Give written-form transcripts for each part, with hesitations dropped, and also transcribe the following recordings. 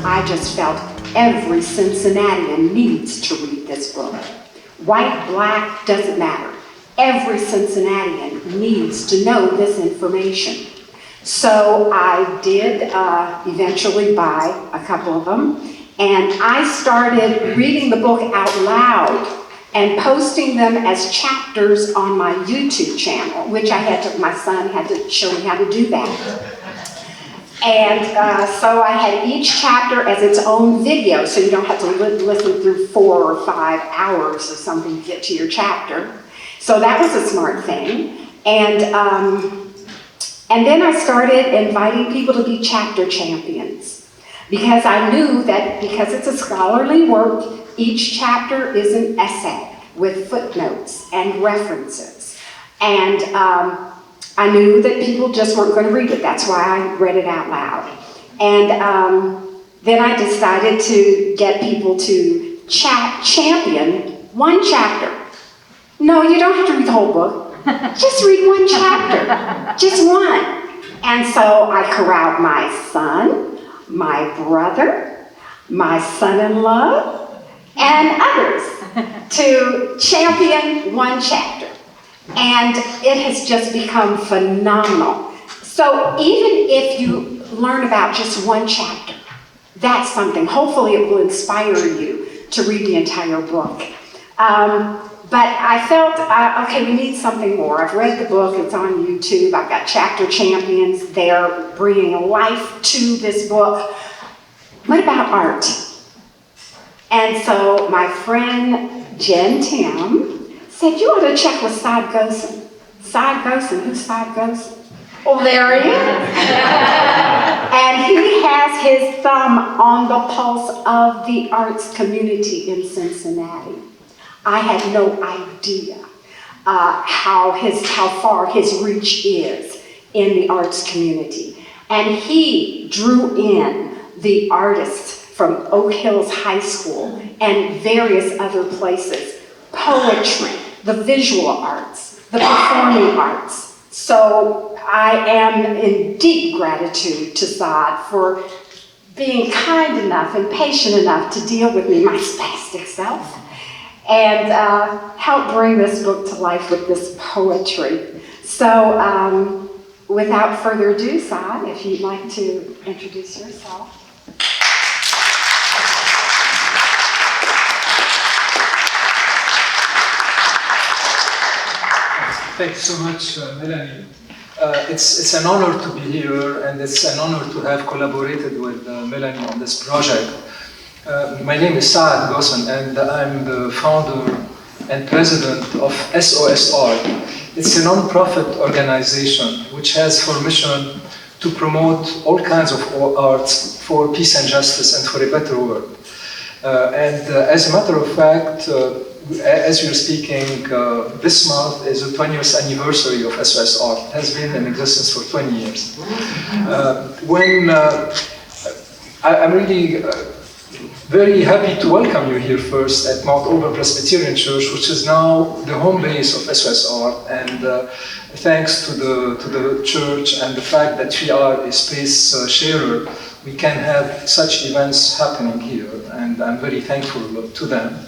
I just felt every Cincinnatian needs to read this book. White, black, doesn't matter. Every Cincinnatian needs to know this information. So I did eventually buy a couple of them, and I started reading the book out loud and posting them as chapters on my YouTube channel, which my son had to show me how to do that. And so I had each chapter as its own video, so you don't have to listen through 4 or 5 hours or something to get to your chapter. So that was a smart thing. And then I started inviting people to be chapter champions, because I knew that because it's a scholarly work, each chapter is an essay with footnotes and references. And I knew that people just weren't going to read it. That's why I read it out loud. And then I decided to get people to champion one chapter. No, you don't have to read the whole book. Just read one chapter, just one. And so I corralled my son, my brother, my son-in-law, and others to champion one chapter. And it has just become phenomenal. So even if you learn about just one chapter, that's something. Hopefully it will inspire you to read the entire book. But I felt, okay, we need something more. I've read the book, it's on YouTube. I've got chapter champions. They're bringing life to this book. What about art? And so my friend Jen Tim said, you ought to check with Cy Gosen. Cy Gosen, who's Cy Gosen? Oh, there he is. And he has his thumb on the pulse of the arts community in Cincinnati. I had no idea how far his reach is in the arts community. And he drew in the artists from Oak Hills High School and various other places. Poetry, the visual arts, the performing arts. So I am in deep gratitude to Saad for being kind enough and patient enough to deal with me, my spastic self, and help bring this book to life with this poetry. So without further ado, Saad, if you'd like to introduce yourself. Thanks so much, Melanie. It's an honor to be here, and it's an honor to have collaborated with Melanie on this project. My name is Saad Gosen, and I'm the founder and president of SOS Art. It's a non-profit organization which has for mission to promote all kinds of arts for peace and justice and for a better world. As a matter of fact, as you're speaking, this month is the 20th anniversary of SOS Art. It has been in existence for 20 years. I'm really very happy to welcome you here first at Mount Auburn Presbyterian Church, which is now the home base of SOS Art. And thanks to the church and the fact that we are a space sharer, we can have such events happening here, and I'm very thankful to them.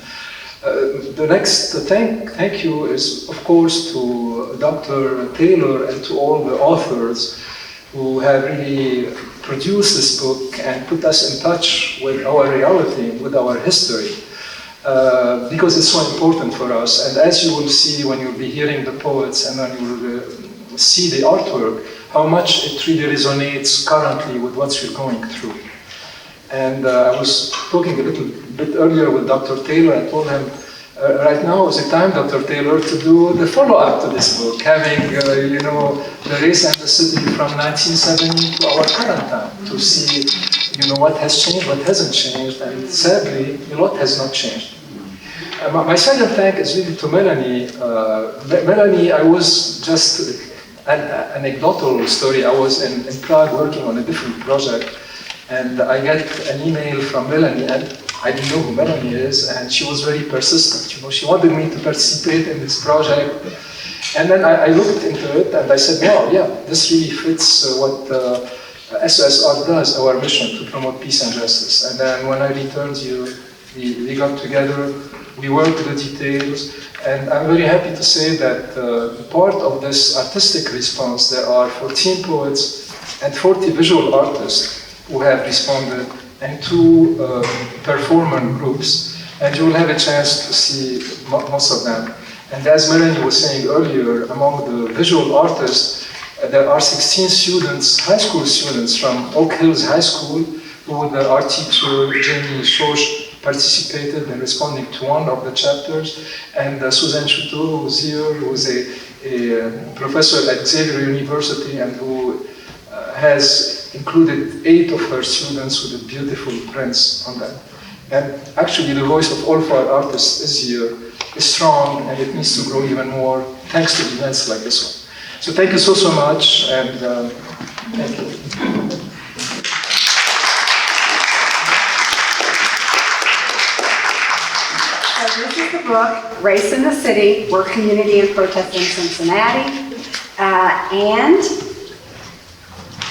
The next thank you is, of course, to Dr. Taylor and to all the authors who have really produced this book and put us in touch with our reality, with our history, because it's so important for us. And as you will see when you'll be hearing the poets and when you will see the artwork, how much it really resonates currently with what we're going through. And I was talking a little bit earlier with Dr. Taylor. I told him, right now is the time, Dr. Taylor, to do the follow-up to this book, having, the race and the city from 1970 to our current time, to see, what has changed, what hasn't changed, and sadly, a lot has not changed. My second thank is really to Melanie. Melanie, I was just an anecdotal story. I was in Prague working on a different project, and I get an email from Melanie, and I didn't know who Melanie is, and she was very persistent. She wanted me to participate in this project. And then I looked into it, and I said, wow, yeah, this really fits what SOSR does, our mission to promote peace and justice. And then when I returned here, we got together, we worked the details, and I'm very happy to say that part of this artistic response, there are 14 poets and 40 visual artists who have responded, and 2 performer groups, and you will have a chance to see most of them. And as Melanie was saying earlier, among the visual artists, there are 16 students, high school students from Oak Hills High School, who the art teacher, Jamie Roche, participated in responding to one of the chapters, and Suzanne Chouteau, who's here, who's a professor at Xavier University, and who has included 8 of her students with beautiful prints on them. And actually the voice of all of our artists is here, is strong, and it needs to grow even more, thanks to events like this one. So thank you so much, and thank you. This is the book, Race in the City, Work, Community, and Protest in Cincinnati. And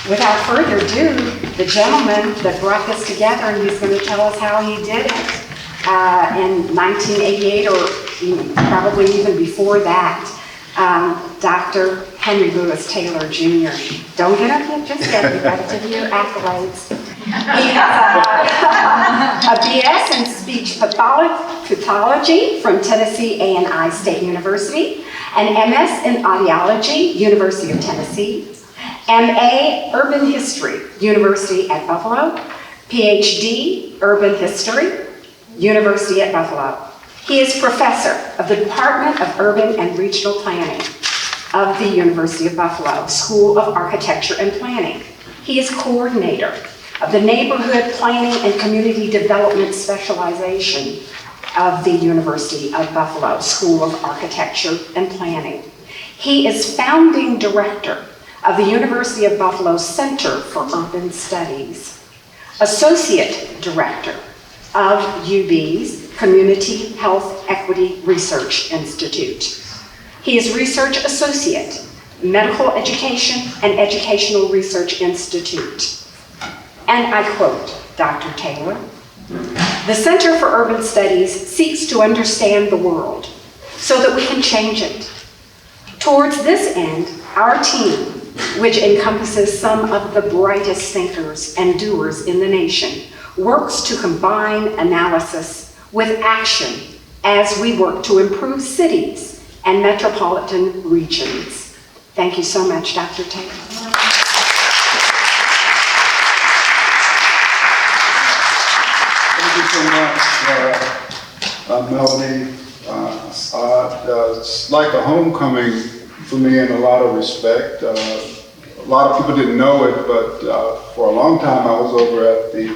without further ado, the gentleman that brought this together, and he's going to tell us how he did it in 1988, or probably even before that, Dr. Henry Louis Taylor Jr. Don't get up yet just yet, you've got to give your accolades. He has a BS in speech pathology from Tennessee A&I State University, an MS in audiology, University of Tennessee, MA Urban History, University at Buffalo, PhD Urban History, University at Buffalo. He is professor of the Department of Urban and Regional Planning of the University of Buffalo School of Architecture and Planning. He is coordinator of the Neighborhood Planning and Community Development Specialization of the University of Buffalo School of Architecture and Planning. He is founding director of the University of Buffalo Center for Urban Studies, associate director of UB's Community Health Equity Research Institute. He is research associate, Medical Education and Educational Research Institute. And I quote Dr. Taylor, "The Center for Urban Studies seeks to understand the world so that we can change it. Towards this end, our team, which encompasses some of the brightest thinkers and doers in the nation, works to combine analysis with action as we work to improve cities and metropolitan regions." Thank you so much, Dr. Taylor. Thank you so much, Melanie. It's like a homecoming for me in a lot of respect. A lot of people didn't know it, but for a long time I was over at the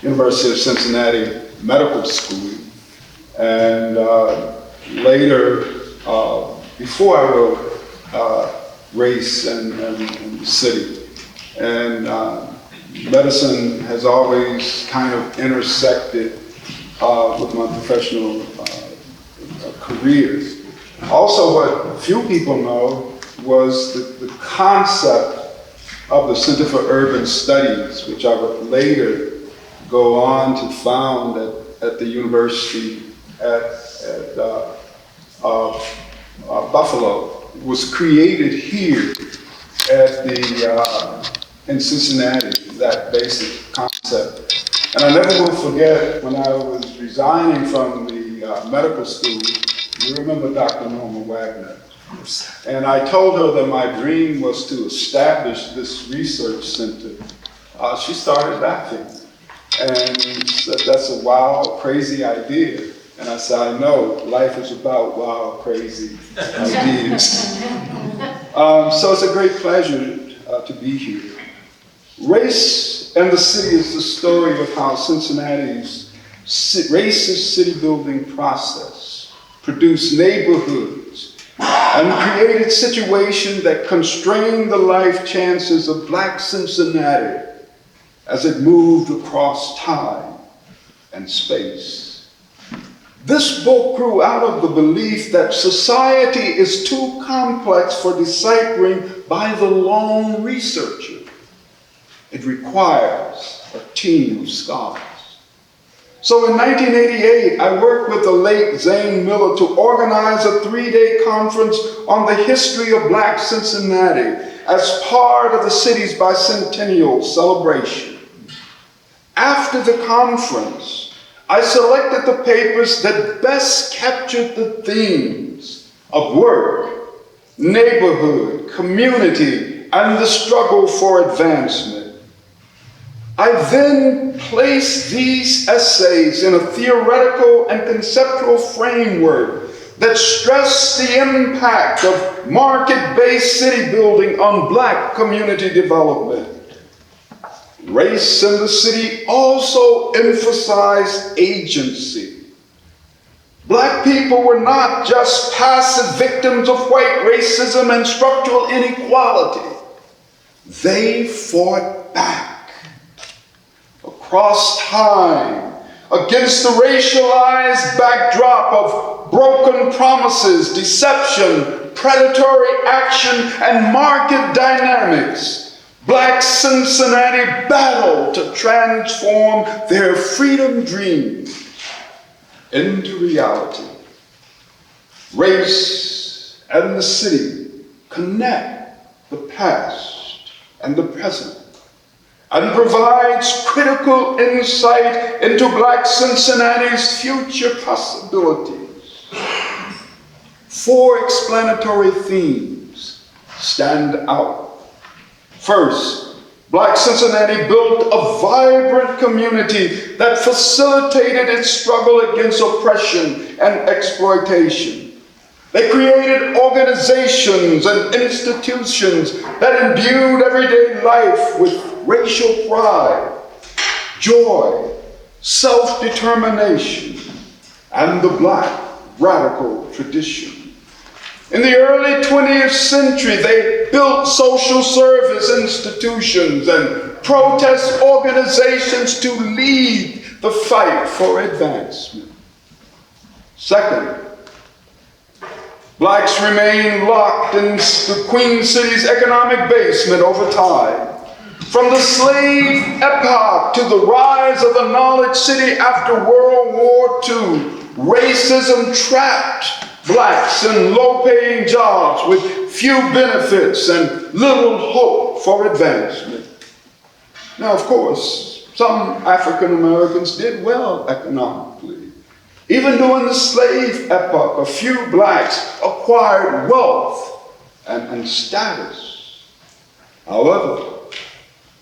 University of Cincinnati Medical School. And later, before I wrote Race and the City. And medicine has always kind of intersected with my professional career. Also, what few people know was the concept of the Center for Urban Studies, which I would later go on to found at the University at Buffalo. It was created here at in Cincinnati, that basic concept. And I never will forget when I was resigning from the medical school, you remember Dr. Norma Wagner. And I told her that my dream was to establish this research center. She started laughing and said, "That's a wild, crazy idea." And I said, "I know, life is about wild, crazy ideas." So it's a great pleasure to be here. Race and the City is the story of how Cincinnati's racist city building process produced neighborhoods and created situations that constrained the life chances of Black Cincinnati as it moved across time and space. This book grew out of the belief that society is too complex for deciphering by the lone researcher. It requires a team of scholars. So in 1988, I worked with the late Zane Miller to organize a 3-day conference on the history of Black Cincinnati as part of the city's bicentennial celebration. After the conference, I selected the papers that best captured the themes of work, neighborhood, community, and the struggle for advancement. I then placed these essays in a theoretical and conceptual framework that stressed the impact of market-based city building on Black community development. Race in the city also emphasized agency. Black people were not just passive victims of white racism and structural inequality. They fought back across time against the racialized backdrop of broken promises, deception, predatory action, and market dynamics. Black Cincinnati battled to transform their freedom dreams into reality. Race and the city connect the past and the present, and provides critical insight into Black Cincinnati's future possibilities. 4 explanatory themes stand out. First, Black Cincinnati built a vibrant community that facilitated its struggle against oppression and exploitation. They created organizations and institutions that imbued everyday life with racial pride, joy, self-determination, and the Black radical tradition. In the early 20th century, they built social service institutions and protest organizations to lead the fight for advancement. Second, Blacks remained locked in the Queen City's economic basement over time. From the slave epoch to the rise of the knowledge city after World War II, racism trapped Blacks in low-paying jobs with few benefits and little hope for advancement. Now, of course, some African Americans did well economically. Even during the slave epoch, a few Blacks acquired wealth and status. However,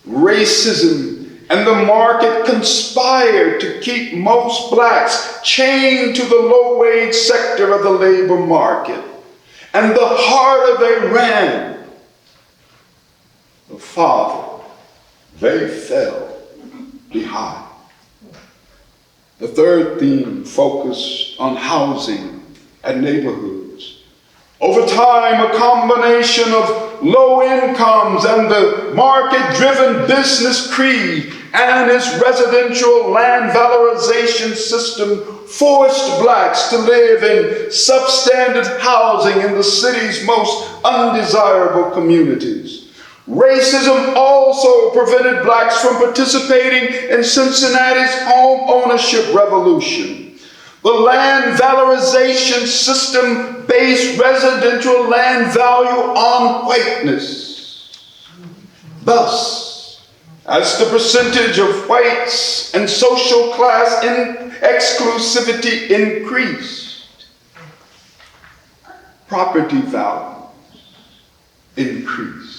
racism and the market conspired to keep most Blacks chained to the low-wage sector of the labor market. And the harder they ran, the farther they fell behind. The third theme focused on housing and neighborhoods. Over time, a combination of low incomes and the market-driven business creed and its residential land valorization system forced Blacks to live in substandard housing in the city's most undesirable communities. Racism also prevented Blacks from participating in Cincinnati's home ownership revolution. The land valorization system based residential land value on whiteness. Thus, as the percentage of whites and social class exclusivity increased, property values increased.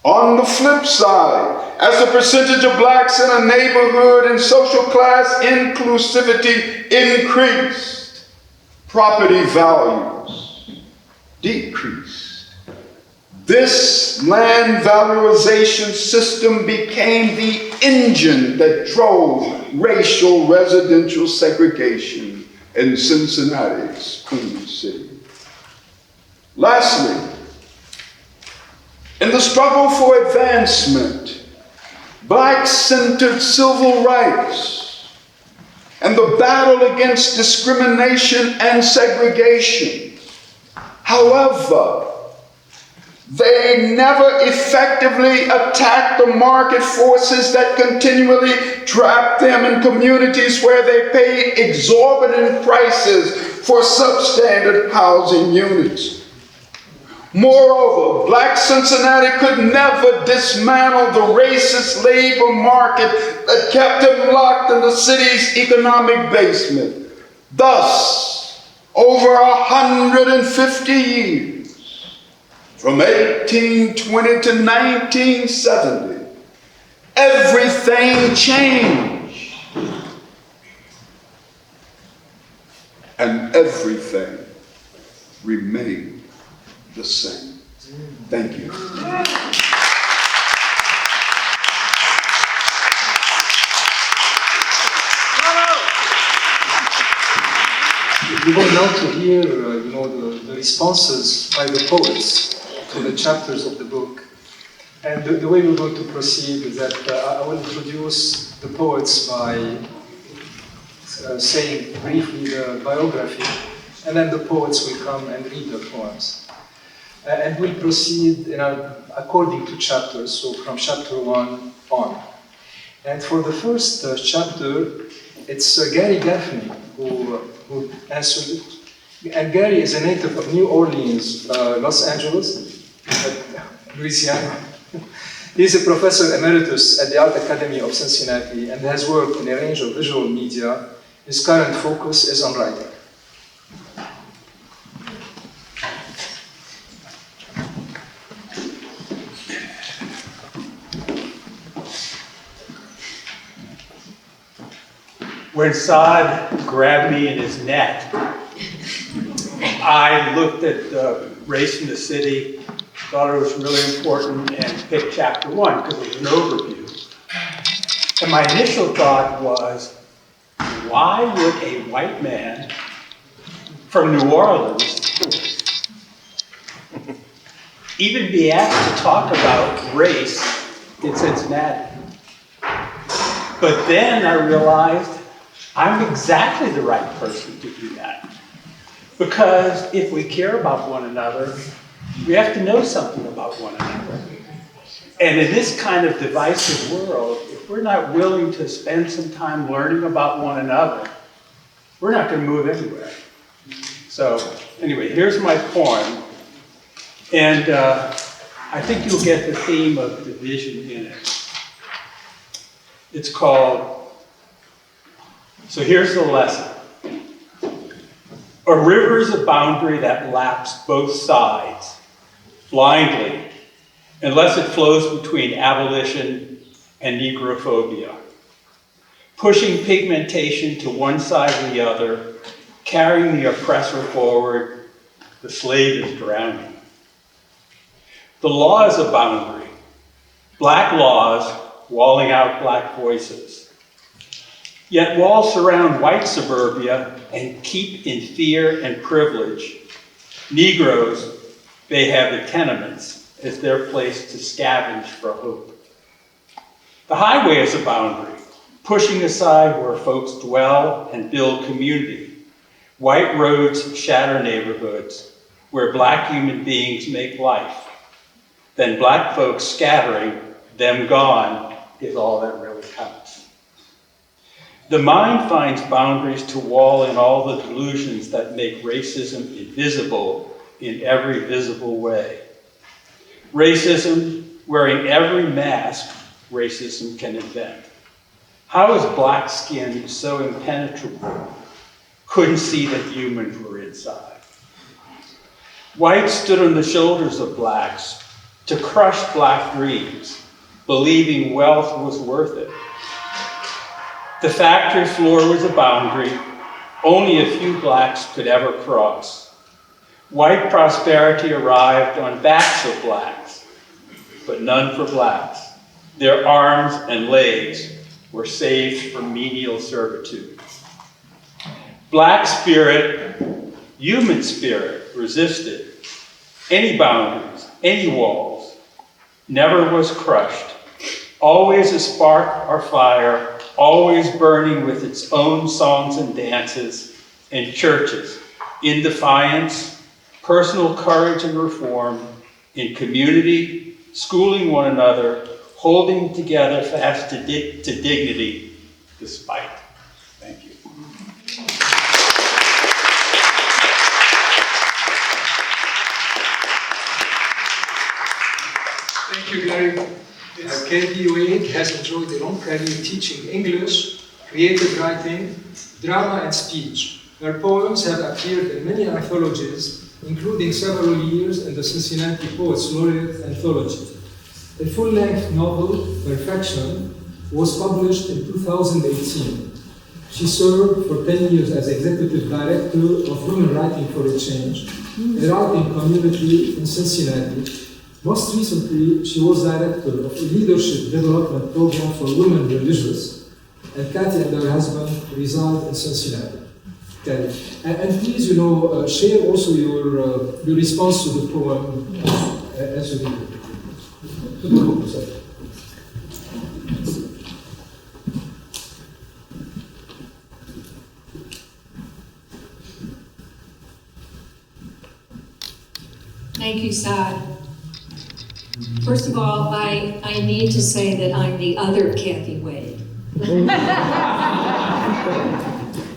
On the flip side, as the percentage of Blacks in a neighborhood and social class inclusivity increased, property values decreased. This land valorization system became the engine that drove racial residential segregation in Cincinnati's Queen City. Lastly, in the struggle for advancement, Black-centered civil rights, and the battle against discrimination and segregation. However, They never effectively attack the market forces that continually trap them in communities where they pay exorbitant prices for substandard housing units. Moreover, Black Cincinnati could never dismantle the racist labor market that kept him locked in the city's economic basement. Thus, over 150 years, from 1820 to 1970, everything changed. And everything remained the same. Thank you. We're going now to hear, the responses by the poets to the chapters of the book. And the way we're going to proceed is that I will introduce the poets by saying briefly the biography, and then the poets will come and read their poems. And we'll proceed according to chapters, so from chapter 1 on. And for the first chapter, it's Gary Gaffney who answered it. And Gary is a native of New Orleans, Los Angeles, Louisiana. He's a professor emeritus at the Art Academy of Cincinnati and has worked in a range of visual media. His current focus is on writing. When Saad grabbed me in his net, I looked at race in the city, thought it was really important, and picked chapter 1 because it was an overview. And my initial thought was, why would a white man from New Orleans even be asked to talk about race in Cincinnati? But then I realized I'm exactly the right person to do that. Because if we care about one another, we have to know something about one another. And in this kind of divisive world, if we're not willing to spend some time learning about one another, we're not going to move anywhere. So anyway, here's my poem. And I think you'll get the theme of division in it. It's called, so here's the lesson. A river is a boundary that laps both sides blindly, unless it flows between abolition and negrophobia, pushing pigmentation to one side or the other, carrying the oppressor forward, the slave is drowning. The law is a boundary, black laws walling out black voices. Yet walls surround white suburbia and keep in fear and privilege Negroes, they have the tenements as their place to scavenge for hope. The highway is a boundary, pushing aside where folks dwell and build community. White roads shatter neighborhoods where black human beings make life. Then black folks scattering, them gone, is all that really counts. The mind finds boundaries to wall in all the delusions that make racism invisible in every visible way. Racism, wearing every mask racism can invent. How is black skin so impenetrable? Couldn't see that humans were inside. Whites stood on the shoulders of blacks to crush black dreams, believing wealth was worth it. The factory floor was a boundary only a few blacks could ever cross. White prosperity arrived on backs of blacks, but none for blacks. Their arms and legs were saved from menial servitude. Black spirit, human spirit, resisted any boundaries, any walls, never was crushed, always a spark or fire, always burning with its own songs and dances and churches, in defiance, personal courage and reform, in community, schooling one another, holding together fast to dignity despite. Thank you. Thank you, Gary. Katie Wade has enjoyed a long career teaching English, creative writing, drama, and speech. Her poems have appeared in many anthologies, including several years in the Cincinnati Poets Laureate anthology. A full-length novel, Perfection, was published in 2018. She served for 10 years as Executive Director of Women Writing for a Change, a writing community in Cincinnati. Most recently, she was Director of a Leadership Development Program for Women Religious, and Kathy and her husband reside in Cincinnati. Okay. And please, share also your response to the poem as you read it. To the book, sorry. Thank you, Saad. First of all, I need to say that I'm the other Kathy Wade.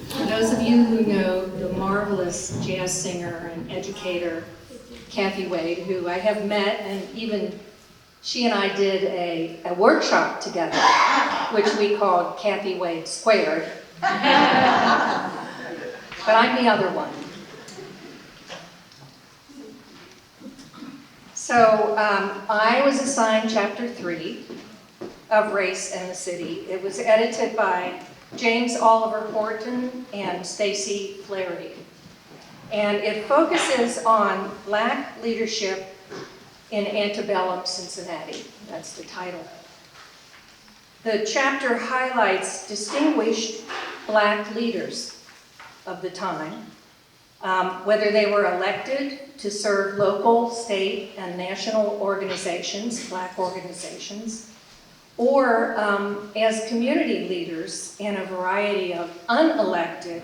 For those of you who know the marvelous jazz singer and educator, Kathy Wade, who I have met, and even she and I did a workshop together, which we called Kathy Wade Squared. But I'm the other one. So I was assigned Chapter 3 of Race and the City. It was edited by James Oliver Horton and Stacy Flaherty. And it focuses on Black leadership in antebellum Cincinnati. That's the title. The chapter highlights distinguished Black leaders of the time, whether they were elected to serve local, state, and national organizations, Black organizations, or as community leaders in a variety of unelected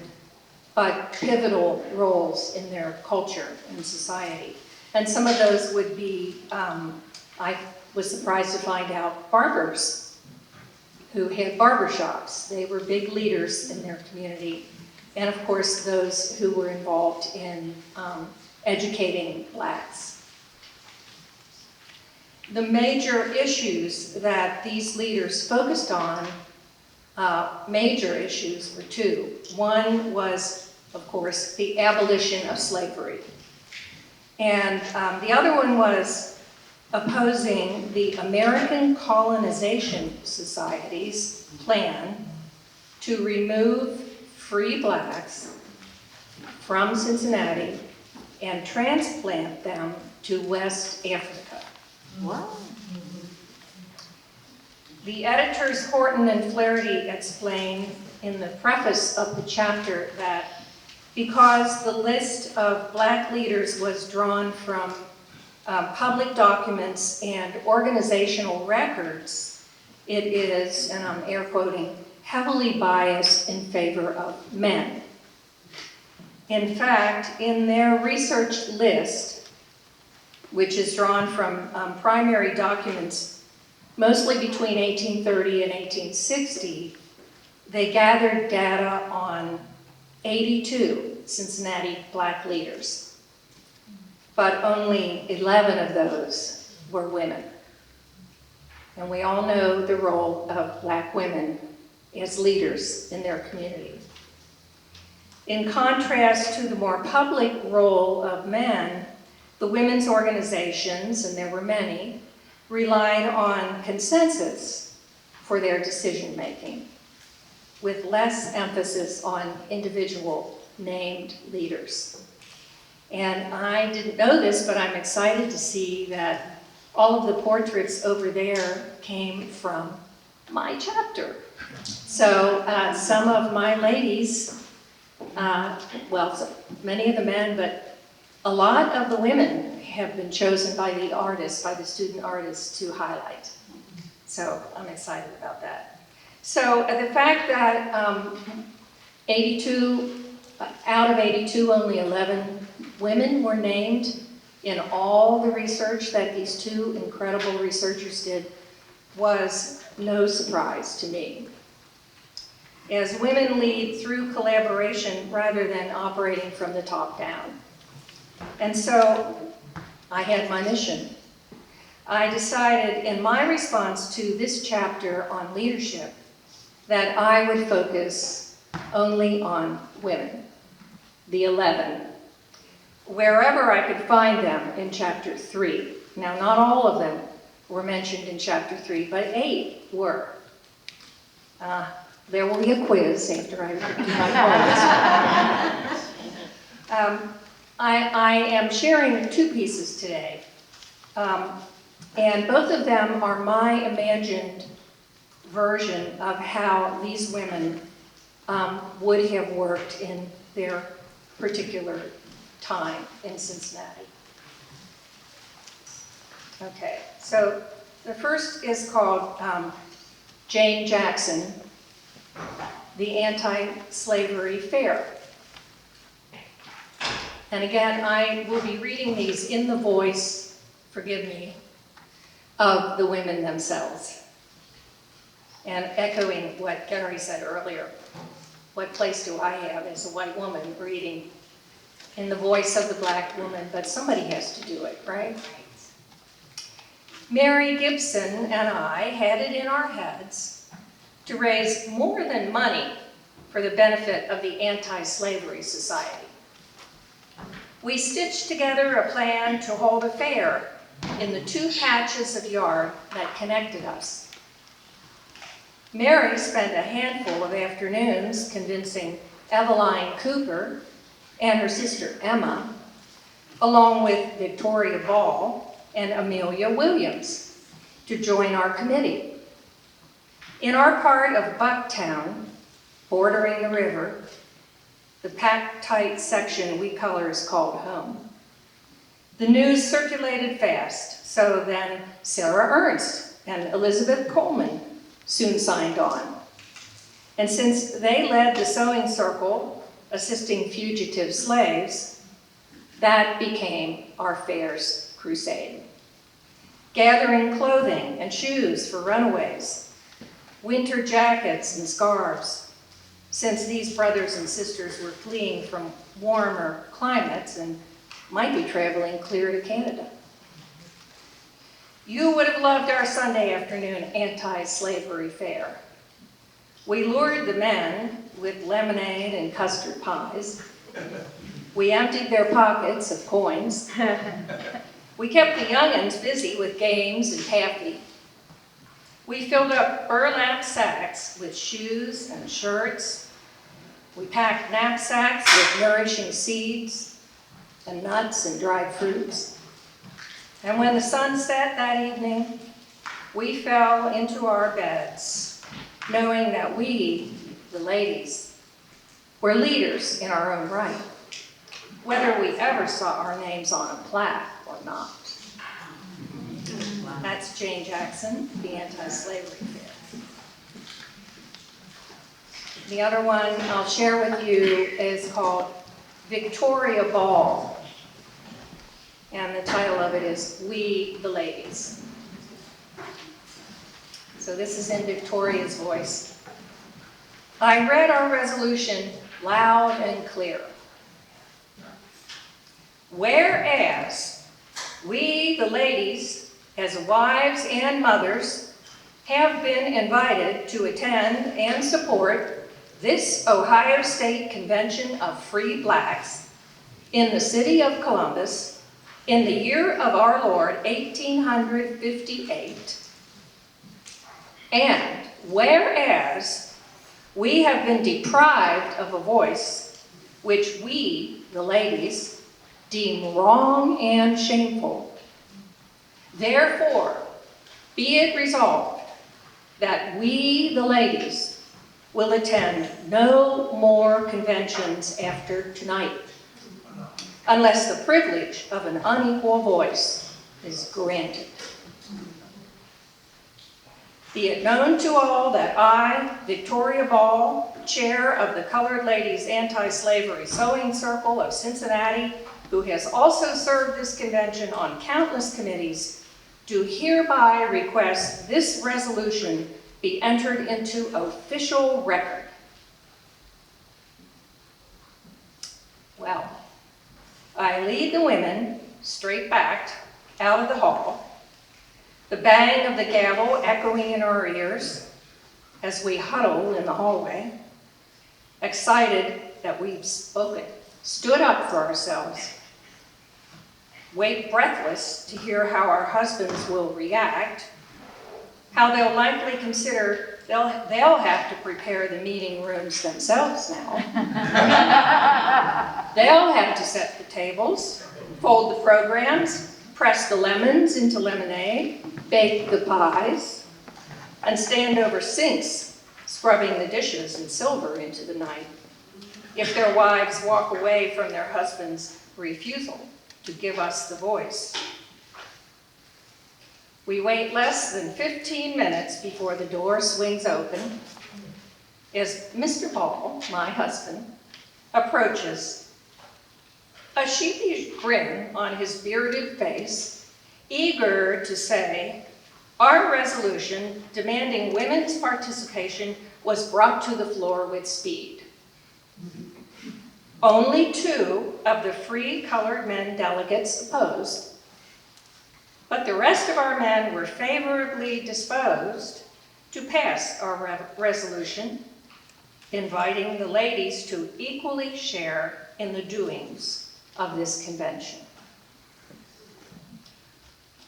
but pivotal roles in their culture and society. And some of those would be, I was surprised to find out, barbers who had barbershops. They were big leaders in their community. And of course, those who were involved in educating Blacks. The major issues that these leaders focused on, major issues, were two. One was, of course, the abolition of slavery. And the other one was opposing the American Colonization Society's plan to remove free Blacks from Cincinnati and transplant them to West Africa. Wow. The editors Horton and Flaherty explain in the preface of the chapter that because the list of Black leaders was drawn from public documents and organizational records, it is, and I'm air quoting, heavily biased in favor of men. In fact, in their research list, which is drawn from primary documents mostly between 1830 and 1860, they gathered data on 82 Cincinnati Black leaders, but only 11 of those were women. And we all know the role of Black women as leaders in their community. In contrast to the more public role of men, the women's organizations, and there were many, relied on consensus for their decision-making, with less emphasis on individual named leaders. And I didn't know this, but I'm excited to see that all of the portraits over there came from my chapter. So some of my ladies, many of the men, but a lot of the women have been chosen by the artists, by the student artists, to highlight. So I'm excited about that. So the fact that 82, out of 82, only 11 women were named in all the research that these two incredible researchers did was no surprise to me. As women lead through collaboration rather than operating from the top down. And so I had my mission. I decided in my response to this chapter on leadership that I would focus only on women, the 11, wherever I could find them in chapter 3. Now, not all of them were mentioned in chapter 3, but 8 were. There will be a quiz after I do my quiz. I am sharing 2 pieces today, and both of them are my imagined version of how these women would have worked in their particular time in Cincinnati. Okay, so the first is called Jane Jackson, the Anti-Slavery Fair. And again, I will be reading these in the voice, forgive me, of the women themselves. And echoing what Gary said earlier, what place do I have as a white woman reading in the voice of the black woman? But somebody has to do it, right? Mary Gibson and I had it in our heads to raise more than money for the benefit of the Anti-Slavery Society. We stitched together a plan to hold a fair in the 2 patches of yard that connected us. Mary spent a handful of afternoons convincing Eveline Cooper and her sister Emma, along with Victoria Ball and Amelia Williams, to join our committee. In our part of Bucktown, bordering the river, the packed tight section we colors called home, the news circulated fast, so then Sarah Ernst and Elizabeth Coleman soon signed on. And since they led the sewing circle assisting fugitive slaves, that became our fair's crusade. Gathering clothing and shoes for runaways, winter jackets and scarves, since these brothers and sisters were fleeing from warmer climates and might be traveling clear to Canada. You would have loved our Sunday afternoon anti-slavery fair. We lured the men with lemonade and custard pies. We emptied their pockets of coins. We kept the young'uns busy with games and taffy. We filled up burlap sacks with shoes and shirts. We packed knapsacks with nourishing seeds and nuts and dried fruits. And when the sun set that evening, we fell into our beds, knowing that we, the ladies, were leaders in our own right, whether we ever saw our names on a plaque or not. That's Jane Jackson, the Anti-Slavery Fair. The other one I'll share with you is called Victoria Ball. And the title of it is We the Ladies. So this is in Victoria's voice. I read our resolution loud and clear. Whereas we the ladies, as wives and mothers, have been invited to attend and support this Ohio State Convention of Free Blacks in the city of Columbus in the year of our Lord, 1858, and whereas we have been deprived of a voice which we, the ladies, deem wrong and shameful, therefore be it resolved that we, the ladies, will attend no more conventions after tonight, unless the privilege of an unequal voice is granted. Be it known to all that I, Victoria Ball, chair of the Colored Ladies Anti-Slavery Sewing Circle of Cincinnati, who has also served this convention on countless committees, do hereby request this resolution be entered into official record. Well, I lead the women, straight-backed, out of the hall, the bang of the gavel echoing in our ears as we huddle in the hallway, excited that we've spoken, stood up for ourselves, wait breathless to hear how our husbands will react, how they'll likely consider they'll have to prepare the meeting rooms themselves now. They'll have to set the tables, fold the programs, press the lemons into lemonade, bake the pies, and stand over sinks, scrubbing the dishes and silver into the night, if their wives walk away from their husbands' refusal to give us the voice. We wait less than 15 minutes before the door swings open as Mr. Ball, my husband, approaches, a sheepish grin on his bearded face, eager to say, our resolution demanding women's participation was brought to the floor with speed. Only 2 of the free colored men delegates opposed, but the rest of our men were favorably disposed to pass our resolution, inviting the ladies to equally share in the doings of this convention.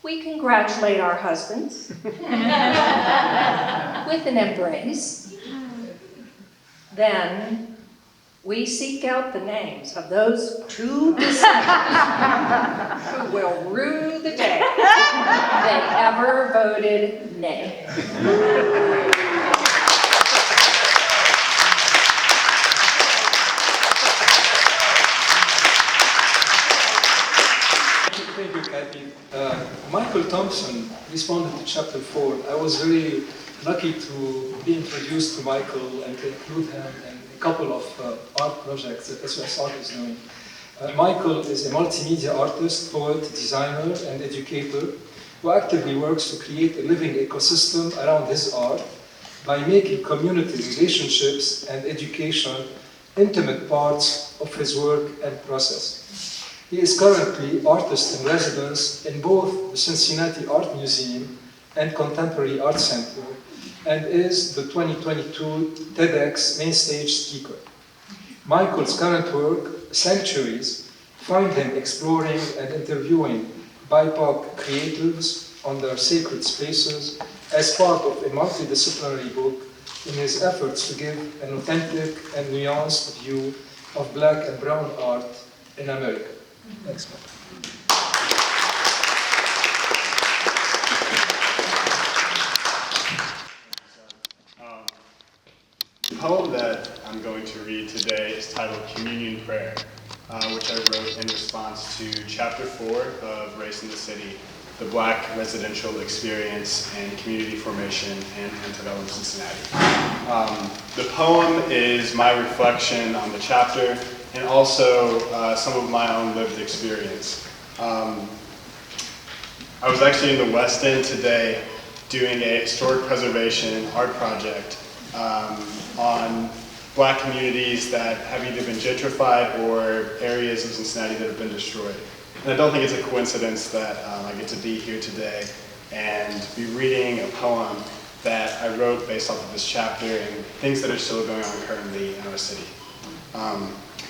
We congratulate our husbands with an embrace. Then we seek out the names of those 2 dissenters who will rue the day they ever voted nay. Thank you, Kathy. Michael Thompson responded to chapter 4. I was very lucky to be introduced to Michael and to include him in a couple of art projects that SOS Art is doing. Michael is a multimedia artist, poet, designer, and educator who actively works to create a living ecosystem around his art by making community relationships and education intimate parts of his work and process. He is currently artist in residence in both the Cincinnati Art Museum and Contemporary Art Center, and is the 2022 TEDx main stage speaker. Michael's current work, Sanctuaries, find him exploring and interviewing BIPOC creatives on their sacred spaces as part of a multidisciplinary book in his efforts to give an authentic and nuanced view of Black and brown art in America. Next one. The poem that I'm going to read today is titled Communion Prayer, which I wrote in response to Chapter 4 of Race in the City, the Black Residential Experience and Community Formation in Antebellum Cincinnati. The poem is my reflection on the chapter and also some of my own lived experience. I was actually in the West End today doing a historic preservation art project on Black communities that have either been gentrified or areas of Cincinnati that have been destroyed. And I don't think it's a coincidence that I get to be here today and be reading a poem that I wrote based off of this chapter and things that are still going on currently in our city.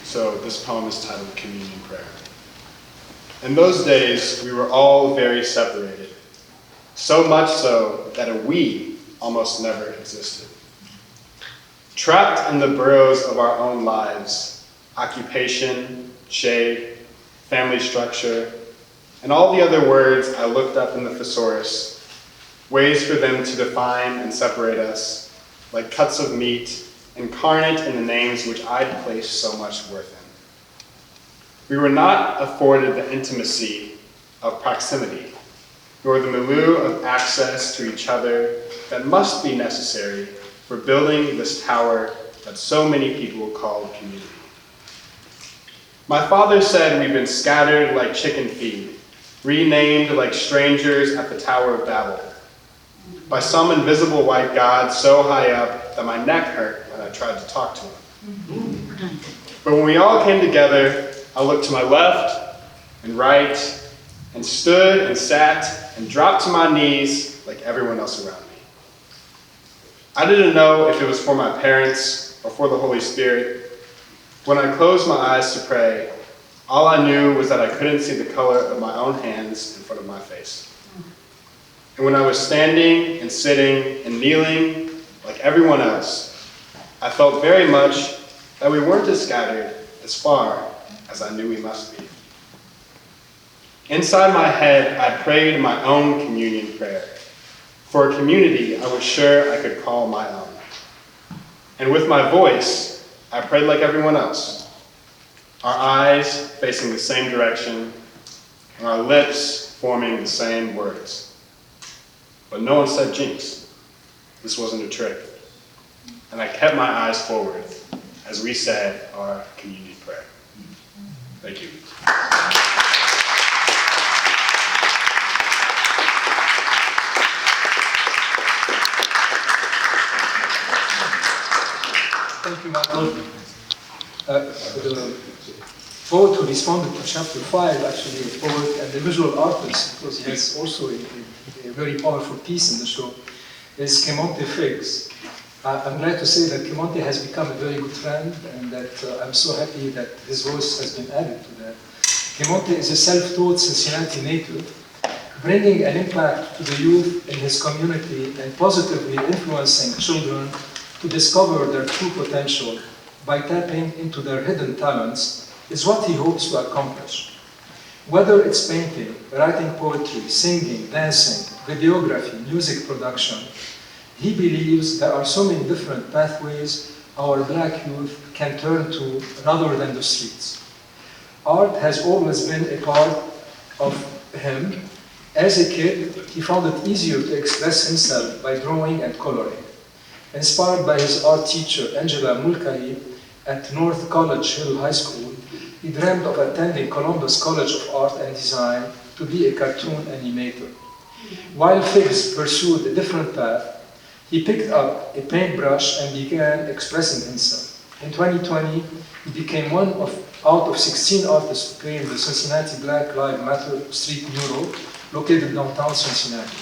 So this poem is titled Communion Prayer. In those days, we were all very separated, so much so that a we almost never existed. Trapped in the burrows of our own lives, occupation, shade, family structure, and all the other words I looked up in the thesaurus, ways for them to define and separate us, like cuts of meat, incarnate in the names which I'd placed so much worth in. We were not afforded the intimacy of proximity, nor the milieu of access to each other that must be necessary for building this tower that so many people call community. My father said we've been scattered like chicken feed, renamed like strangers at the Tower of Babel, by some invisible white god so high up that my neck hurt when I tried to talk to him. But when we all came together, I looked to my left and right, and stood and sat and dropped to my knees like everyone else around me. I didn't know if it was for my parents or for the Holy Spirit. When I closed my eyes to pray, all I knew was that I couldn't see the color of my own hands in front of my face. And when I was standing and sitting and kneeling like everyone else, I felt very much that we weren't as scattered as far as I knew we must be. Inside my head, I prayed my own communion prayer for a community I was sure I could call my own. And with my voice, I prayed like everyone else, our eyes facing the same direction, and our lips forming the same words. But no one said jinx. This wasn't a trick. And I kept my eyes forward as we said our communion prayer. Thank you. Thank you, Michael. The poet who responded to chapter 5, actually a poet and a visual artist, because he has also a very powerful piece in the show, is Kemonte Figgs. I'm glad to say that Kemonte has become a very good friend, and that I'm so happy that his voice has been added to that. Kemonte is a self-taught Cincinnati native, bringing an impact to the youth in his community and positively influencing children to discover their true potential by tapping into their hidden talents is what he hopes to accomplish. Whether it's painting, writing poetry, singing, dancing, videography, music production, he believes there are so many different pathways our Black youth can turn to rather than the streets. Art has always been a part of him. As a kid, he found it easier to express himself by drawing and coloring. Inspired by his art teacher, Angela Mulcahy, at North College Hill High School, he dreamed of attending Columbus College of Art and Design to be a cartoon animator. While Figgs pursued a different path, he picked up a paintbrush and began expressing himself. In 2020, he became one out of 16 artists to create the Cincinnati Black Lives Matter street mural located downtown Cincinnati.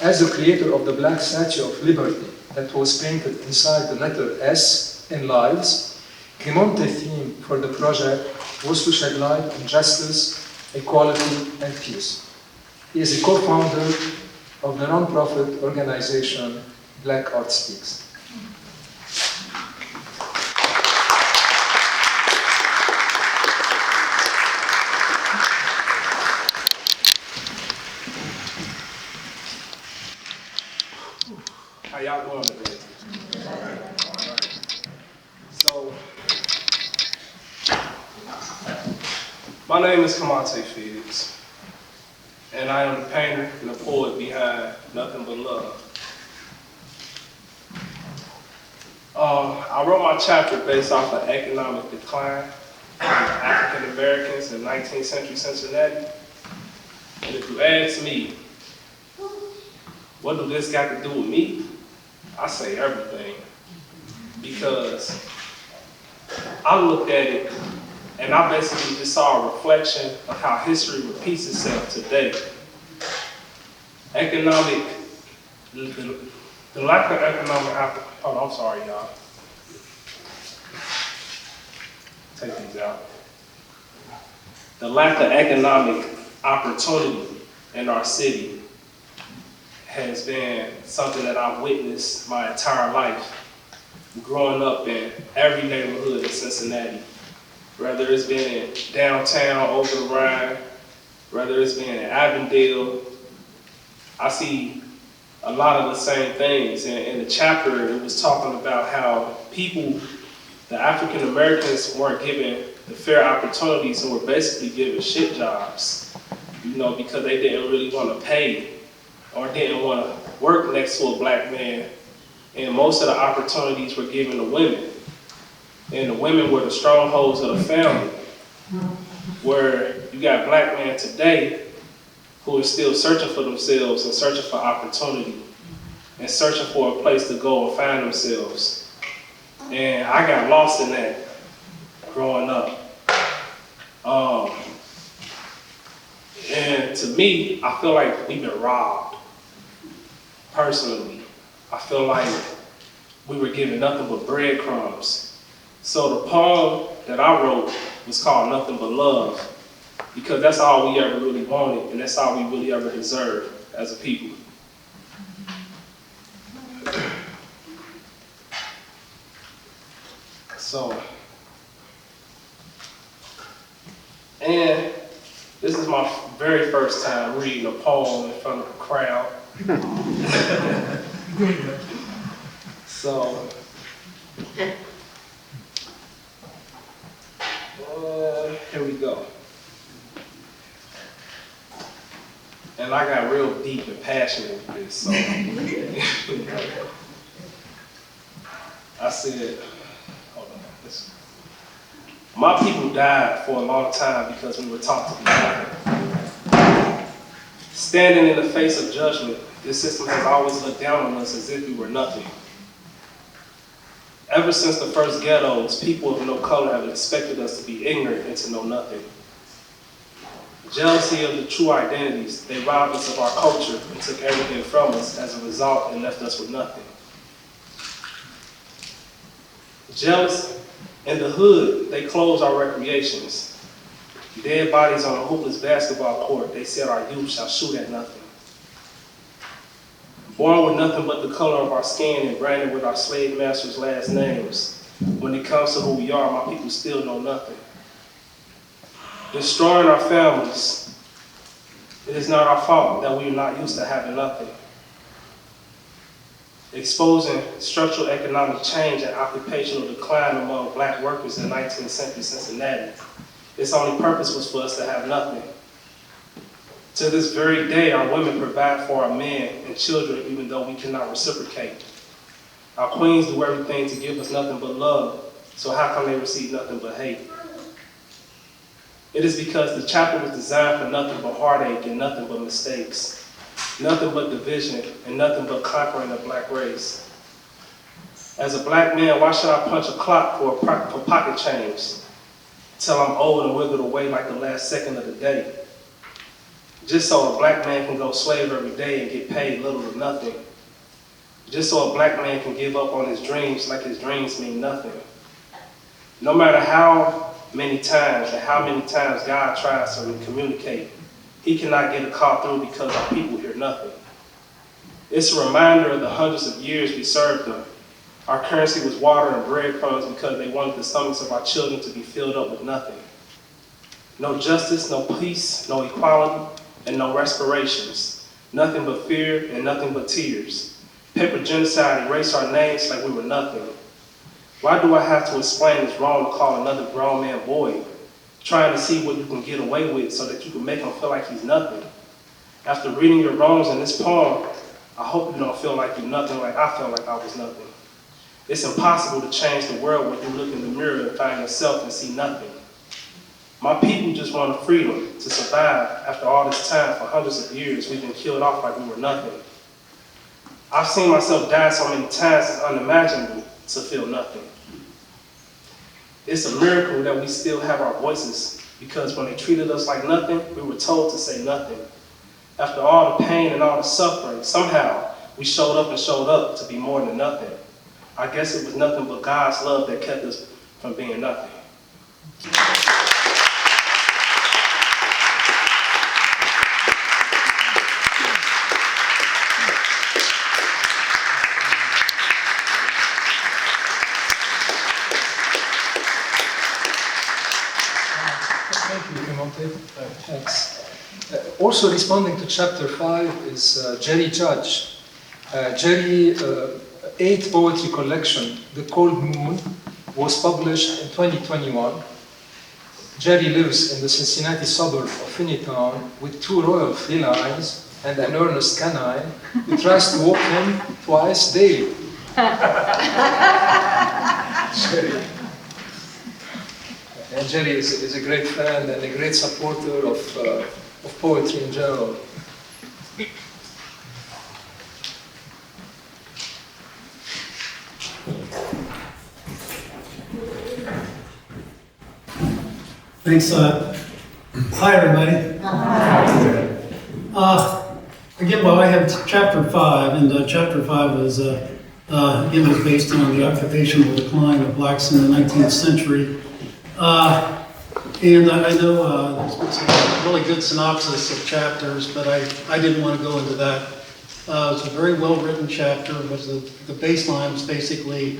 As the creator of the Black Statue of Liberty that was painted inside the letter S in Lives, Kemonte's theme for the project was to shed light on justice, equality, and peace. He is a co-founder of the non-profit organization Black Art Speaks. How y'all doing today? So, my name is Kemonte Figgs, and I am the painter and the poet behind Nothing But Love. I wrote my chapter based off of economic decline of African Americans in 19th century Cincinnati. And if you ask me, what do this got to do with me? I say everything. Because I looked at it and I basically just saw a reflection of how history repeats itself today. Economic, the lack of economic, hold on, I'm sorry, y'all. Take these out. The lack of economic opportunity in our city has been something that I've witnessed my entire life, growing up in every neighborhood in Cincinnati, whether it's been in downtown, over the Rhine, whether it's been in Avondale. I see a lot of the same things. And in the chapter, it was talking about how people, the African Americans, weren't given the fair opportunities and were basically given shit jobs, you know, because they didn't really want to pay or didn't want to work next to a black man. And most of the opportunities were given to women. And the women were the strongholds of the family. where you got black men today who are still searching for themselves and searching for opportunity and searching for a place to go and find themselves. And I got lost in that growing up. And to me, I feel like we've been robbed. Personally, I feel like we were given nothing but breadcrumbs. So the poem that I wrote was called Nothing But Love, because that's all we ever really wanted, and that's all we really ever deserved as a people. So, and this is my very first time reading a poem in front of a crowd. So, here we go. And I got real deep and passionate with this, so I said, hold on, listen. My people died for a long time because we were taught to be nothing. Standing in the face of judgment, this system has always looked down on us as if we were nothing. Ever since the first ghettos, people of no color have expected us to be ignorant and to know nothing. Jealousy of the true identities, they robbed us of our culture and took everything from us as a result and left us with nothing. Jealous in the hood, they closed our recreations. Dead bodies on a hoopless basketball court, they said our youth shall shoot at nothing. Born with nothing but the color of our skin and branded with our slave masters' last names, when it comes to who we are, my people still know nothing. Destroying our families, it is not our fault that we are not used to having nothing. Exposing structural economic change and occupational decline among black workers in 19th century Cincinnati, its only purpose was for us to have nothing. To this very day, our women provide for our men and children even though we cannot reciprocate. Our queens do everything to give us nothing but love, so how come they receive nothing but hate? It is because the chapter was designed for nothing but heartache and nothing but mistakes, nothing but division and nothing but conquering the black race. As a black man, why should I punch a clock for pocket change till I'm old and withered away like the last second of the day? Just so a black man can go slave every day and get paid little or nothing. Just so a black man can give up on his dreams like his dreams mean nothing. No matter how many times God tries to communicate, he cannot get a call through because our people hear nothing. It's a reminder of the hundreds of years we served them. Our currency was water and breadcrumbs because they wanted the stomachs of our children to be filled up with nothing. No justice, no peace, no equality, and no reparations. Nothing but fear and nothing but tears. Paper genocide erased our names like we were nothing. Why do I have to explain it's wrong to call another grown man boy, trying to see what you can get away with so that you can make him feel like he's nothing? After reading your wrongs in this poem, I hope you don't feel like you're nothing like I felt like I was nothing. It's impossible to change the world when you look in the mirror and find yourself and see nothing. My people just wanted freedom to survive after all this time. For hundreds of years, we've been killed off like we were nothing. I've seen myself die so many times it's unimaginable to feel nothing. It's a miracle that we still have our voices, because when they treated us like nothing, we were told to say nothing. After all the pain and all the suffering, somehow we showed up to be more than nothing. I guess it was nothing but God's love that kept us from being nothing. Thanks. Also responding to chapter 5 is Jerry Judge. Jerry's 8th poetry collection, The Cold Moon, was published in 2021. Jerry lives in the Cincinnati suburb of Finneytown with 2 royal felines and an earnest canine who tries to walk him twice daily. And Jerry is a great friend and a great supporter of poetry in general. Thanks. Hi, everybody. Again, well, I have chapter 5, and chapter 5 is again was based on the occupational decline of blacks in the 19th century. And I know there's been some really good synopsis of chapters, but I didn't want to go into that. It's a very well-written chapter, but the baseline was basically,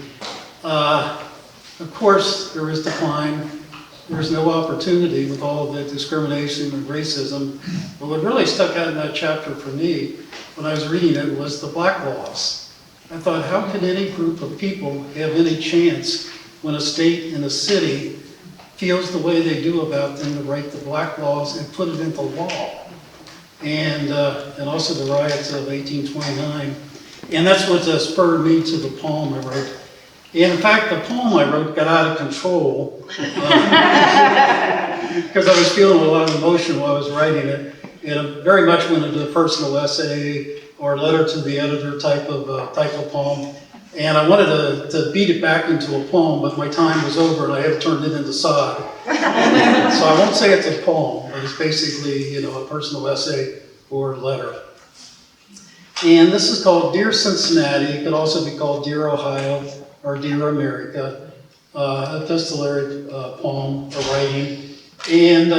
of course, there is decline. There's no opportunity with all of the discrimination and racism. But what really stuck out in that chapter for me, when I was reading it, was the black laws. I thought, how can any group of people have any chance when a state and a city feels the way they do about them to write the black laws and put it into law? And also the riots of 1829. And that's what spurred me to the poem I wrote. And in fact, the poem I wrote got out of control because I was feeling a lot of emotion while I was writing it. And it very much went into a personal essay or letter to the editor type of poem. And I wanted to beat it back into a poem, but my time was over and I had to turn it into sod. So I won't say it's a poem, but it's basically, a personal essay or letter. And this is called Dear Cincinnati. It could also be called Dear Ohio or Dear America, epistolary poem or writing. And,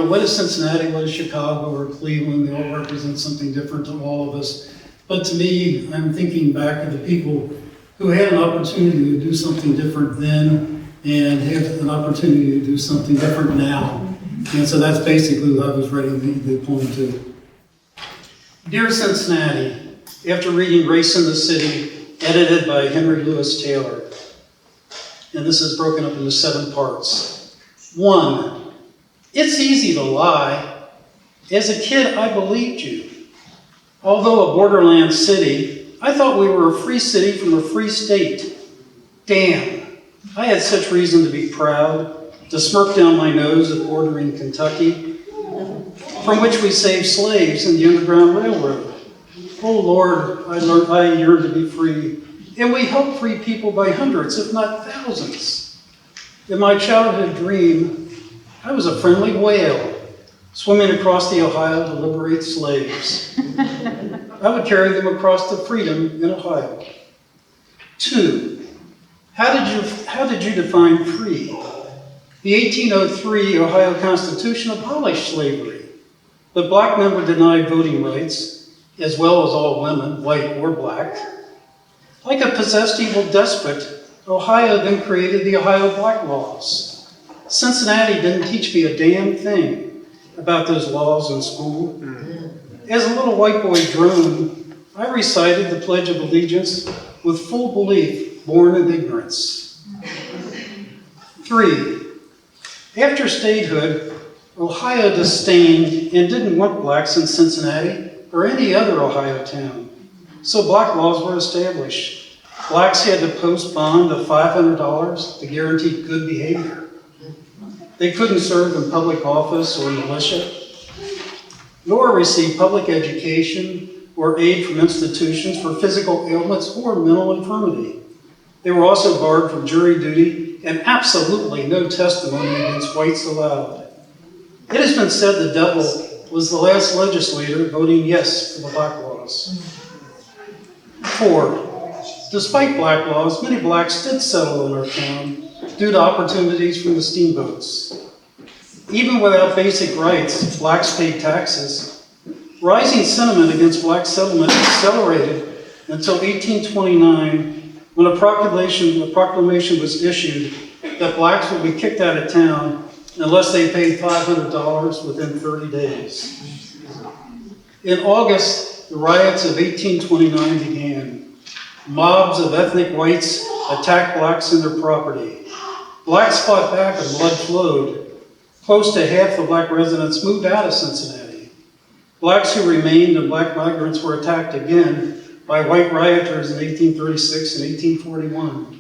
what is Cincinnati, what is Chicago or Cleveland? They all represent something different to all of us. But to me, I'm thinking back of the people who had an opportunity to do something different then and have an opportunity to do something different now. And so that's basically what I was writing the poem to. Dear Cincinnati, after reading Race in the City, edited by Henry Louis Taylor, and this is broken up into 7 parts. 1, it's easy to lie. As a kid, I believed you. Although a borderland city, I thought we were a free city from a free state. Damn, I had such reason to be proud, to smirk down my nose at bordering Kentucky, from which we saved slaves in the Underground Railroad. Oh Lord, I yearn to be free, and we helped free people by hundreds, if not thousands. In my childhood dream, I was a friendly whale, swimming across the Ohio to liberate slaves. I would carry them across to freedom in Ohio. 2, how did you define free? The 1803 Ohio Constitution abolished slavery, but black men were denied voting rights, as well as all women, white or black. Like a possessed evil despot, Ohio then created the Ohio Black Laws. Cincinnati didn't teach me a damn thing about those laws in school. As a little white boy drone, I recited the Pledge of Allegiance with full belief, born in ignorance. 3, after statehood, Ohio disdained and didn't want blacks in Cincinnati or any other Ohio town. So black laws were established. Blacks had to post bond of $500 to guarantee good behavior. They couldn't serve in public office or militia, nor receive public education or aid from institutions for physical ailments or mental infirmity. They were also barred from jury duty and absolutely no testimony against whites allowed. It has been said the devil was the last legislator voting yes for the black laws. 4, despite black laws, many blacks did settle in our town due to opportunities from the steamboats. Even without basic rights, blacks paid taxes. Rising sentiment against black settlement accelerated until 1829, when a proclamation was issued that blacks would be kicked out of town unless they paid $500 within 30 days. In August, the riots of 1829 began. Mobs of ethnic whites attacked blacks and their property. Blacks fought back and blood flowed. Close to half the black residents moved out of Cincinnati. Blacks who remained and black migrants were attacked again by white rioters in 1836 and 1841.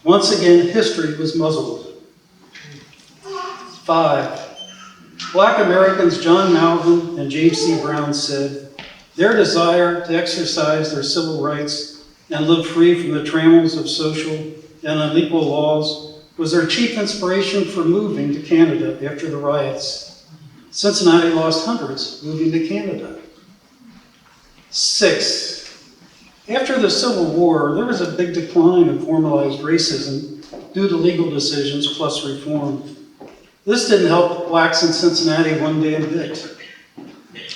Once again, history was muzzled. 5. Black Americans John Malvin and James C. Brown said, their desire to exercise their civil rights and live free from the trammels of social and unequal laws was their chief inspiration for moving to Canada after the riots. Cincinnati lost hundreds moving to Canada. 6. After the Civil War, there was a big decline in formalized racism due to legal decisions plus reform. This didn't help blacks in Cincinnati one damn bit.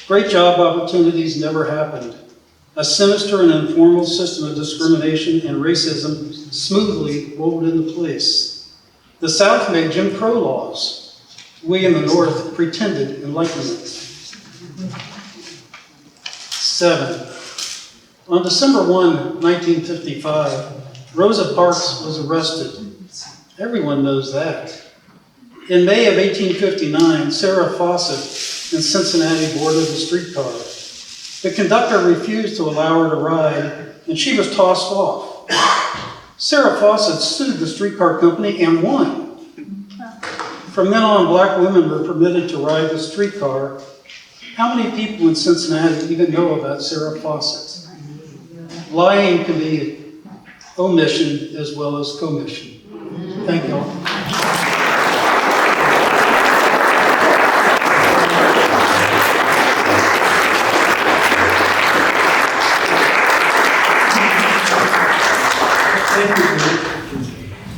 Great job opportunities never happened. A sinister and informal system of discrimination and racism smoothly rolled into place. The South made Jim Crow laws. We in the North pretended enlightenment. 7. On December 1, 1955, Rosa Parks was arrested. Everyone knows that. In May of 1859, Sarah Fawcett in Cincinnati boarded a streetcar. The conductor refused to allow her to ride, and she was tossed off. Sarah Fawcett sued the streetcar company and won. From then on, black women were permitted to ride the streetcar. How many people in Cincinnati even know about Sarah Fawcett? Lying can be omission as well as commission. Thank you all.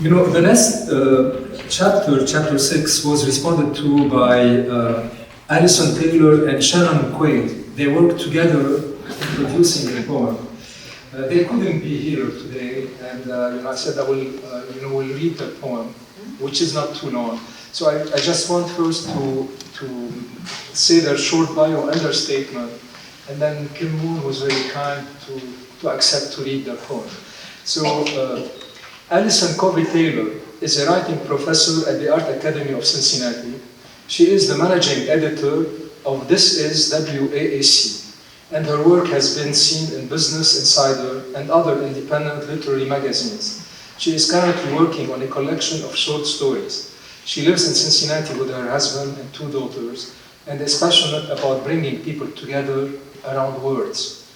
You know, the next chapter 6, was responded to by Alison Taylor and Shannon Quaid. They worked together in producing a poem. They couldn't be here today, and I said I will, will read the poem, which is not too long. So I just want first to say their short bio and their statement, and then Kim Moon was very kind to accept to read the poem. So Alison Covey Taylor is a writing professor at the Art Academy of Cincinnati. She is the managing editor of This Is WAAC, and her work has been seen in Business Insider and other independent literary magazines. She is currently working on a collection of short stories. She lives in Cincinnati with her husband and 2 daughters, and is passionate about bringing people together around words.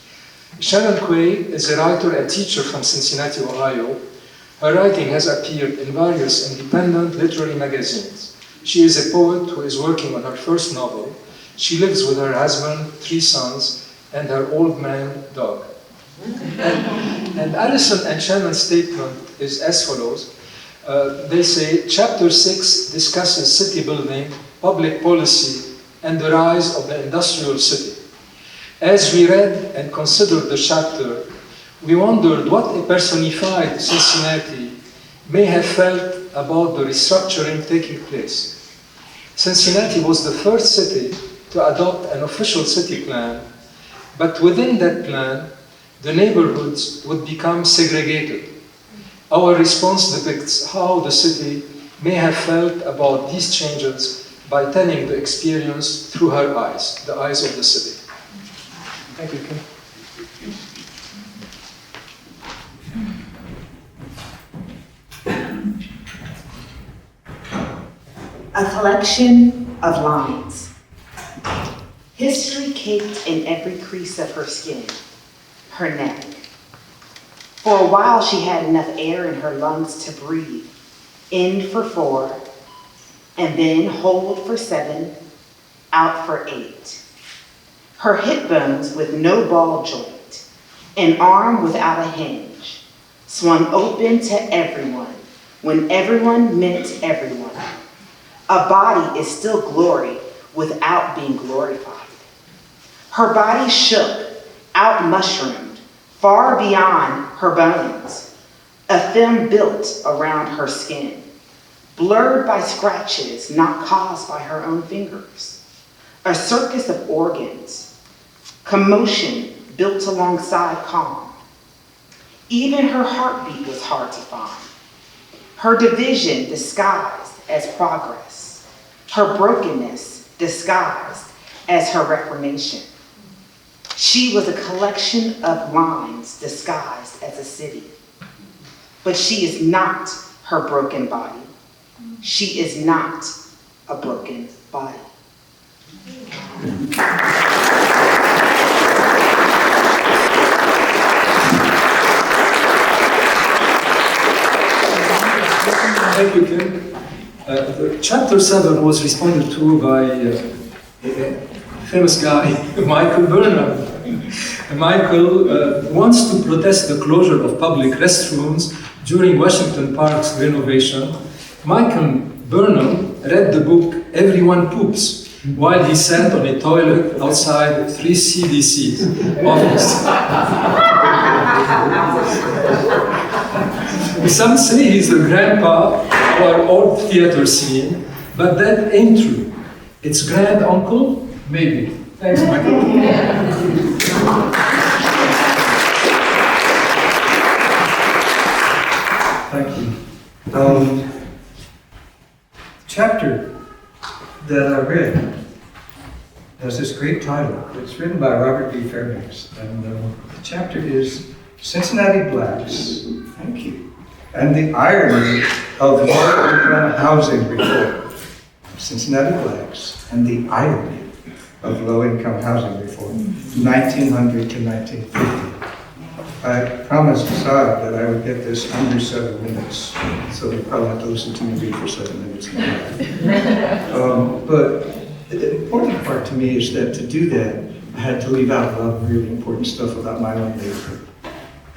Shannon Quaid is a writer and teacher from Cincinnati, Ohio. Her writing has appeared in various independent literary magazines. She is a poet who is working on her first novel. She lives with her husband, 3 sons, and her old man dog. And Alison and Shannon's statement is as follows. They say, Chapter 6 discusses city building, public policy, and the rise of the industrial city. As we read and considered the chapter, we wondered what a personified Cincinnati may have felt about the restructuring taking place. Cincinnati was the first city to adopt an official city plan, but within that plan, the neighborhoods would become segregated. Our response depicts how the city may have felt about these changes by telling the experience through her eyes, the eyes of the city. Thank you, Kim. A collection of lines. History caked in every crease of her skin, her neck. For a while she had enough air in her lungs to breathe. In for 4, and then hold for 7, out for 8. Her hip bones with no ball joint, an arm without a hinge, swung open to everyone, when everyone meant everyone. A body is still glory without being glorified. Her body shook, out-mushroomed, far beyond her bones. A film built around her skin, blurred by scratches not caused by her own fingers. A circus of organs, commotion built alongside calm. Even her heartbeat was hard to find. Her division disguised as progress. Her brokenness disguised as her reformation. She was a collection of lines disguised as a city. But she is not her broken body. She is not a broken body. Thank you, Kim. Chapter 7 was responded to by a famous guy, Michael Burnham. Michael wants to protest the closure of public restrooms during Washington Park's renovation. Michael Burnham read the book Everyone Poops while he sat on a toilet outside 3 CDC's office. Some say he's the grandpa of our old theater scene, but that ain't true. It's grand uncle, maybe. Thanks, Michael. Thank you. Chapter that I read has this great title. It's written by Robert B. Fairbanks, and the chapter is Cincinnati Blacks. Thank you. And the irony of low-income housing reform. Cincinnati Blacks and the irony of low-income housing reform, 1900 to 1950. I promised Assad that I would get this under 7 minutes, so you probably have to listen to me read for 7 minutes now. But the important part to me is that to do that, I had to leave out a lot of really important stuff about my own neighborhood.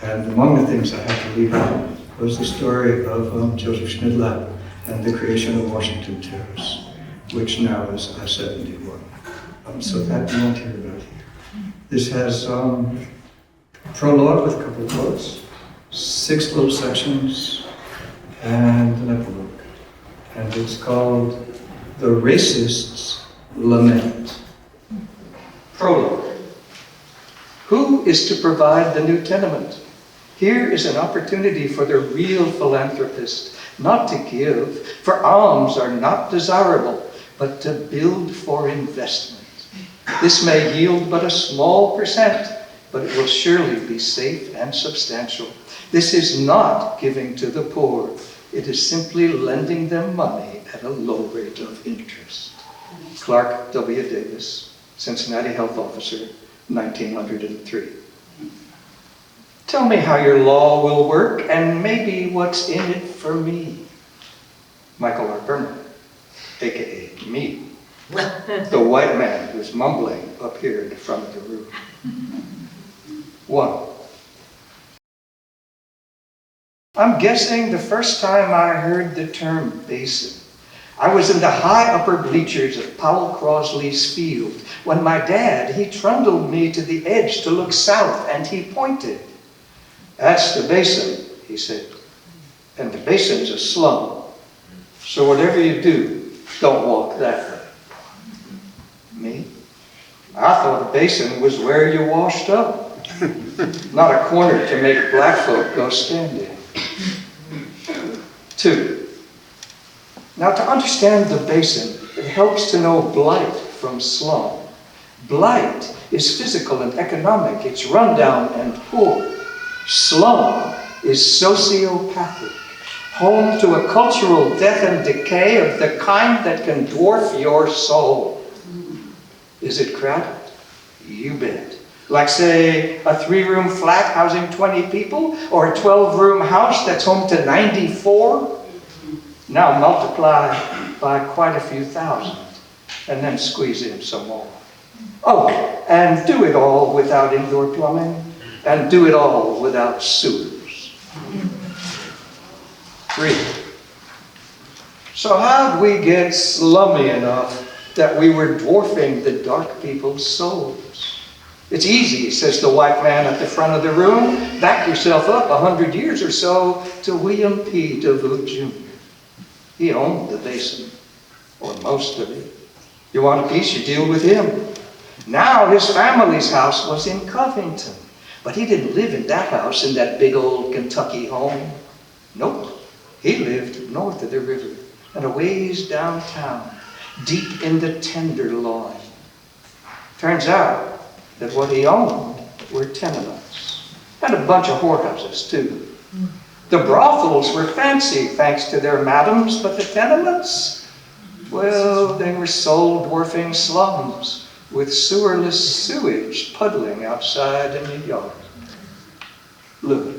And among the things I had to leave out was the story of Joseph Schmidlapp and the creation of Washington Terrace, which now is I-71. So that you won't hear about here. This has prologue with a couple of quotes, 6 little sections, and an epilogue. And it's called The Racist's Lament. Prologue. Who is to provide the new tenement? Here is an opportunity for the real philanthropist, not to give, for alms are not desirable, but to build for investment. This may yield but a small percent, but it will surely be safe and substantial. This is not giving to the poor. It is simply lending them money at a low rate of interest. Clark W. Davis, Cincinnati Health Officer, 1903. Tell me how your law will work and maybe what's in it for me. Michael R. Burnham, aka me. The white man who's mumbling up here in the front of the room. 1. I'm guessing the first time I heard the term basin, I was in the high upper bleachers of Powell Crosley's field when my dad, he trundled me to the edge to look south and he pointed. That's the basin, he said. And the basin's a slum. So whatever you do, don't walk that way. Me? I thought a basin was where you washed up. Not a corner to make black folk go stand in. 2. Now to understand the basin, it helps to know blight from slum. Blight is physical and economic. It's rundown and poor. Slum is sociopathic, home to a cultural death and decay of the kind that can dwarf your soul. Is it crowded? You bet. Like, say, a 3-room flat housing 20 people, or a 12-room house that's home to 94? Now multiply by quite a few thousand, and then squeeze in some more. Oh, and do it all without indoor plumbing, and do it all without sewers. 3. So how'd we get slummy enough that we were dwarfing the dark people's souls? It's easy, says the white man at the front of the room. Back yourself up 100 years or so to William P. DeVoe Jr. He owned the basin, or most of it. You want a piece, you deal with him. Now his family's house was in Covington, but he didn't live in that house, in that big old Kentucky home. Nope, he lived north of the river and a ways downtown, deep in the Tenderloin. Turns out that what he owned were tenements, and a bunch of whorehouses too. The brothels were fancy thanks to their madams, but the tenements, Well, they were soul-dwarfing slums with sewerless sewage puddling outside in the yard. Look,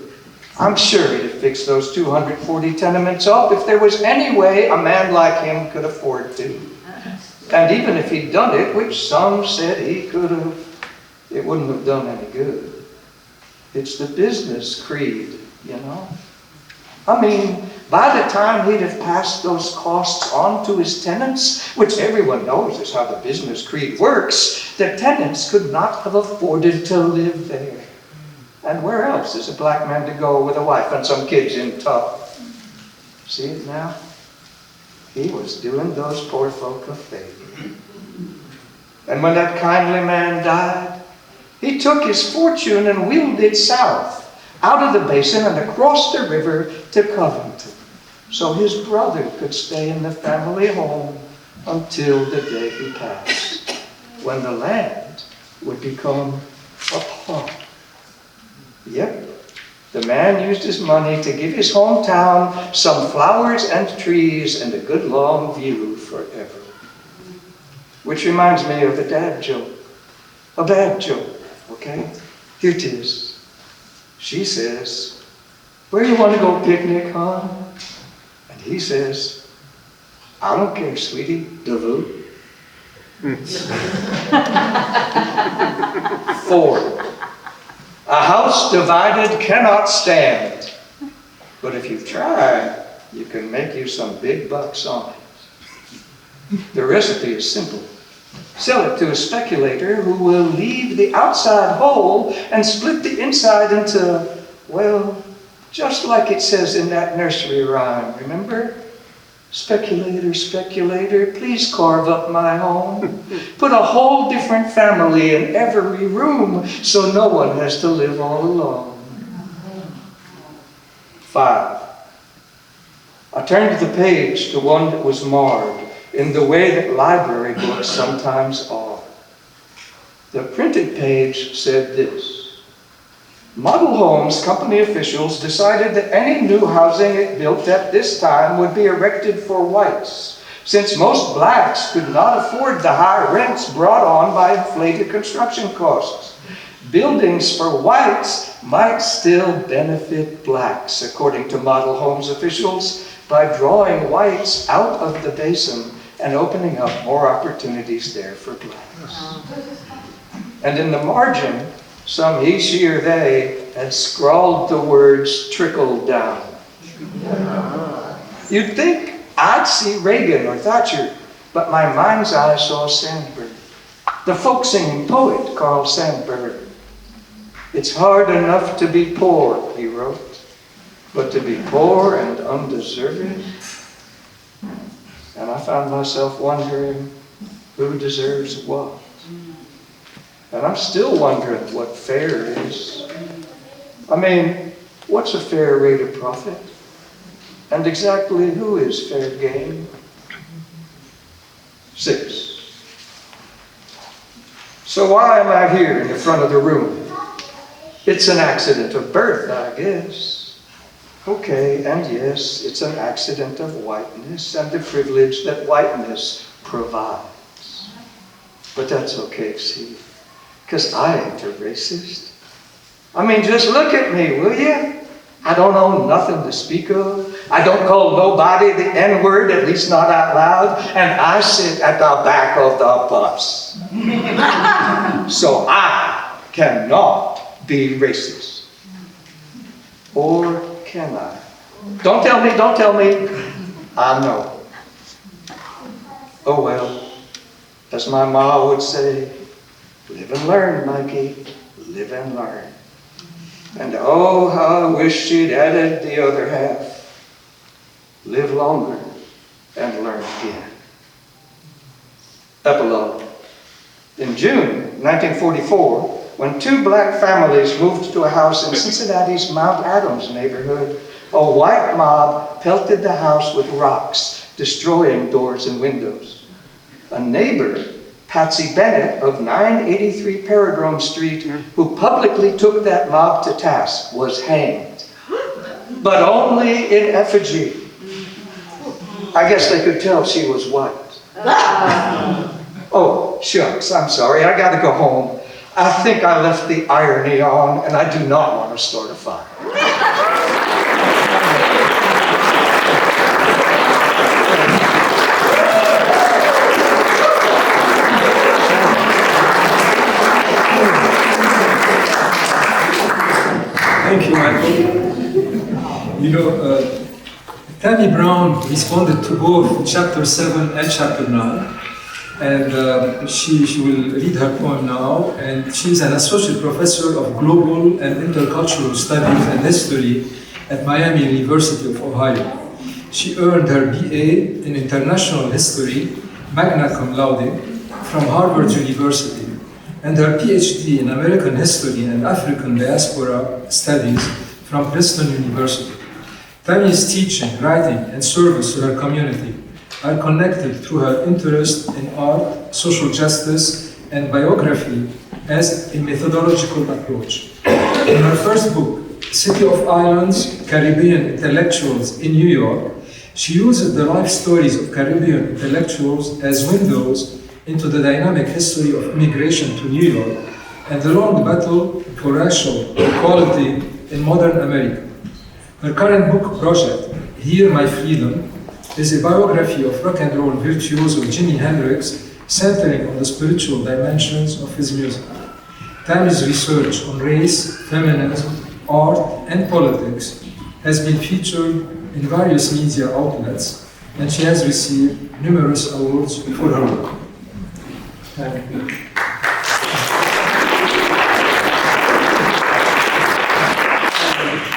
I'm sure he'd have fixed those 240 tenements up if there was any way a man like him could afford to. And even if he'd done it, which some said he could have, it wouldn't have done any good. It's the business creed, you know? I mean, by the time he'd have passed those costs on to his tenants, which everyone knows is how the business creed works, the tenants could not have afforded to live there. And where else is a black man to go with a wife and some kids in tow? See it now? He was doing those poor folk a favor. And when that kindly man died, he took his fortune and wheeled it south, out of the basin and across the river to Covington, so his brother could stay in the family home until the day he passed, when the land would become a park. Yep, the man used his money to give his hometown some flowers and trees and a good long view forever. Which reminds me of a dad joke. A bad joke, okay? Here it is. She says, "Where you want to go picnic, huh?" And he says, "I don't care, sweetie, Davoo." 4. A house divided cannot stand, but if you try, you can make you some big bucks on it. The recipe is simple. Sell it to a speculator who will leave the outside whole and split the inside into, well, just like it says in that nursery rhyme, remember? Speculator, speculator, please carve up my home. Put a whole different family in every room so no one has to live all alone. 5. I turned the page to one that was marred in the way that library books sometimes are. The printed page said this: Model Homes Company officials decided that any new housing it built at this time would be erected for whites, since most blacks could not afford the high rents brought on by inflated construction costs. Buildings for whites might still benefit blacks, according to Model Homes officials, by drawing whites out of the basin and opening up more opportunities there for blacks. And in the margin, some he, she, or they had scrawled the words "trickle down." You'd think I'd see Reagan or Thatcher, but my mind's eye saw Sandburg, the folk singing poet Carl Sandburg. "It's hard enough to be poor," he wrote, "but to be poor and undeserving." And I found myself wondering who deserves what. And I'm still wondering what fair is. I mean, what's a fair rate of profit? And exactly who is fair game? 6. So why am I here in the front of the room? It's an accident of birth, I guess. Okay, and yes, it's an accident of whiteness and the privilege that whiteness provides. But that's okay, see? Because I ain't a racist. I mean, just look at me, will you? I don't own nothing to speak of. I don't call nobody the N-word, at least not out loud. And I sit at the back of the bus. So I cannot be racist. Or can I? Don't tell me, don't tell me. I know. Oh well, as my ma would say, live and learn, Mikey, live and learn. And oh, how I wish she'd added the other half. Live longer and learn again. Epilogue. In June 1944, when 2 black families moved to a house in Cincinnati's Mount Adams neighborhood, a white mob pelted the house with rocks, destroying doors and windows. A neighbor, Patsy Bennett of 983 Peregrine Street, who publicly took that mob to task, was hanged. But only in effigy. I guess they could tell she was white. Oh, shucks, I'm sorry, I gotta go home. I think I left the irony on, and I do not want to start a fire. Thank you, Michael. You know, Tammy Brown responded to both Chapter 7 and Chapter 9. And she will read her poem now, and she's an associate professor of global and intercultural studies and history at Miami University of Ohio. She earned her BA in international history, magna cum laude, from Harvard University, and her PhD in American history and African diaspora studies from Princeton University. Tammy's teaching, writing, and service to her community are connected through her interest in art, social justice, and biography as a methodological approach. In her first book, City of Islands, Caribbean Intellectuals in New York, she uses the life stories of Caribbean intellectuals as windows into the dynamic history of immigration to New York and the long battle for racial equality in modern America. Her current book project, Hear My Freedom, is a biography of rock and roll virtuoso Jimi Hendrix, centering on the spiritual dimensions of his music. Tammy's research on race, feminism, art, and politics has been featured in various media outlets, and she has received numerous awards for her work. Thank you.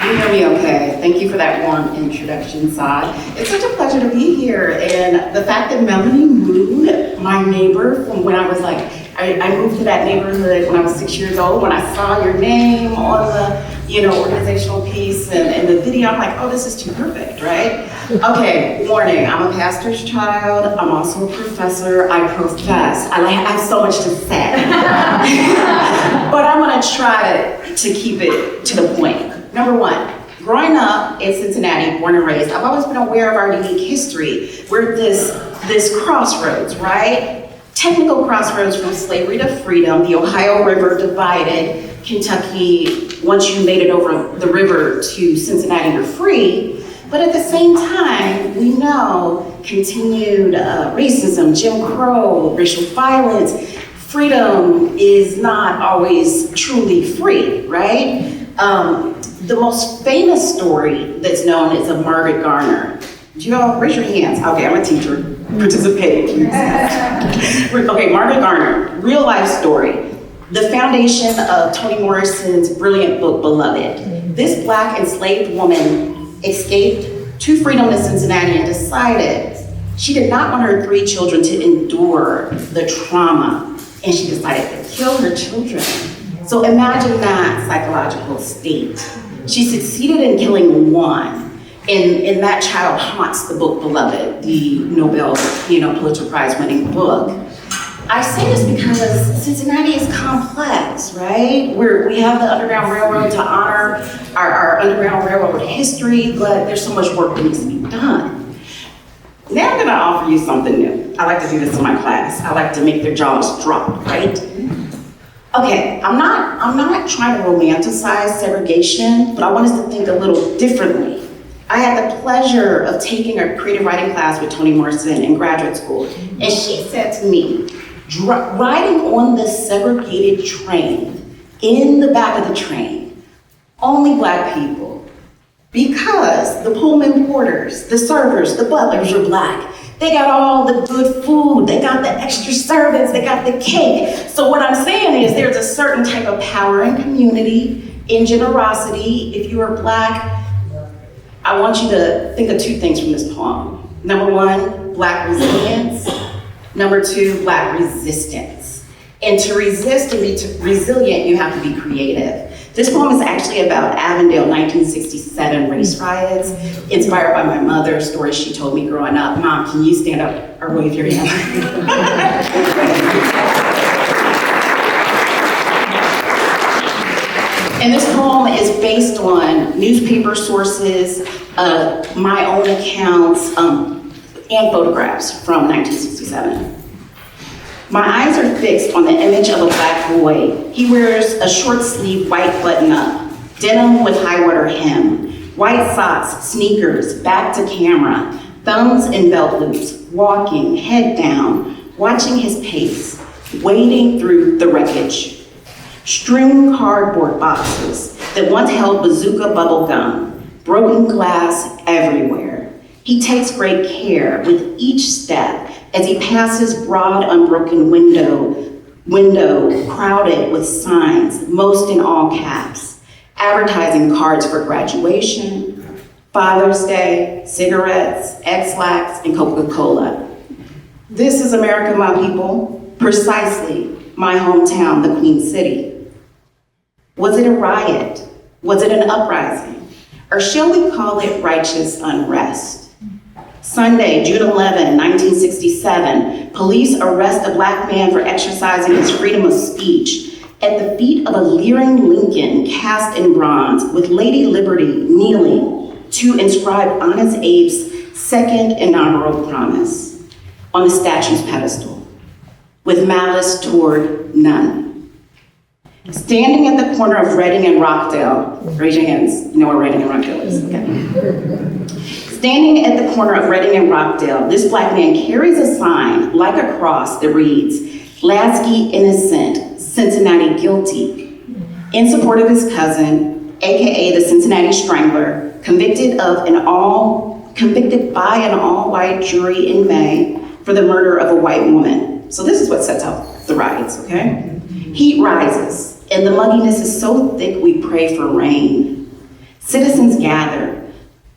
You hear me okay? Thank you for that warm introduction, Saad. It's such a pleasure to be here, and the fact that Melanie moved, my neighbor, from when I was like, I moved to that neighborhood when I was 6 years old. When I saw your name on the, organizational piece and the video, I'm like, oh, this is too perfect, right? Okay, warning, I'm a pastor's child. I'm also a professor. I profess. I have so much to say. But I'm gonna try to keep it to the point. Number one, growing up in Cincinnati, born and raised, I've always been aware of our unique history. We're this crossroads, right? Technical crossroads from slavery to freedom. The Ohio River divided Kentucky. Once you made it over the river to Cincinnati, you're free. But at the same time, we know continued racism, Jim Crow, racial violence. Freedom is not always truly free, right? The most famous story that's known is of Margaret Garner. Do you all raise your hands? Okay, I'm a teacher. Participate, please. Okay, Margaret Garner, real life story. The foundation of Toni Morrison's brilliant book, Beloved. This Black enslaved woman escaped to freedom in Cincinnati and decided she did not want her 3 children to endure the trauma, and she decided to kill her children. So imagine that psychological state. She succeeded in killing 1. And that child haunts the book Beloved, the Nobel, Pulitzer Prize winning book. I say this because Cincinnati is complex, right? We have the Underground Railroad to honor our Underground Railroad history, but there's so much work that needs to be done. Now I'm gonna offer you something new. I like to do this in my class. I like to make their jaws drop, right? Okay, I'm not trying to romanticize segregation, but I want us to think a little differently. I had the pleasure of taking a creative writing class with Toni Morrison in graduate school, and she said to me, riding on the segregated train, in the back of the train, only Black people, because the Pullman porters, the servers, the butlers are Black. They got all the good food, they got the extra servants, they got the cake. So what I'm saying is there's a certain type of power in community, in generosity. If you are Black, I want you to think of 2 things from this poem. Number 1, Black resilience. Number 2, Black resistance. And to resist and be resilient, you have to be creative. This poem is actually about Avondale 1967 race riots, inspired by my mother's story she told me growing up. Mom, can you stand up or wave your hand? And this poem is based on newspaper sources, my own accounts, and photographs from 1967. My eyes are fixed on the image of a black boy. He wears a short-sleeved white button-up, denim with high-water hem, white socks, sneakers, back to camera, thumbs in belt loops, walking, head down, watching his pace, wading through the wreckage. Strewn cardboard boxes that once held bazooka bubble gum, broken glass everywhere. He takes great care with each step as he passes broad unbroken window crowded with signs, most in all caps, advertising cards for graduation, Father's Day, cigarettes, X-Lax, and Coca-Cola. This is America, my people, precisely my hometown, the Queen City. Was it a riot? Was it an uprising? Or shall we call it righteous unrest? Sunday, June 11, 1967, police arrest a black man for exercising his freedom of speech at the feet of a leering Lincoln cast in bronze with Lady Liberty kneeling to inscribe Honest Abe's second inaugural promise on the statue's pedestal, with malice toward none. Standing at the corner of Reading and Rockdale, raise your hands, you know where Reading and Rockdale is, okay. Standing at the corner of Reading and Rockdale, this black man carries a sign like a cross that reads, Lasky innocent, Cincinnati guilty, in support of his cousin, AKA the Cincinnati Strangler, convicted by an all-white jury in May for the murder of a white woman. So this is what sets off the riots, okay? Heat rises, and the mugginess is so thick we pray for rain. Citizens gather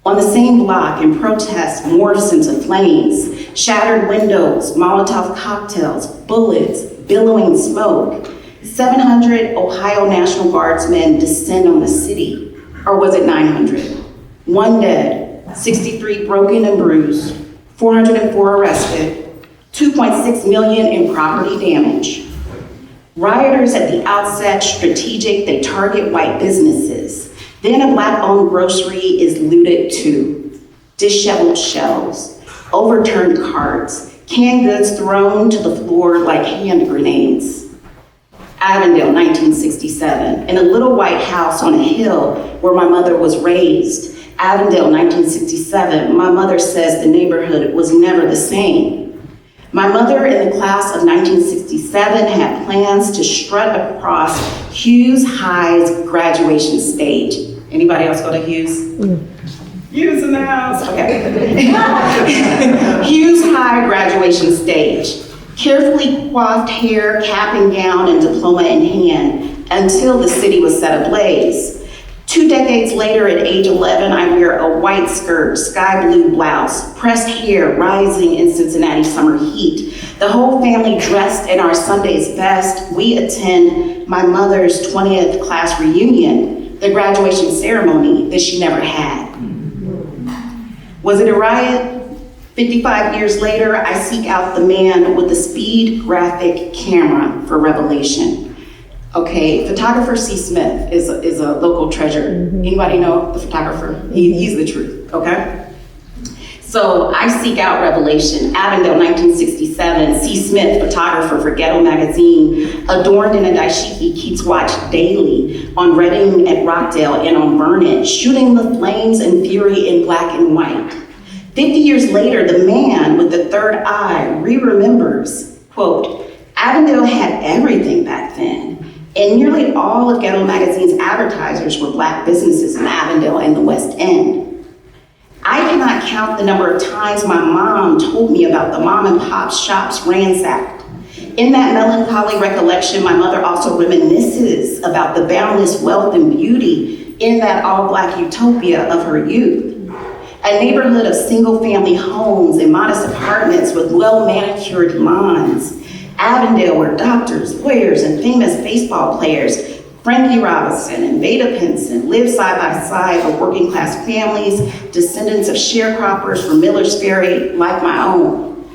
on the same block and protest morphs into flames, shattered windows, Molotov cocktails, bullets, billowing smoke. 700 Ohio National Guardsmen descend on the city, or was it 900? 1 dead, 63 broken and bruised, 404 arrested, 2.6 million in property damage. Rioters at the outset strategic, they target white businesses. Then a black-owned grocery is looted too. Disheveled shelves, overturned carts, canned goods thrown to the floor like hand grenades. Avondale, 1967, in a little white house on a hill where my mother was raised. Avondale, 1967, my mother says the neighborhood was never the same. My mother in the class of 1967 had plans to strut across Hughes High's graduation stage. Anybody else go to Hughes? Hughes in the house, okay. Hughes High graduation stage. Carefully coiffed hair, cap and gown, and diploma in hand until the city was set ablaze. 2 decades later, at age 11, I wear a white skirt, sky blue blouse, pressed hair rising in Cincinnati summer heat. The whole family dressed in our Sunday's best. We attend my mother's 20th class reunion, the graduation ceremony that she never had. Was it a riot? 55 years later, I seek out the man with the speed graphic camera for revelation. Okay, photographer C. Smith is a local treasure. Anybody know the photographer? He's the truth, okay? So I seek out revelation. Avondale, 1967, C. Smith, photographer for Ghetto Magazine, adorned in a dashiki, keeps watch daily on Reading at Rockdale and on Vernon, shooting the flames and fury in black and white. 50 years later, the man with the third eye remembers, quote, Avondale had everything back then, and nearly all of Ghetto Magazine's advertisers were black businesses in Avondale and the West End. I cannot count the number of times my mom told me about the mom and pop shops ransacked. In that melancholy recollection, my mother also reminisces about the boundless wealth and beauty in that all-black utopia of her youth. A neighborhood of single-family homes and modest apartments with well-manicured lawns. Avondale, where doctors, lawyers, and famous baseball players, Frankie Robinson and Veda Pinson, live side by side with working-class families, descendants of sharecroppers from Miller's Ferry, like my own.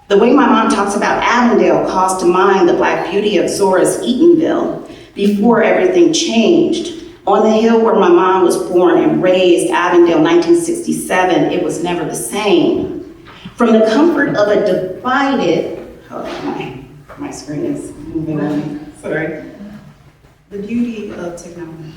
The way my mom talks about Avondale calls to mind the black beauty of Zora's Eatonville before everything changed. On the hill where my mom was born and raised, Avondale, 1967, it was never the same. From the comfort of a divided, hold on, my screen is moving on, sorry. The beauty of technology.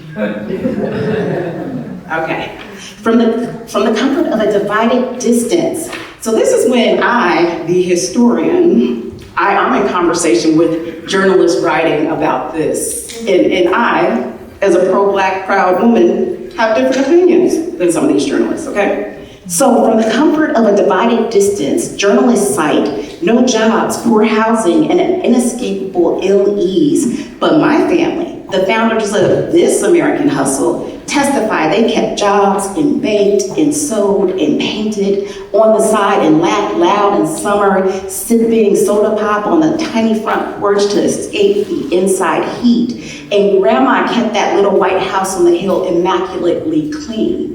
Okay. From the comfort of a divided distance. So this is when I, the historian, I'm in conversation with journalists writing about this. And I, as a pro-Black proud woman, have different opinions than some of these journalists, okay? So from the comfort of a divided distance, journalists cite no jobs, poor housing, and an inescapable ill ease. But my family, the founders of this American hustle, testify they kept jobs and baked and sewed and painted on the side and laughed loud in summer, sipping soda pop on the tiny front porch to escape the inside heat. And grandma kept that little white house on the hill immaculately clean.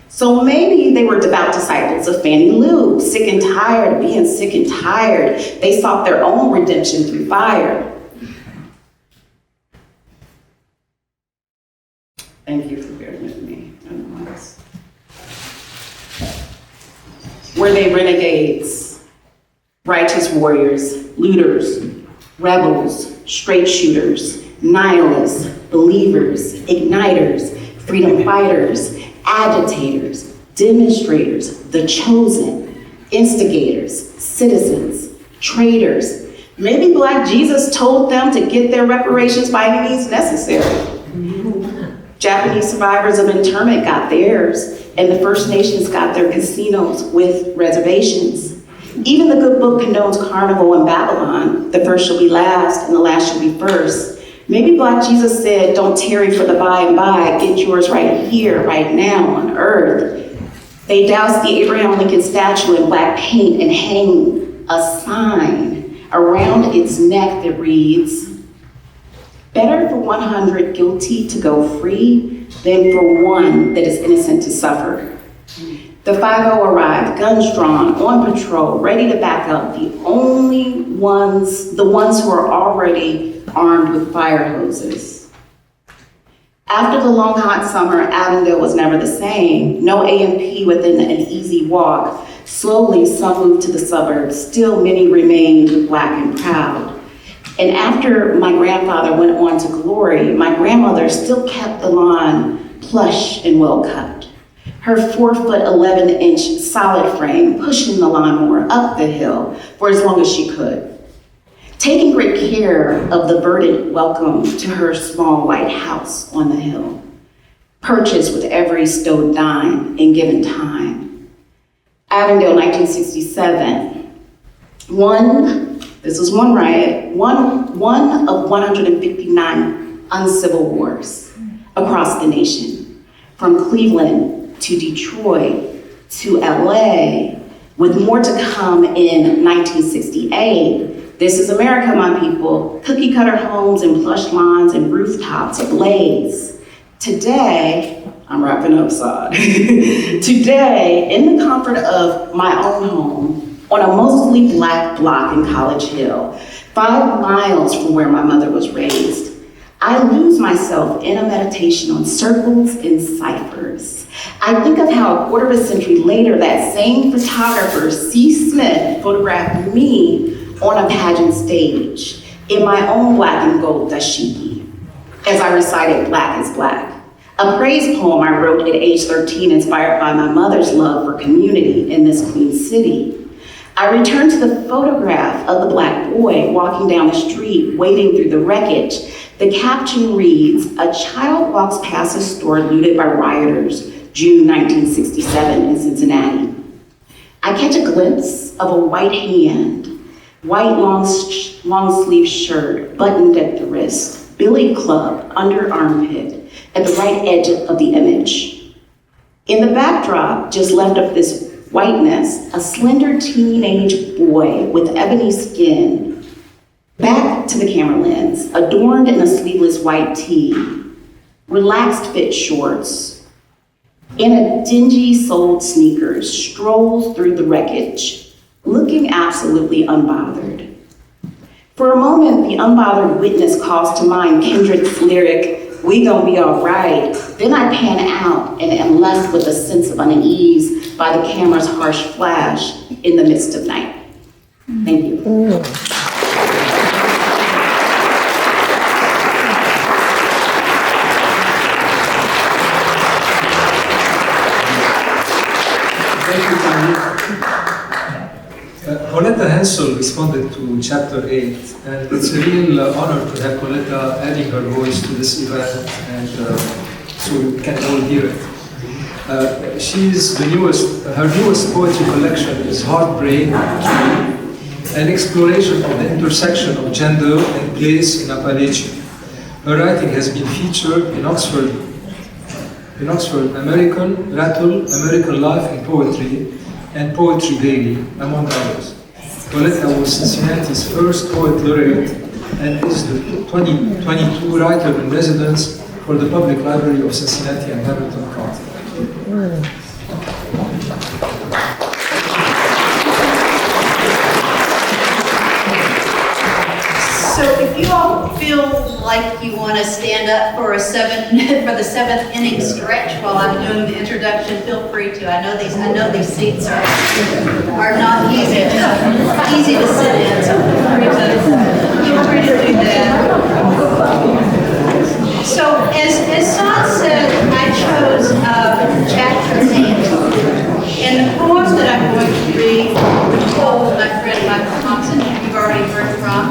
So maybe they were devout disciples of Fannie Lou, sick and tired of being sick and tired. They sought their own redemption through fire. Thank you for bearing with me. Were they renegades, righteous warriors, looters, rebels, straight shooters, nihilists, believers, igniters, freedom fighters, agitators, demonstrators, the chosen, instigators, citizens, traitors? Maybe Black Jesus told them to get their reparations by any means necessary. Japanese survivors of internment got theirs, and the First Nations got their casinos with reservations. Even the good book condones carnival in Babylon. The first shall be last, and the last shall be first. Maybe Black Jesus said, don't tarry for the by and by, get yours right here, right now on earth. They doused the Abraham Lincoln statue in black paint and hang a sign around its neck that reads, better for 100 guilty to go free than for one that is innocent to suffer. The 5-0 arrived, guns drawn, on patrol, ready to back up the ones who are already armed with fire hoses. After the long hot summer, Avondale was never the same. No A&P within an easy walk. Slowly, some moved to the suburbs. Still, many remained Black and proud. And after my grandfather went on to glory, my grandmother still kept the lawn plush and well cut. Her 4'11" solid frame pushing the lawnmower up the hill for as long as she could. Taking great care of the verdant welcome to her small white house on the hill, purchased with every stowed dime and given time. Avondale, 1967. This was one riot, one of 159 uncivil wars across the nation, from Cleveland to Detroit to LA, with more to come in 1968. This is America, my people. Cookie cutter homes and plush lawns and rooftops ablaze. Today, I'm wrapping up, Sod. Today, in the comfort of my own home, on a mostly Black block in College Hill, 5 miles from where my mother was raised, I lose myself in a meditation on circles and ciphers. I think of how a quarter of a century later, that same photographer, C. Smith, photographed me on a pageant stage in my own black and gold dashiki, as I recited Black is Black, a praise poem I wrote at age 13, inspired by my mother's love for community in this Queen City. I return to the photograph of the Black boy walking down the street, wading through the wreckage. The caption reads, a child walks past a store looted by rioters, June 1967 in Cincinnati. I catch a glimpse of a white hand, white long sleeve shirt, buttoned at the wrist, billy club under armpit, at the right edge of the image. In the backdrop, just left of this whiteness, a slender teenage boy with ebony skin, back to the camera lens, adorned in a sleeveless white tee, relaxed fit shorts, in a dingy soled sneakers, strolls through the wreckage, looking absolutely unbothered. For a moment, the unbothered witness calls to mind Kendrick's lyric, "We gon' be all right." Then I pan out and am left with a sense of unease, by the camera's harsh flash in the midst of night. Thank you. Thank you, Tanya. Coletta Hensel responded to chapter 8, and it's a real honor to have Coletta adding her voice to this event, and so you can all hear it. Her newest poetry collection is Heartbreak, an exploration of the intersection of gender and place in Appalachia. Her writing has been featured in Oxford American, Rattle, American Life and Poetry, and Poetry Daily, among others. Coletta was Cincinnati's first poet laureate and is the 2022 writer in residence for the Public Library of Cincinnati and Hamilton County. So if you all feel like you want to stand up for the seventh inning stretch while I'm doing the introduction, feel free to. I know these seats are not easy to sit in, so feel free to do that. So as Son said, I chose chapter 8. And the poem that I'm going to read, told my friend Michael Thompson, who you've already heard from,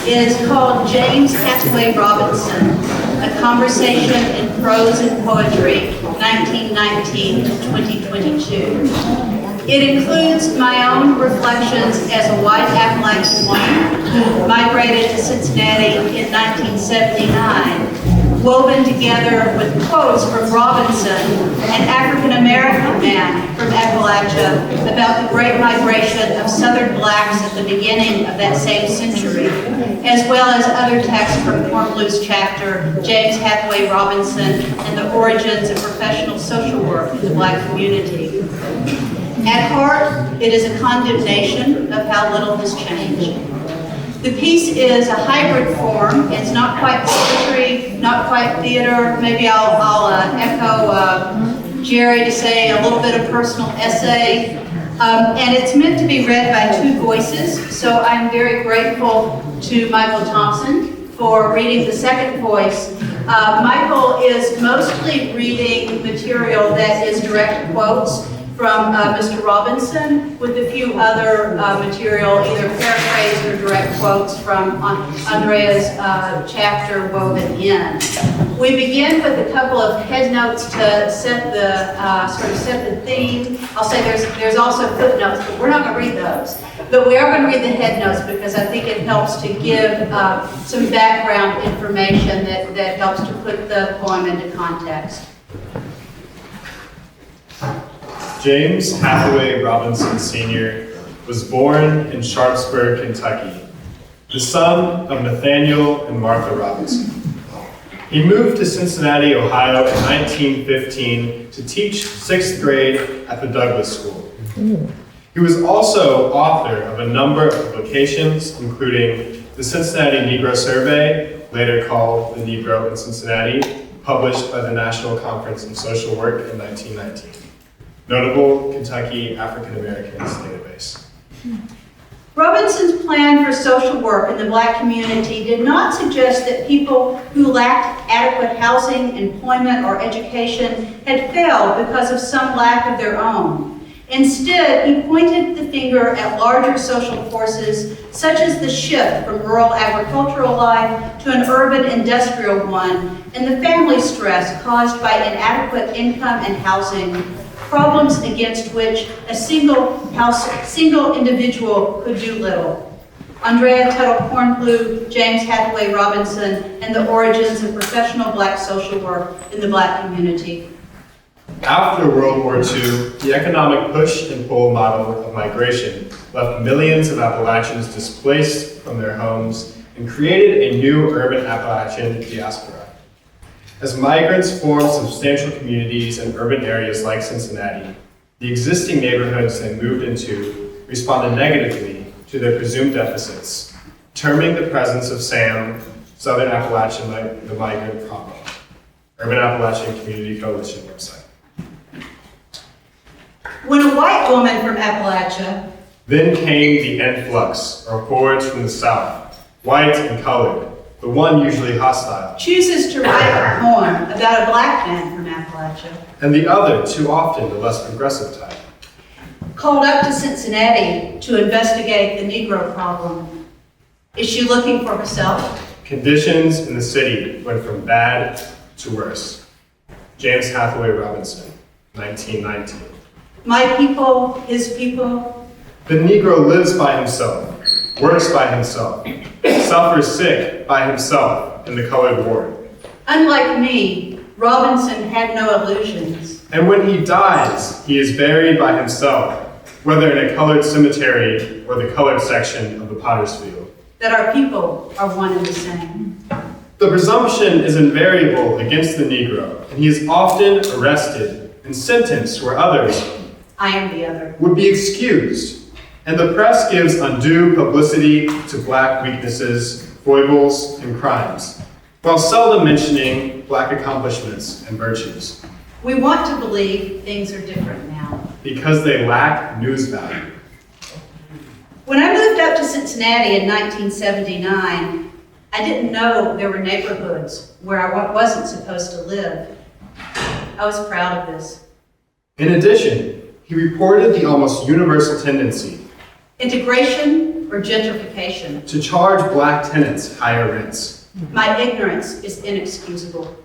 is called James Hathaway Robinson, A Conversation in Prose and Poetry, 1919 to 2022. It includes my own reflections as a white Appalachian woman who migrated to Cincinnati in 1979, woven together with quotes from Robinson, an African-American man from Appalachia, about the Great Migration of Southern blacks at the beginning of that same century, as well as other texts from Corn Blues chapter, James Hathaway Robinson, and the origins of professional social work in the black community. At heart, it is a condemnation of how little has changed. The piece is a hybrid form. It's not quite poetry, not quite theater. Maybe I'll echo Jerry to say a little bit of personal essay. And it's meant to be read by two voices. So I'm very grateful to Michael Thompson for reading the second voice. Michael is mostly reading material that is direct quotes from Mr. Robinson, with a few other material, either paraphrased or direct quotes from Andrea's chapter woven in. We begin with a couple of head notes to set the set the theme. I'll say there's also footnotes, but we're not going to read those. But we are going to read the head notes because I think it helps to give some background information that helps to put the poem into context. James Hathaway Robinson Sr. was born in Sharpsburg, Kentucky, the son of Nathaniel and Martha Robinson. He moved to Cincinnati, Ohio in 1915 to teach 6th grade at the Douglas School. He was also author of a number of publications, including the Cincinnati Negro Survey, later called the Negro in Cincinnati, published by the National Conference on Social Work in 1919. Notable Kentucky African Americans database. Robinson's plan for social work in the black community did not suggest that people who lacked adequate housing, employment, or education had failed because of some lack of their own. Instead, he pointed the finger at larger social forces, such as the shift from rural agricultural life to an urban industrial one, and the family stress caused by inadequate income and housing, problems against which a single individual could do little. Andrea Tuttle Kornbluh, James Hathaway Robinson, and the origins of professional black social work in the black community. After World War II, the economic push and pull model of migration left millions of Appalachians displaced from their homes and created a new urban Appalachian diaspora. As migrants formed substantial communities in urban areas like Cincinnati, the existing neighborhoods they moved into responded negatively to their presumed deficits, terming the presence of SAM, Southern Appalachian the Migrant Problem, Urban Appalachian Community Coalition website. When a white woman from Appalachia. Then came the influx, or hordes from the south, white and colored, the one usually hostile, Chooses to write a poem about a black man from Appalachia. and the other, too often, the less progressive type. Called up to Cincinnati to investigate the Negro problem. Is she looking for herself? Conditions in the city went from bad to worse. James Hathaway Robinson, 1919. My people, his people. The Negro lives by himself, works by himself, suffers sick by himself in the colored ward. Unlike me, Robinson had no illusions. And when he dies, he is buried by himself, whether in a colored cemetery or the colored section of the Potter's Field. That our people are one and the same. The presumption is invariable against the Negro, and he is often arrested and sentenced where others I am the other. would be excused. And the press gives undue publicity to black weaknesses, foibles, and crimes, while seldom mentioning black accomplishments and virtues. We want to believe things are different now. Because they lack news value. When I moved up to Cincinnati in 1979, I didn't know there were neighborhoods where I wasn't supposed to live. I was proud of this. In addition, he reported the almost universal tendency Integration or gentrification. to charge black tenants higher rents. My ignorance is inexcusable.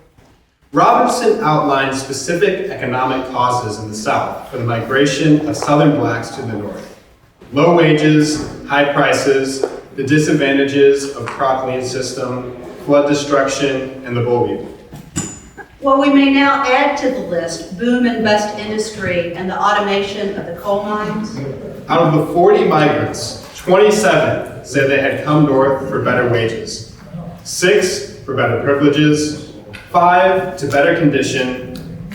Robinson outlined specific economic causes in the South for the migration of Southern blacks to the North. Low wages, high prices, the disadvantages of crop-land system, flood destruction, and the boll weevil. Well, we may now add to the list boom and bust industry and the automation of the coal mines. Out of the 40 migrants, 27 said they had come north for better wages, 6 for better privileges, 5 to better condition,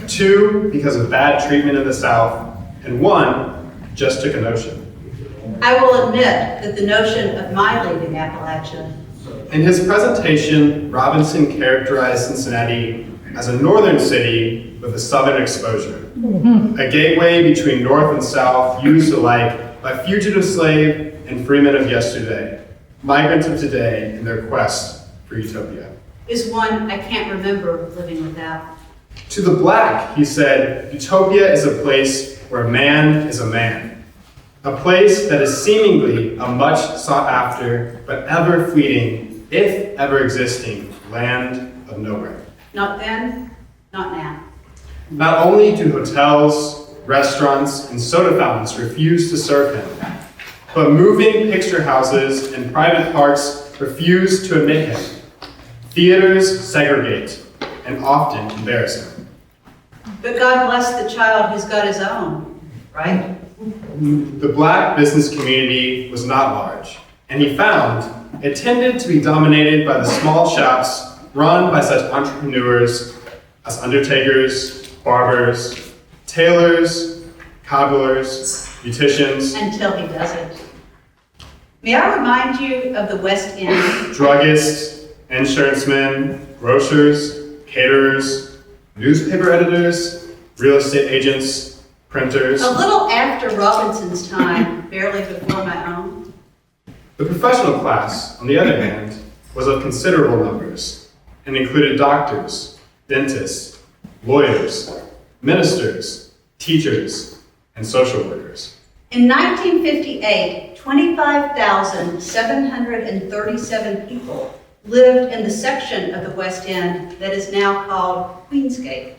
2 because of bad treatment in the South, and 1 just took a notion. I will admit that the notion of my leaving Appalachia. In his presentation, Robinson characterized Cincinnati as a northern city with a southern exposure, a gateway between north and south used alike by fugitive slave and freemen of yesterday, migrants of today in their quest for utopia. Is one I can't remember living without. To the black, he said, utopia is a place where man is a man. A place that is seemingly a much sought after, but ever fleeting, if ever existing, land of nowhere. Not then, not now. Not only do hotels, restaurants, and soda fountains refuse to serve him, but moving picture houses and private parks refuse to admit him. Theaters segregate and often embarrass him. But God bless the child who's got his own, right? The black business community was not large, and he found it tended to be dominated by the small shops run by such entrepreneurs as undertakers, barbers, tailors, cobblers, beauticians, Until he doesn't. May I remind you of the West End? druggists, insurance men, grocers, caterers, newspaper editors, real estate agents, printers. A little after Robinson's time, barely before my own. The professional class, on the other hand, was of considerable numbers and included doctors, dentists, lawyers, ministers, teachers, and social workers. In 1958, 25,737 people lived in the section of the West End that is now called Queensgate.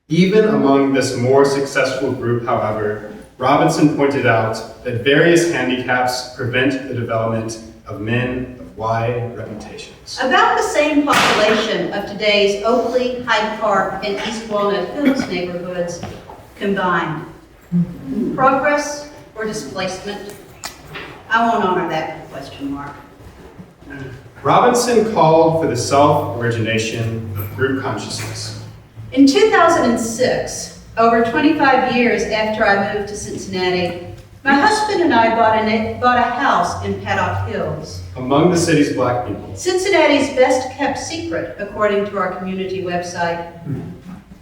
Even among this more successful group, however, Robinson pointed out that various handicaps prevent the development of men of wide reputations. About the same population of today's Oakley, Hyde Park, and East Walnut Hills neighborhoods combined. Progress or displacement? I won't honor that with a question mark. Robinson called for the self-origination of group consciousness. In 2006, over 25 years after I moved to Cincinnati, my husband and I bought a house in Paddock Hills. Among the city's black people. Cincinnati's best kept secret, according to our community website.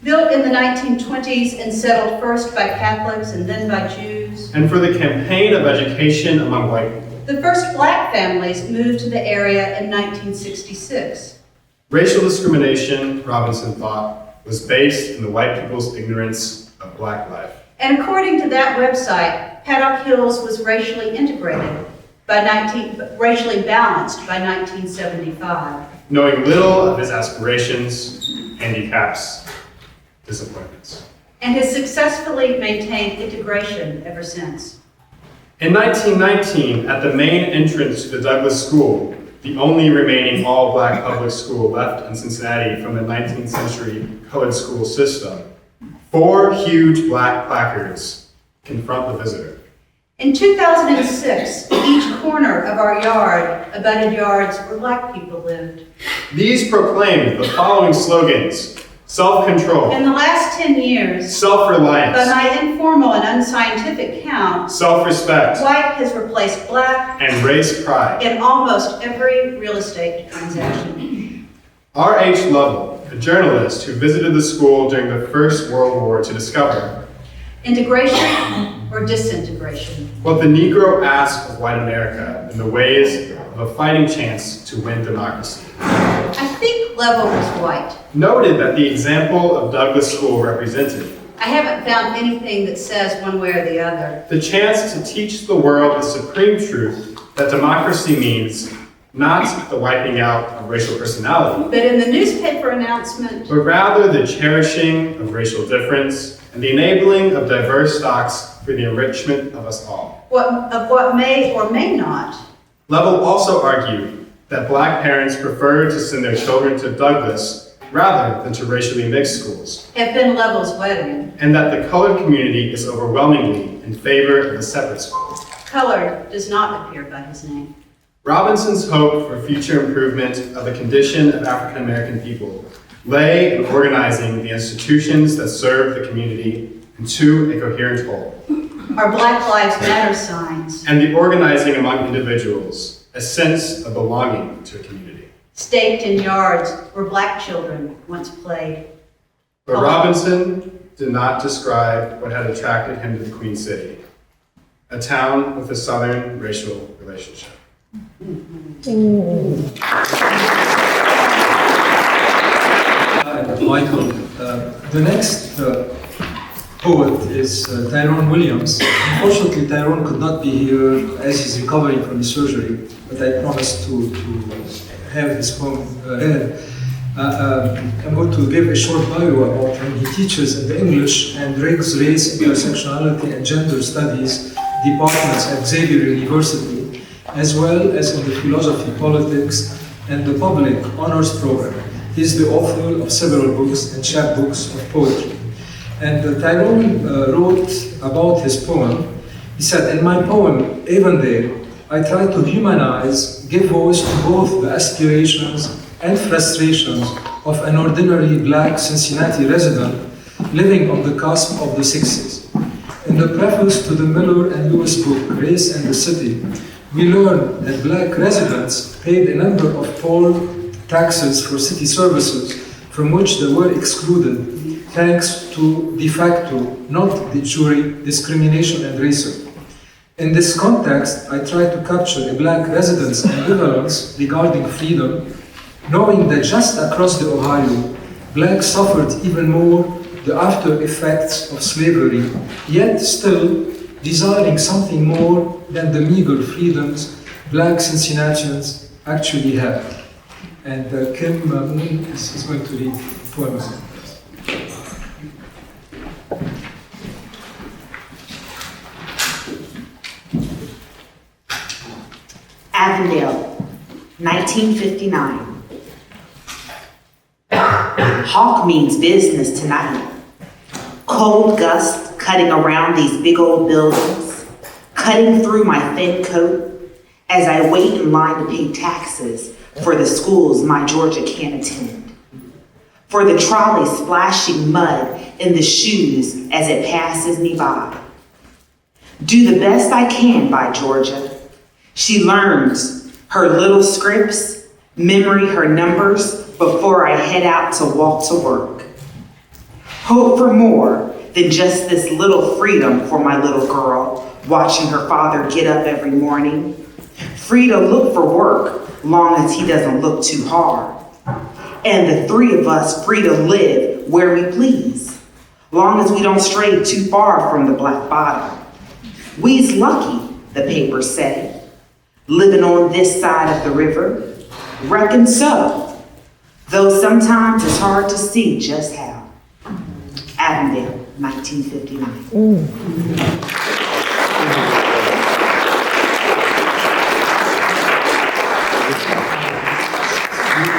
Built in the 1920s and settled first by Catholics and then by Jews. And for the campaign of education among white people. The first black families moved to the area in 1966. Racial discrimination, Robinson thought, was based in the white people's ignorance of black life. And according to that website, Paddock Hills was racially integrated racially balanced by 1975. Knowing little of his aspirations, handicaps, disappointments. And has successfully maintained integration ever since. In 1919, at the main entrance to the Douglas School, the only remaining all-black public school left in Cincinnati from the 19th century colored school system, 4 huge black placards confront the visitor. In 2006, each corner of our yard abutted yards where black people lived. These proclaimed the following slogans: self-control, In the last 10 years, self-reliance, by my informal and unscientific count, self-respect, white has replaced black and race pride. in almost every real estate transaction. R.H. Lovell, a journalist who visited the school during the First World War to discover Integration or disintegration? what the Negro asked of white America in the ways of a fighting chance to win democracy. I think Lovell was white. Noted that the example of Douglas School represented I haven't found anything that says one way or the other. the chance to teach the world the supreme truth that democracy means not the wiping out of racial personality, But in the newspaper announcement, but rather the cherishing of racial difference and the enabling of diverse stocks for the enrichment of us all. what may or may not Lovell also argued that black parents preferred to send their children to Douglas rather than to racially mixed schools, have been Lovell's wedding. and that the colored community is overwhelmingly in favor of the separate school. Colored does not appear by his name. Robinson's hope for future improvement of the condition of African American people lay in organizing the institutions that serve the community into a coherent whole, Our Black Lives Matter signs, and the organizing among individuals a sense of belonging to a community. staked in yards where black children once played. But Robinson did not describe what had attracted him to the Queen City, a town with a Southern racial relationship. Michael. The next poet is Tyrone Williams. Unfortunately, Tyrone could not be here as he's recovering from his surgery, but I promised to have his poem read. I'm going to give a short bio about him. He teaches in the English and Race, Intersectionality, and Gender Studies departments at Xavier University, as well as in the Philosophy, Politics, and the Public Honors Program. He's the author of several books and chapbooks of poetry. And Tyrone wrote about his poem. He said, in my poem, Avondale, I try to humanize, give voice to both the aspirations and frustrations of an ordinary black Cincinnati resident living on the cusp of the 60s. In the preface to the Miller and Lewis book, Race and the City, we learn that black residents paid a number of poll taxes for city services from which they were excluded thanks to de facto, not de jure, discrimination and racism. In this context, I try to capture a black resident's ambivalence regarding freedom, knowing that just across the Ohio, blacks suffered even more the after effects of slavery, yet still desiring something more than the meager freedoms black Cincinnatians actually had. And Kim Moon is going to read poems. Avondale, 1959. Hawk means business tonight. Cold gusts cutting around these big old buildings, cutting through my thin coat as I wait in line to pay taxes for the schools my Georgia can't attend. For the trolley splashing mud in the shoes as it passes me by. Do the best I can by Georgia. She learns her little scripts, memory her numbers before I head out to walk to work. Hope for more than just this little freedom for my little girl, watching her father get up every morning. Free to look for work, long as he doesn't look too hard. And the three of us free to live where we please, long as we don't stray too far from the black bottom. We's lucky, the papers say, living on this side of the river. Reckon so, though sometimes it's hard to see just how. Avondale, 1959.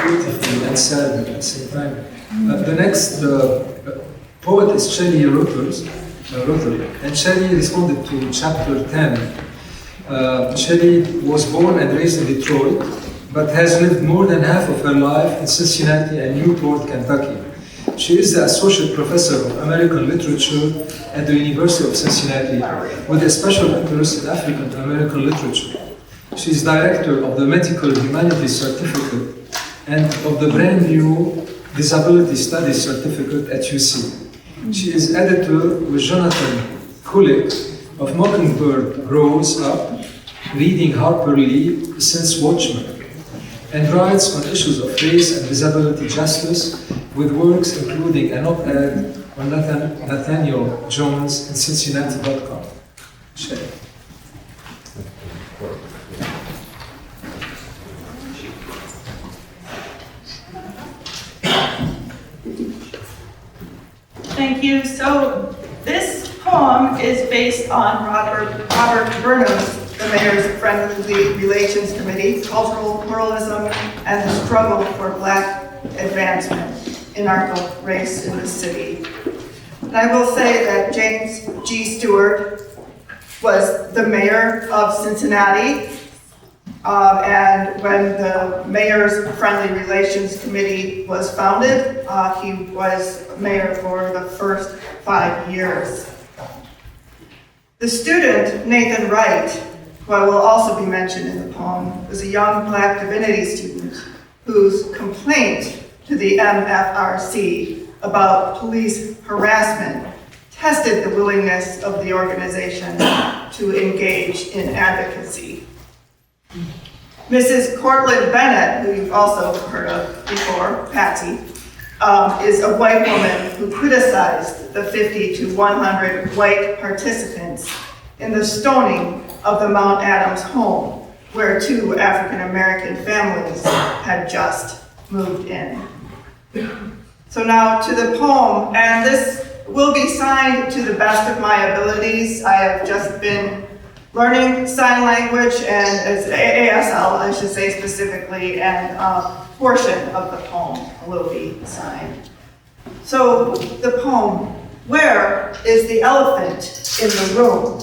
Beautiful and sad at the same time. The next poet is Shelley Ruther, and Shelley responded to chapter 10. Shelley was born and raised in Detroit, but has lived more than half of her life in Cincinnati and Newport, Kentucky. She is the Associate Professor of American Literature at the University of Cincinnati, with a special interest in African American literature. She is Director of the Medical Humanities Certificate and of the brand new Disability Studies Certificate at UC. She is editor with Jonathan Kulik of Mockingbird Grows Up, reading Harper Lee since Watchmen, and writes on issues of race and disability justice with works including an op-ed on Nathaniel Jones in Cincinnati.com. Shelley. Thank you. So this poem is based on Robert Burnham's The Mayor's Friendly Relations Committee, Cultural Pluralism and the Struggle for Black Advancement in our book, Race in the City. And I will say that James G. Stewart was the mayor of Cincinnati, and when the Mayor's Friendly Relations Committee was founded, he was mayor for the first 5 years. The student, Nathan Wright, who I will also be mentioned in the poem, was a young Black divinity student whose complaint to the MFRC about police harassment tested the willingness of the organization to engage in advocacy. Mrs. Cortland Bennett, who you've also heard of before, Patsy, is a white woman who criticized the 50 to 100 white participants in the stoning of the Mount Adams home, where 2 African-American families had just moved in. So now to the poem, and this will be signed to the best of my abilities. I have just been learning sign language, and as ASL, I should say specifically, and a portion of the poem will be signed. So the poem, where is the elephant in the room?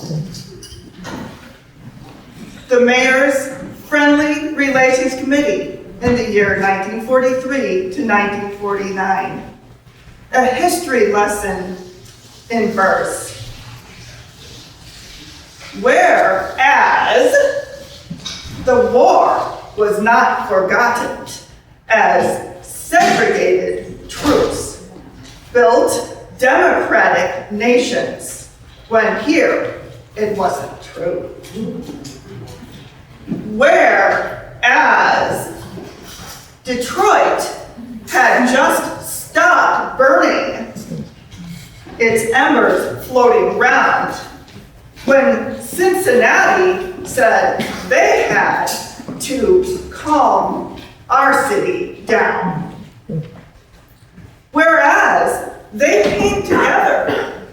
The Mayor's Friendly Relations Committee in the year 1943 to 1949. A history lesson in verse. Whereas the war was not forgotten as segregated troops built democratic nations, when here it wasn't true. Whereas Detroit had just stopped burning, its embers floating round, when Cincinnati said they had to calm our city down. Whereas they came together,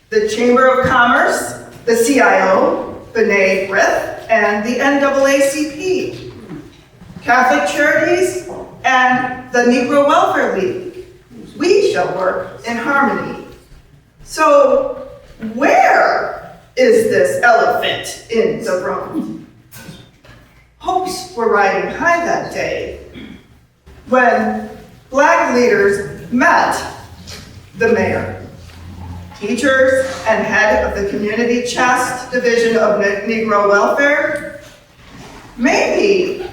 the Chamber of Commerce, the CIO, B'nai B'rith, and the NAACP, Catholic Charities, and the Negro Welfare League. We shall work in harmony. So where is this elephant in the room? Hopes were riding high that day when Black leaders met the mayor, teachers, and head of the Community Chest Division of Negro Welfare. Maybe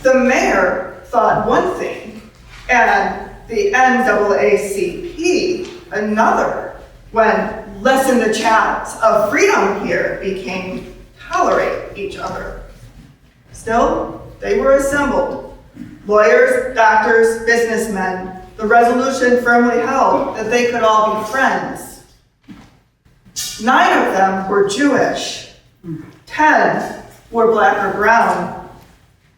the mayor thought one thing and the NAACP another when lessen the chance of freedom here became tolerate each other. Still, they were assembled. Lawyers, doctors, businessmen, the resolution firmly held that they could all be friends. 9 of them were Jewish, 10 were black or brown,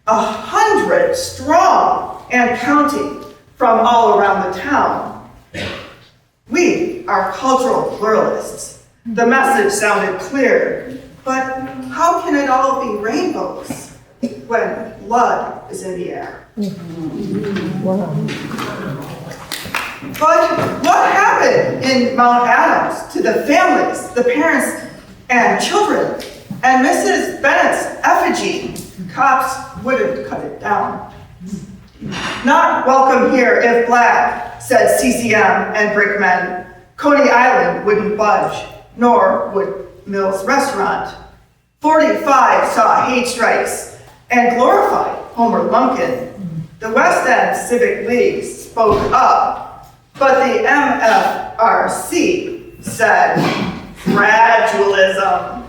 100 strong and counting from all around the town. We are cultural pluralists. The message sounded clear, but how can it all be rainbows when blood is in the air? But what happened in Mount Adams to the families, the parents and children, and Mrs. Bennett's effigy? Cops wouldn't cut it down. Not welcome here if black, said CCM and Brickmen. Coney Island wouldn't budge, nor would Mills Restaurant. 45 saw hate strikes and glorified Homer Lumpkin. The West End Civic League spoke up, but the MFRC said gradualism.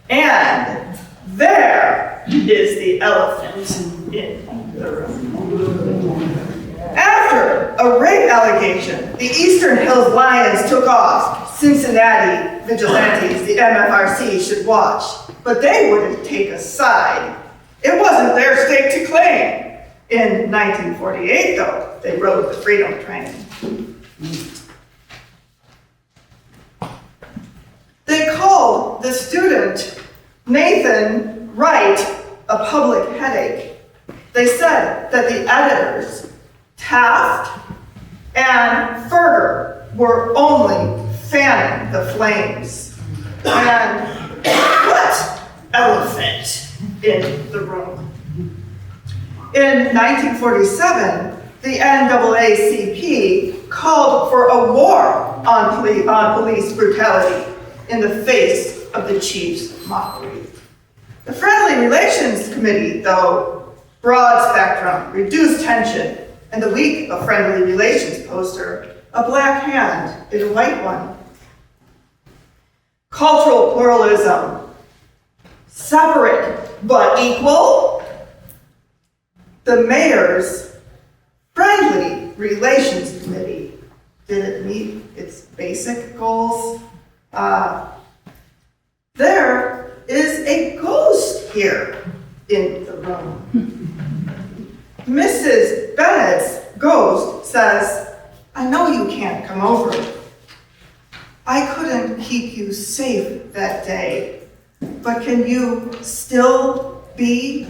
And there is the elephant in the room. After a rape allegation, the Eastern Hills Lions took off. Cincinnati vigilantes, the MFRC, should watch, but they wouldn't take a side. It wasn't their stake to claim. In 1948, though, they rode the freedom train. They called the student Nathan Wright a public headache. They said that the editors, Taft and Ferger, were only fanning the flames. And what elephant in the room? In 1947, the NAACP called for a war on police brutality in the face of the chief's mockery. The Friendly Relations Committee, though, broad spectrum, reduced tension, and the week of Friendly Relations poster, a black hand in a white one. Cultural pluralism, separate but equal. The mayor's Friendly Relations Committee, did it meet its basic goals? There is a ghost here in the room. Mrs. Bennett's ghost says, I know you can't come over. I couldn't keep you safe that day, but can you still be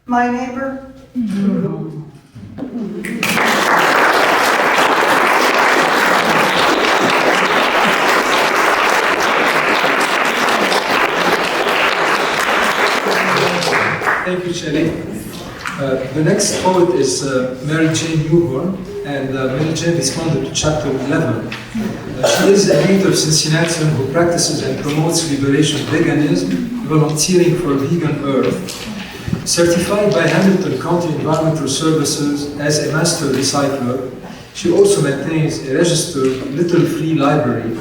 my neighbor? Thank you, Shelley. The next poet is Mary Jane Newborn, and Mary Jane responded to chapter 11. She is a native Cincinnatian who practices and promotes liberation veganism, volunteering for Vegan Earth. Certified by Hamilton County Environmental Services as a master recycler, she also maintains a registered Little Free Library,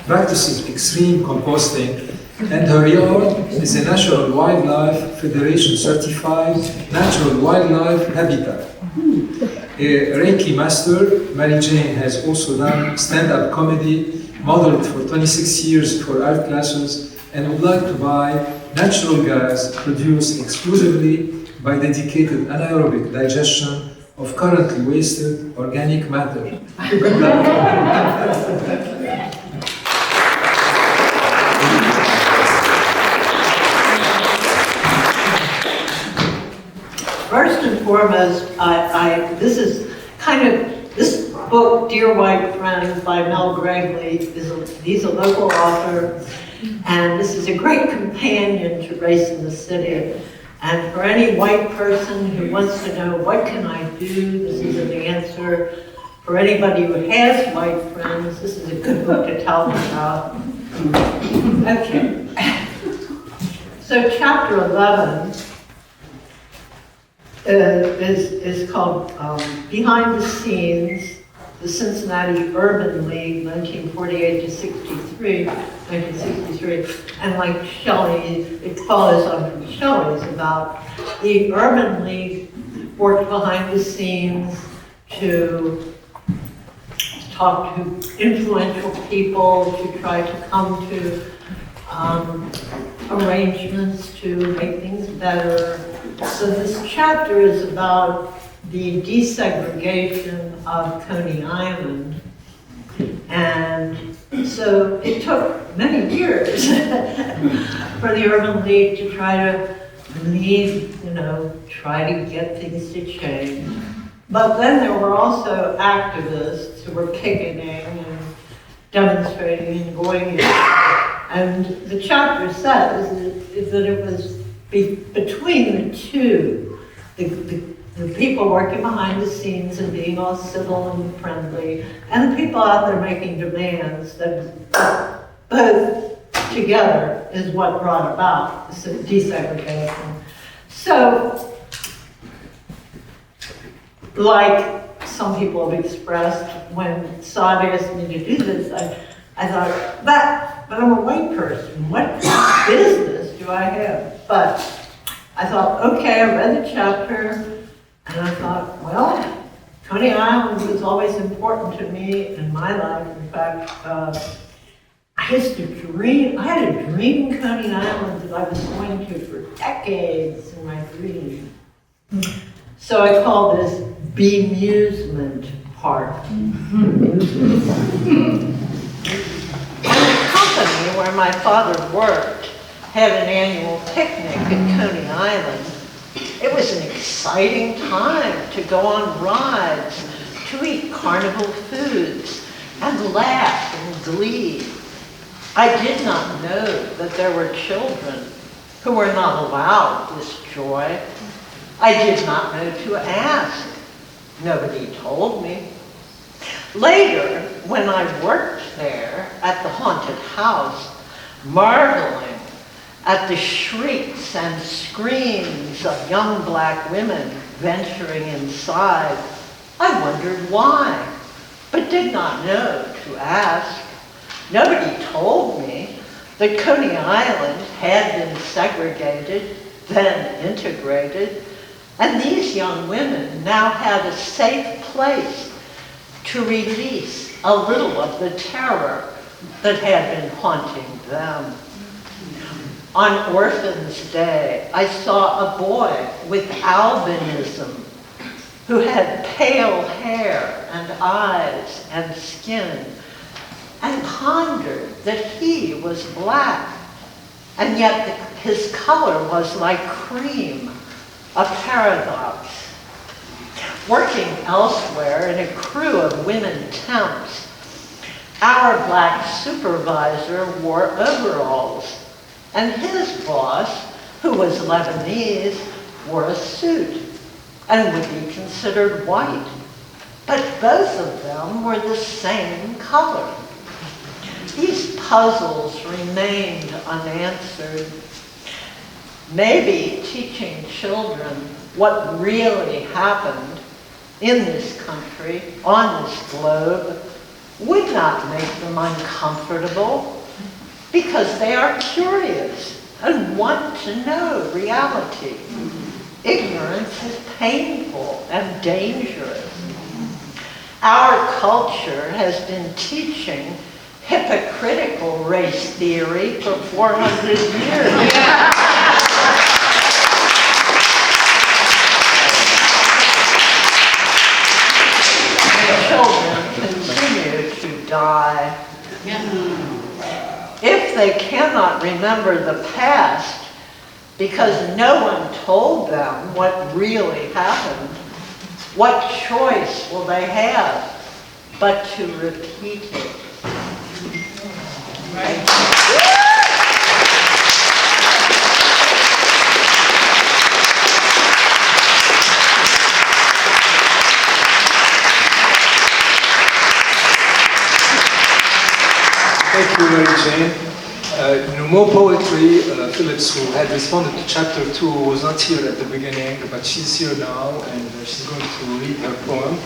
practices extreme composting, and her yard is a National Wildlife Federation certified natural wildlife habitat. A Reiki master, Mary Jane has also done stand-up comedy, modeled for 26 years for art classes, and would like to buy natural gas produced exclusively by dedicated anaerobic digestion of currently wasted organic matter. Good luck. First and foremost, this book, Dear White Friend by Mel Gregley, he's a local author, and this is a great companion to Race in the City. And for any white person who wants to know, what can I do? This is an answer. For anybody who has white friends, this is a good book to tell them about. Okay. So chapter 11 is called Behind the Scenes, the Cincinnati Urban League, 1948 to 1963. And like Shelley, it follows on from Shelley's about the Urban League worked behind the scenes to talk to influential people, to try to come to arrangements to make things better. So this chapter is about the desegregation of Coney Island. And so it took many years for the Urban League to try to try to get things to change. But then there were also activists who were picketing and demonstrating and going in. And the chapter says that it was between the two, the people working behind the scenes and being all civil and friendly, and the people out there making demands, that both together is what brought about desegregation. So, like some people have expressed, when Saad asked me to do this, I thought, but I'm a white person. What business do I have? But I thought, okay, I read the chapter, and I thought, well, Coney Island was always important to me in my life. In fact, I had a dream in Coney Island that I was going to for decades in my dream. So I call this Bemusement Park. And the company where my father worked had an annual picnic at Coney Island. It was an exciting time to go on rides, to eat carnival foods, and laugh and glee. I did not know that there were children who were not allowed this joy. I did not know to ask. Nobody told me. Later, when I worked there at the haunted house, marveling at the shrieks and screams of young black women venturing inside, I wondered why, but did not know to ask. Nobody told me that Coney Island had been segregated, then integrated, and these young women now had a safe place to release a little of the terror that had been haunting them. On Orphans' Day, I saw a boy with albinism who had pale hair and eyes and skin, and pondered that he was black, and yet his color was like cream, a paradox. Working elsewhere in a crew of women temps, our black supervisor wore overalls, and his boss, who was Lebanese, wore a suit and would be considered white. But both of them were the same color. These puzzles remained unanswered. Maybe teaching children what really happened in this country, on this globe, would not make them uncomfortable, because they are curious and want to know reality. Ignorance is painful and dangerous. Our culture has been teaching hypocritical race theory for 400 years. Children continue to die. If they cannot remember the past because no one told them what really happened, what choice will they have but to repeat it? Right? Thank you, Mary Jane. More poetry. Phillips, who had responded to chapter 2, was not here at the beginning, but she's here now, and she's going to read her poem.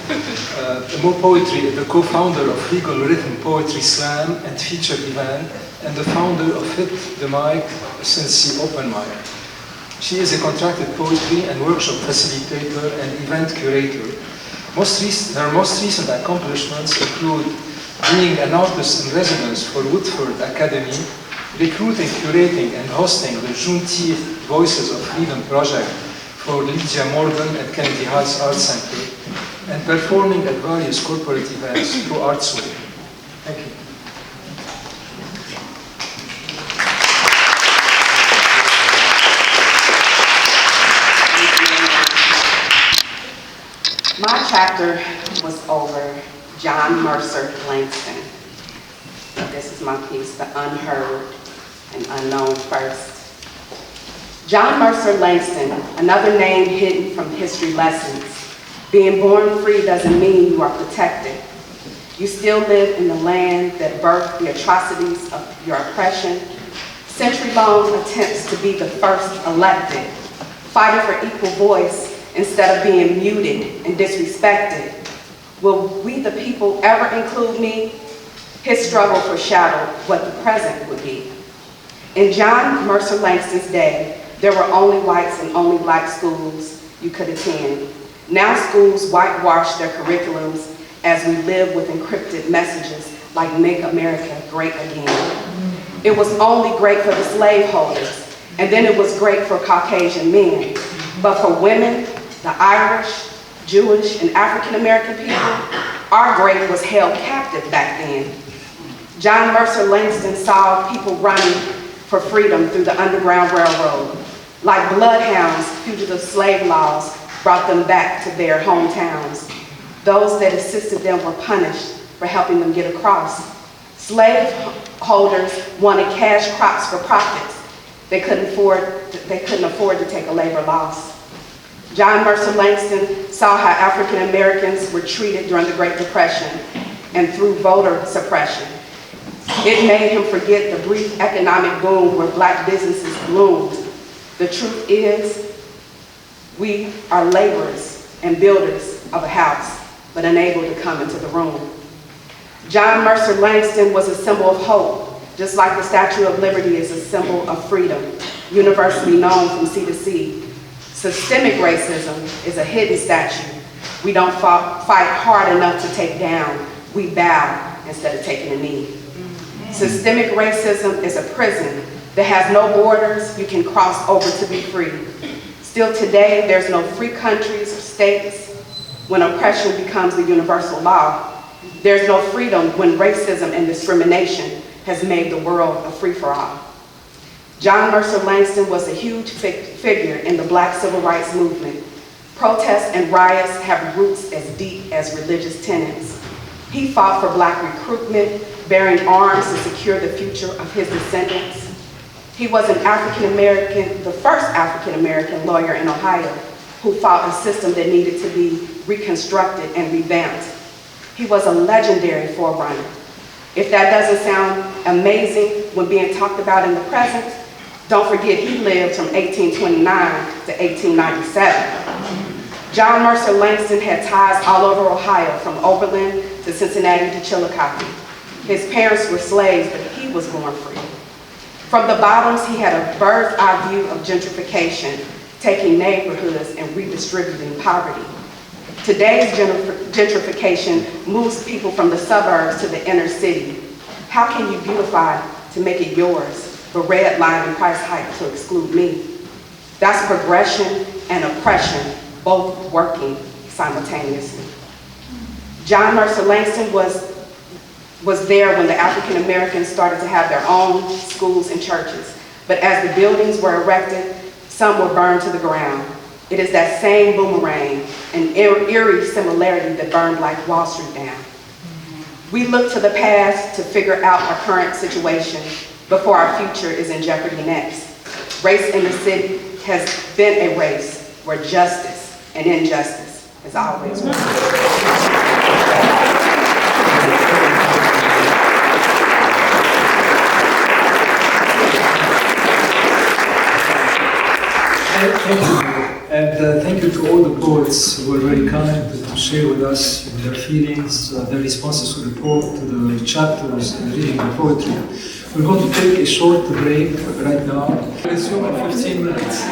More poetry, the co-founder of Legal Rhythm Poetry Slam and featured event, and the founder of Hit the Mic since the open mic. She is a contracted poetry and workshop facilitator and event curator. Her most recent accomplishments include being an artist in residence for Woodford Academy, recruiting, curating, and hosting the Juneteenth Voices of Freedom project for Lydia Morgan at Kennedy Heights Arts Center, and performing at various corporate events through ArtsWay. Thank you. My chapter was over John Mercer Langston. This is my piece, The Unheard and Unknown First. John Mercer Langston, another name hidden from history lessons. Being born free doesn't mean you are protected. You still live in the land that birthed the atrocities of your oppression. Century-long attempts to be the first elected, fighting for equal voice instead of being muted and disrespected. Will we the people ever include me? His struggle foreshadowed what the present would be. In John Mercer Langston's day, there were only whites and only black schools you could attend. Now schools whitewash their curriculums as we live with encrypted messages like Make America Great Again. It was only great for the slaveholders, and then it was great for Caucasian men. But for women, the Irish, Jewish, and African-American people, our great was held captive back then. John Mercer Langston saw people running for freedom through the Underground Railroad. Like bloodhounds, fugitive slave laws brought them back to their hometowns. Those that assisted them were punished for helping them get across. Slaveholders wanted cash crops for profits. They couldn't afford to take a labor loss. John Mercer Langston saw how African Americans were treated during the Great Depression and through voter suppression. It made him forget the brief economic boom where black businesses bloomed. The truth is, we are laborers and builders of a house, but unable to come into the room. John Mercer Langston was a symbol of hope, just like the Statue of Liberty is a symbol of freedom, universally known from sea to sea. Systemic racism is a hidden statue. We don't fight hard enough to take down. We bow instead of taking a knee. Systemic racism is a prison that has no borders you can cross over to be free. Still today, there's no free countries or states when oppression becomes the universal law. There's no freedom when racism and discrimination has made the world a free-for-all. John Mercer Langston was a huge figure in the Black Civil Rights Movement. Protests and riots have roots as deep as religious tenets. He fought for black recruitment, bearing arms to secure the future of his descendants. He was an the first African-American lawyer in Ohio who fought a system that needed to be reconstructed and revamped. He was a legendary forerunner. If that doesn't sound amazing when being talked about in the present, don't forget he lived from 1829 to 1897. John Mercer Langston had ties all over Ohio, from Oberlin to Cincinnati to Chillicothe. His parents were slaves, but he was born free. From the bottoms, he had a bird's eye view of gentrification, taking neighborhoods and redistributing poverty. Today's gentrification moves people from the suburbs to the inner city. How can you beautify to make it yours, but redline and price hike to exclude me? That's progression and oppression, both working simultaneously. John Mercer Langston was there when the African Americans started to have their own schools and churches. But as the buildings were erected, some were burned to the ground. It is that same boomerang and eerie similarity that burned Black Wall Street down. We look to the past to figure out our current situation before our future is in jeopardy next. Race in the city has been a race where justice and injustice has always won. Thank you, and thank you to all the poets who were very kind to share with us their feelings, their responses to the chapters, reading the poetry. We're going to take a short break right now. Resume in 15 minutes.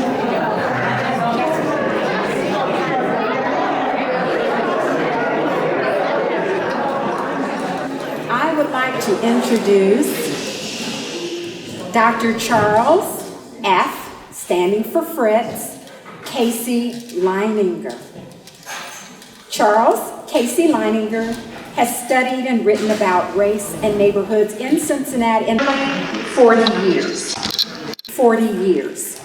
I would like to introduce Dr. Charles F., standing for Fritz, Casey-Leininger. Charles Casey-Leininger has studied and written about race and neighborhoods in Cincinnati in 40 years. 40 years.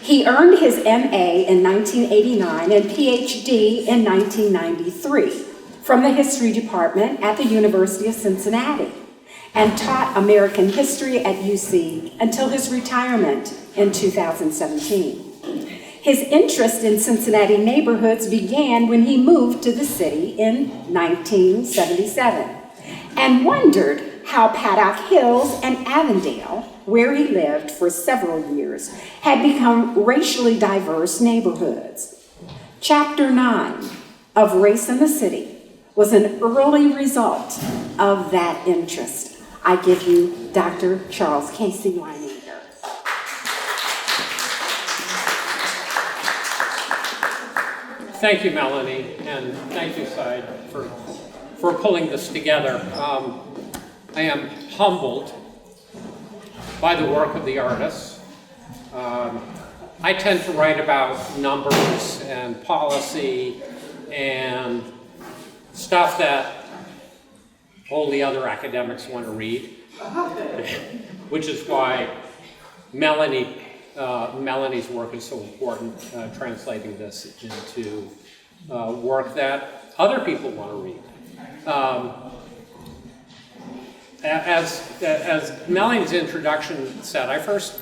He earned his MA in 1989 and PhD in 1993 from the History Department at the University of Cincinnati and taught American history at UC until his retirement in 2017. His interest in Cincinnati neighborhoods began when he moved to the city in 1977 and wondered how Paddock Hills and Avondale, where he lived for several years, had become racially diverse neighborhoods. Chapter 9 of Race in the City was an early result of that interest. I give you Dr. Charles Casey-Leininger. Thank you, Melanie, and thank you, Syed, for pulling this together. I am humbled by the work of the artists. I tend to write about numbers and policy and stuff that all the other academics want to read, which is why Melanie's work is so important, translating this into work that other people want to read. As Melanie's introduction said, I first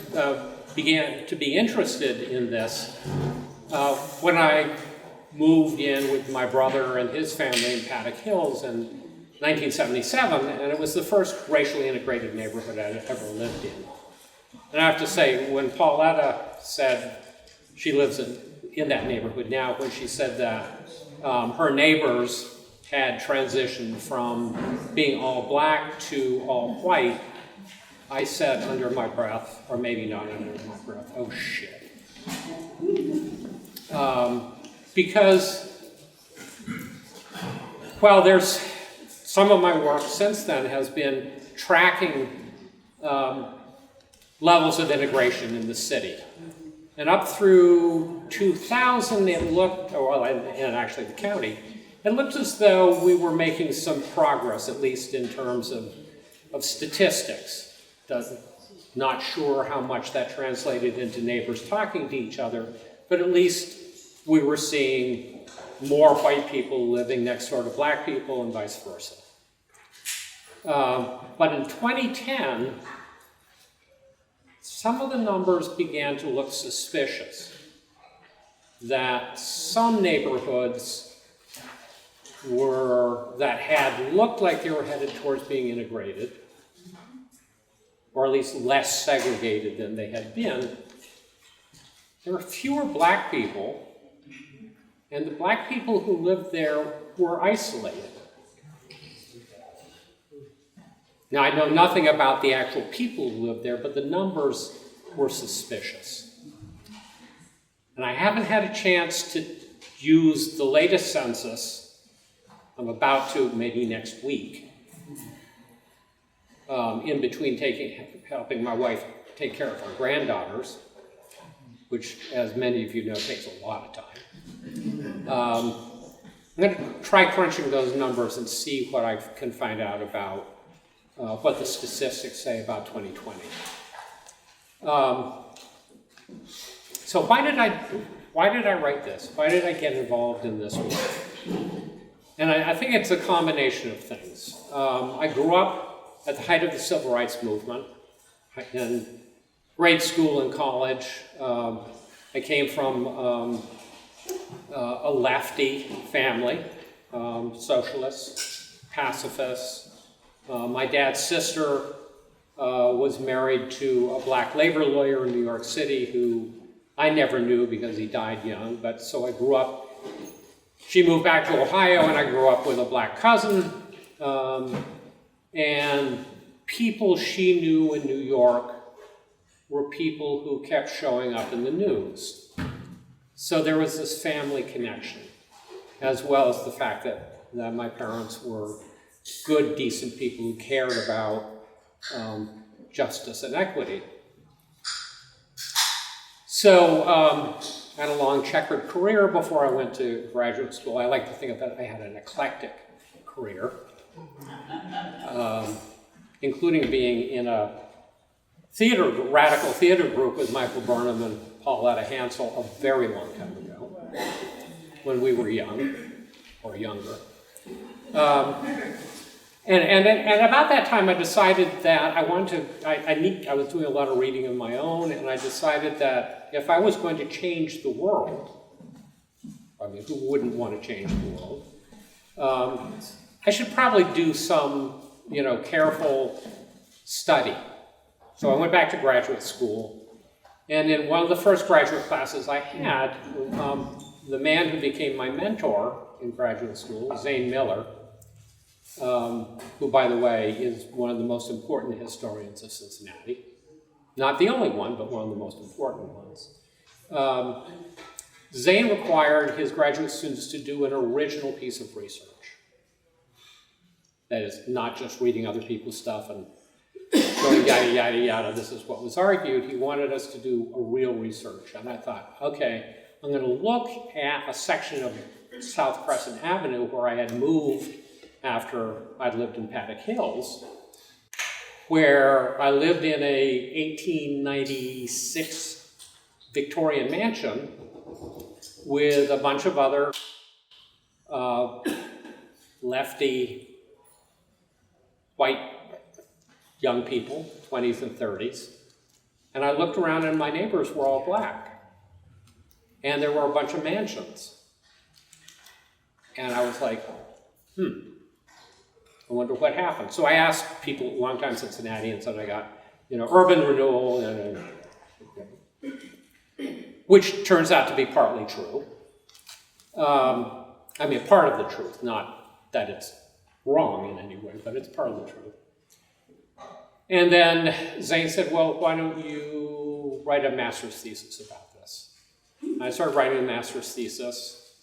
began to be interested in this when I moved in with my brother and his family in Paddock Hills in 1977, and it was the first racially integrated neighborhood I'd ever lived in. And I have to say, when Pauletta said she lives in that neighborhood now, when she said that her neighbors had transitioned from being all black to all white, I said under my breath, or maybe not under my breath, oh shit. Because, well, there's some of my work since then has been tracking levels of integration in the city. And up through 2000, it looked, and actually the county, it looked as though we were making some progress, at least in terms of statistics. Not sure how much that translated into neighbors talking to each other, but at least we were seeing more white people living next door to black people and vice versa. But in 2010, some of the numbers began to look suspicious. That some neighborhoods that had looked like they were headed towards being integrated, or at least less segregated than they had been, there were fewer black people, and the black people who lived there were isolated. Now, I know nothing about the actual people who lived there, but the numbers were suspicious. And I haven't had a chance to use the latest census. I'm about to, maybe next week, in between helping my wife take care of our granddaughters, which, as many of you know, takes a lot of time. I'm going to try crunching those numbers and see what I can find out about what the statistics say about 2020. So why did I write this? Why did I get involved in this work? And I think it's a combination of things. I grew up at the height of the civil rights movement. In grade school and college, I came from a lefty family, socialists, pacifists. My dad's sister was married to a black labor lawyer in New York City who I never knew because he died young, but so I grew up. She moved back to Ohio, and I grew up with a black cousin. And people she knew in New York were people who kept showing up in the news. So there was this family connection, as well as the fact that my parents were good, decent people who cared about justice and equity. So I had a long checkered career before I went to graduate school. I like to think of that I had an eclectic career, including being in a radical theater group with Michael Burnham and Pauletta Hansel a very long time ago, when we were young, or younger. And about that time I decided that I wanted to, I was doing a lot of reading of my own, and I decided that if I was going to change the world, I mean, who wouldn't want to change the world? I should probably do some, careful study. So I went back to graduate school, and in one of the first graduate classes I had, the man who became my mentor in graduate school, Zane Miller, who, by the way, is one of the most important historians of Cincinnati. Not the only one, but one of the most important ones. Zane required his graduate students to do an original piece of research. That is, not just reading other people's stuff and going yada, yada, yada, this is what was argued. He wanted us to do a real research. And I thought, okay, I'm going to look at a section of South Crescent Avenue where I had moved after I'd lived in Paddock Hills, where I lived in a 1896 Victorian mansion with a bunch of other lefty white young people, 20s and 30s. And I looked around and my neighbors were all black. And there were a bunch of mansions. And I was like, I wonder what happened. So I asked people, longtime Cincinnatians, and I got, urban renewal, which turns out to be partly true. I mean, part of the truth, not that it's wrong in any way, but it's part of the truth. And then Zane said, well, why don't you write a master's thesis about this? I started writing a master's thesis,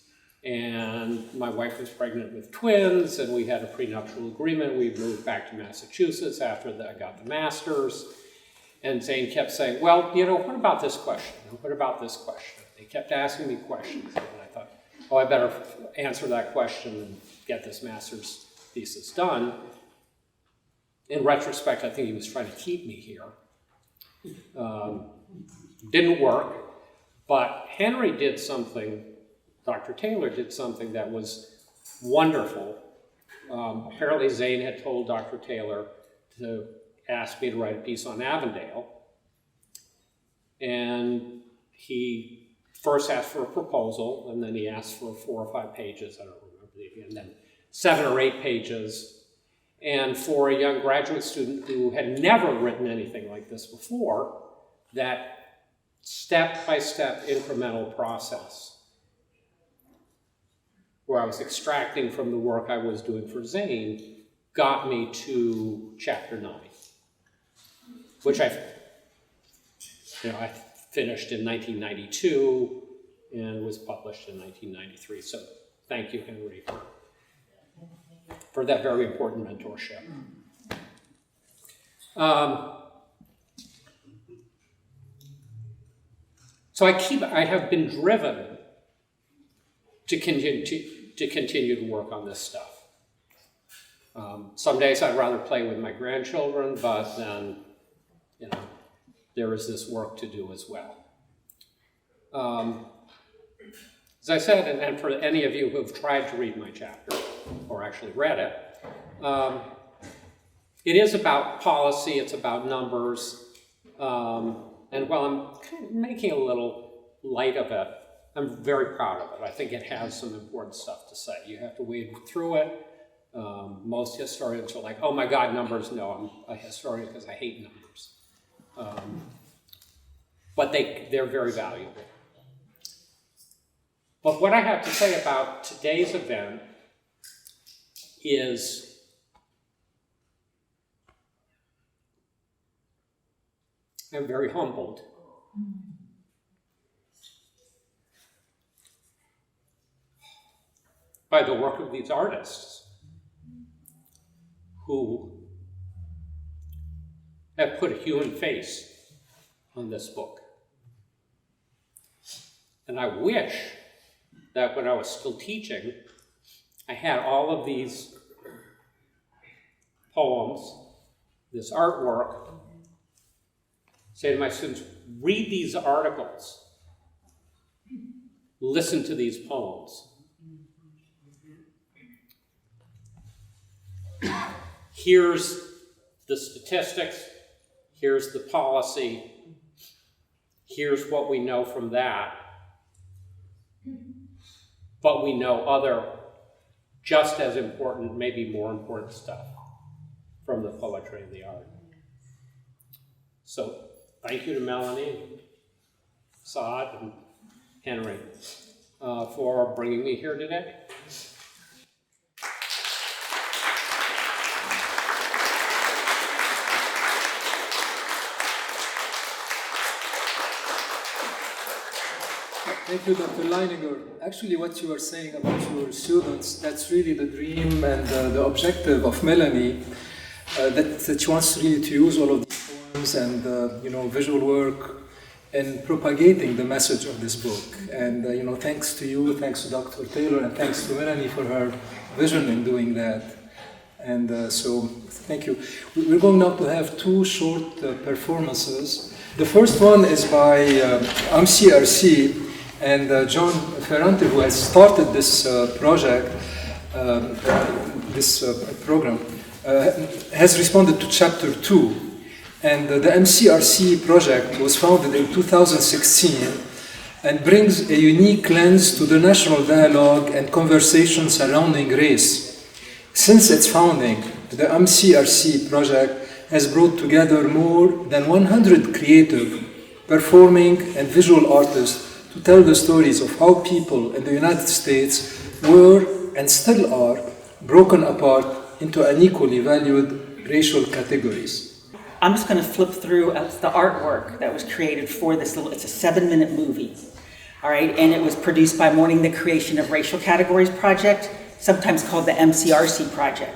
and my wife was pregnant with twins, and we had a prenuptial agreement. We moved back to Massachusetts after I got the master's. And Zane kept saying, well, what about this question? What about this question? They kept asking me questions, and I thought, oh, I better answer that question and get this master's thesis done. In retrospect, I think he was trying to keep me here. Didn't work, but Henry did something, Dr. Taylor did something that was wonderful. Apparently Zane had told Dr. Taylor to ask me to write a piece on Avondale. And he first asked for a proposal, and then he asked for 4 or 5 pages, I don't remember, and then 7 or 8 pages. And for a young graduate student who had never written anything like this before, that step-by-step incremental process where I was extracting from the work I was doing for Zane got me to chapter 9, which I finished in 1992 and was published in 1993. So thank you, Henry, for that very important mentorship. So I have been driven to continue to work on this stuff. Some days I'd rather play with my grandchildren, but then, there is this work to do as well. As I said, and for any of you who have tried to read my chapter, or actually read it, it is about policy, it's about numbers, and while I'm kind of making a little light of it, I'm very proud of it. I think it has some important stuff to say. You have to wade through it. Most historians are like, oh my God, numbers. No, I'm a historian because I hate numbers. but they're very valuable. But what I have to say about today's event is I'm very humbled. By the work of these artists who have put a human face on this book. And I wish that when I was still teaching, I had all of these poems, this artwork, say to my students, read these articles, listen to these poems. Here's the statistics, here's the policy, here's what we know from that. But we know other just as important, maybe more important stuff from the poetry and the art. So thank you to Melanie, Saad, and Henry for bringing me here today. Thank you, Dr. Leininger. Actually, what you were saying about your students, that's really the dream and the objective of Melanie, that she wants really to use all of these poems and visual work in propagating the message of this book. And thanks to you, thanks to Dr. Taylor, and thanks to Melanie for her vision in doing that. And so, thank you. We're going now to have two short performances. The first one is by MCRC, and John Ferrante, who has started this project, this program, has responded to chapter 2. And the MCRC project was founded in 2016 and brings a unique lens to the national dialogue and conversation surrounding race. Since its founding, the MCRC project has brought together more than 100 creative, performing, and visual artists to tell the stories of how people in the United States were and still are broken apart into unequally valued racial categories. I'm just going to flip through the artwork that was created for this it's a 7-minute movie, all right, and it was produced by Mourning the Creation of Racial Categories Project, sometimes called the MCRC Project.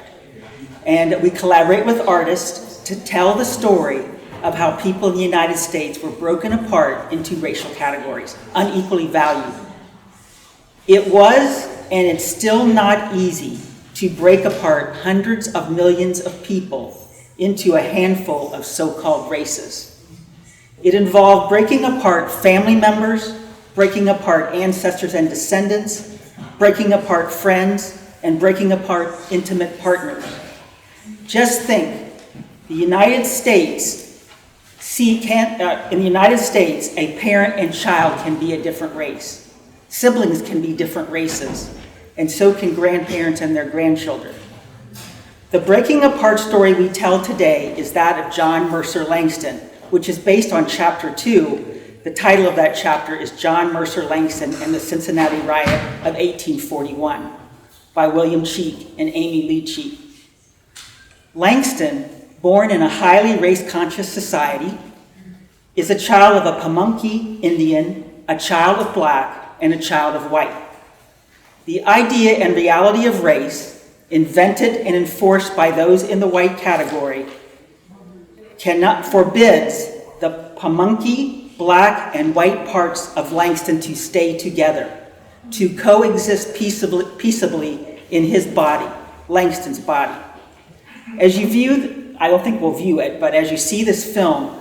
And we collaborate with artists to tell the story of how people in the United States were broken apart into racial categories, unequally valued. It was, and it's still not easy, to break apart hundreds of millions of people into a handful of so-called races. It involved breaking apart family members, breaking apart ancestors and descendants, breaking apart friends, and breaking apart intimate partners. Just think, the United States, in the United States, a parent and child can be a different race. Siblings can be different races, and so can grandparents and their grandchildren. The breaking apart story we tell today is that of John Mercer Langston, which is based on chapter 2. The title of that chapter is John Mercer Langston and the Cincinnati Riot of 1841 by William Cheek and Amy Lee Cheek. Langston, born in a highly race-conscious society, is a child of a Pamunkey Indian, a child of black, and a child of white. The idea and reality of race, invented and enforced by those in the white category, forbids the Pamunkey, black, and white parts of Langston to stay together, to coexist peaceably in his body, Langston's body. As you view, I don't think we'll view it, but as you see this film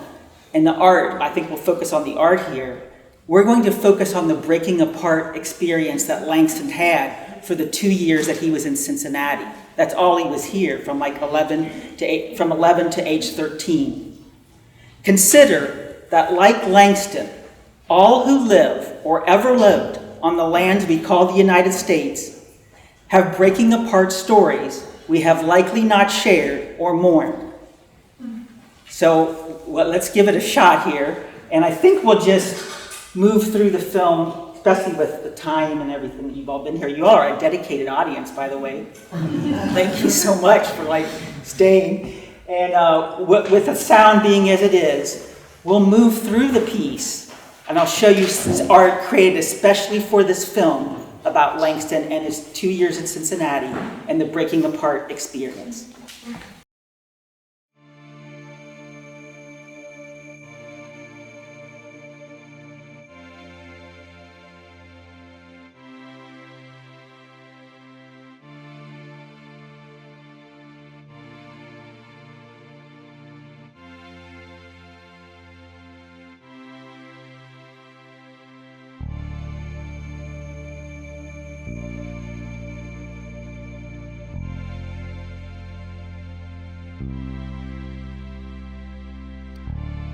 and the art, I think we'll focus on the art here, we're going to focus on the breaking apart experience that Langston had for the 2 years that he was in Cincinnati. That's all he was here, from 11 to age 13. Consider that, like Langston, all who live or ever lived on the lands we call the United States have breaking apart stories we have likely not shared or mourned. So let's give it a shot here. And I think we'll just move through the film, especially with the time and everything that you've all been here. You all are a dedicated audience, by the way. Thank you so much for staying. And with the sound being as it is, we'll move through the piece, and I'll show you art created especially for this film about Langston and his 2 years in Cincinnati and the breaking apart experience.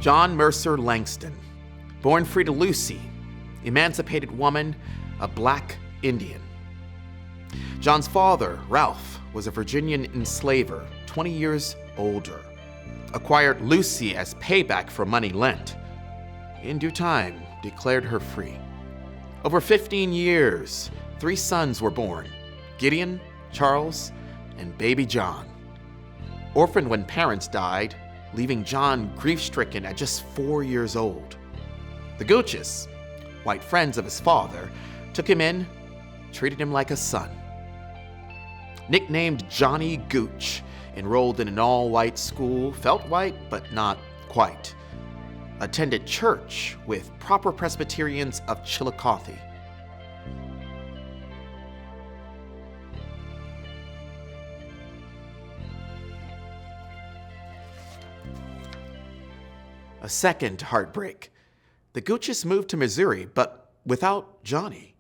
John Mercer Langston, born Frida Lucy, emancipated woman, a black Indian. John's father, Ralph, was a Virginian enslaver, 20 years older, acquired Lucy as payback for money lent. In due time, declared her free. Over 15 years, 3 sons were born, Gideon, Charles, and baby John. Orphaned when parents died, leaving John grief-stricken at just 4 years old. The Gooches, white friends of his father, took him in, treated him like a son. Nicknamed Johnny Gooch, enrolled in an all-white school, felt white but not quite. Attended church with proper Presbyterians of Chillicothe. A second heartbreak. The Gooches moved to Missouri, but without Johnny.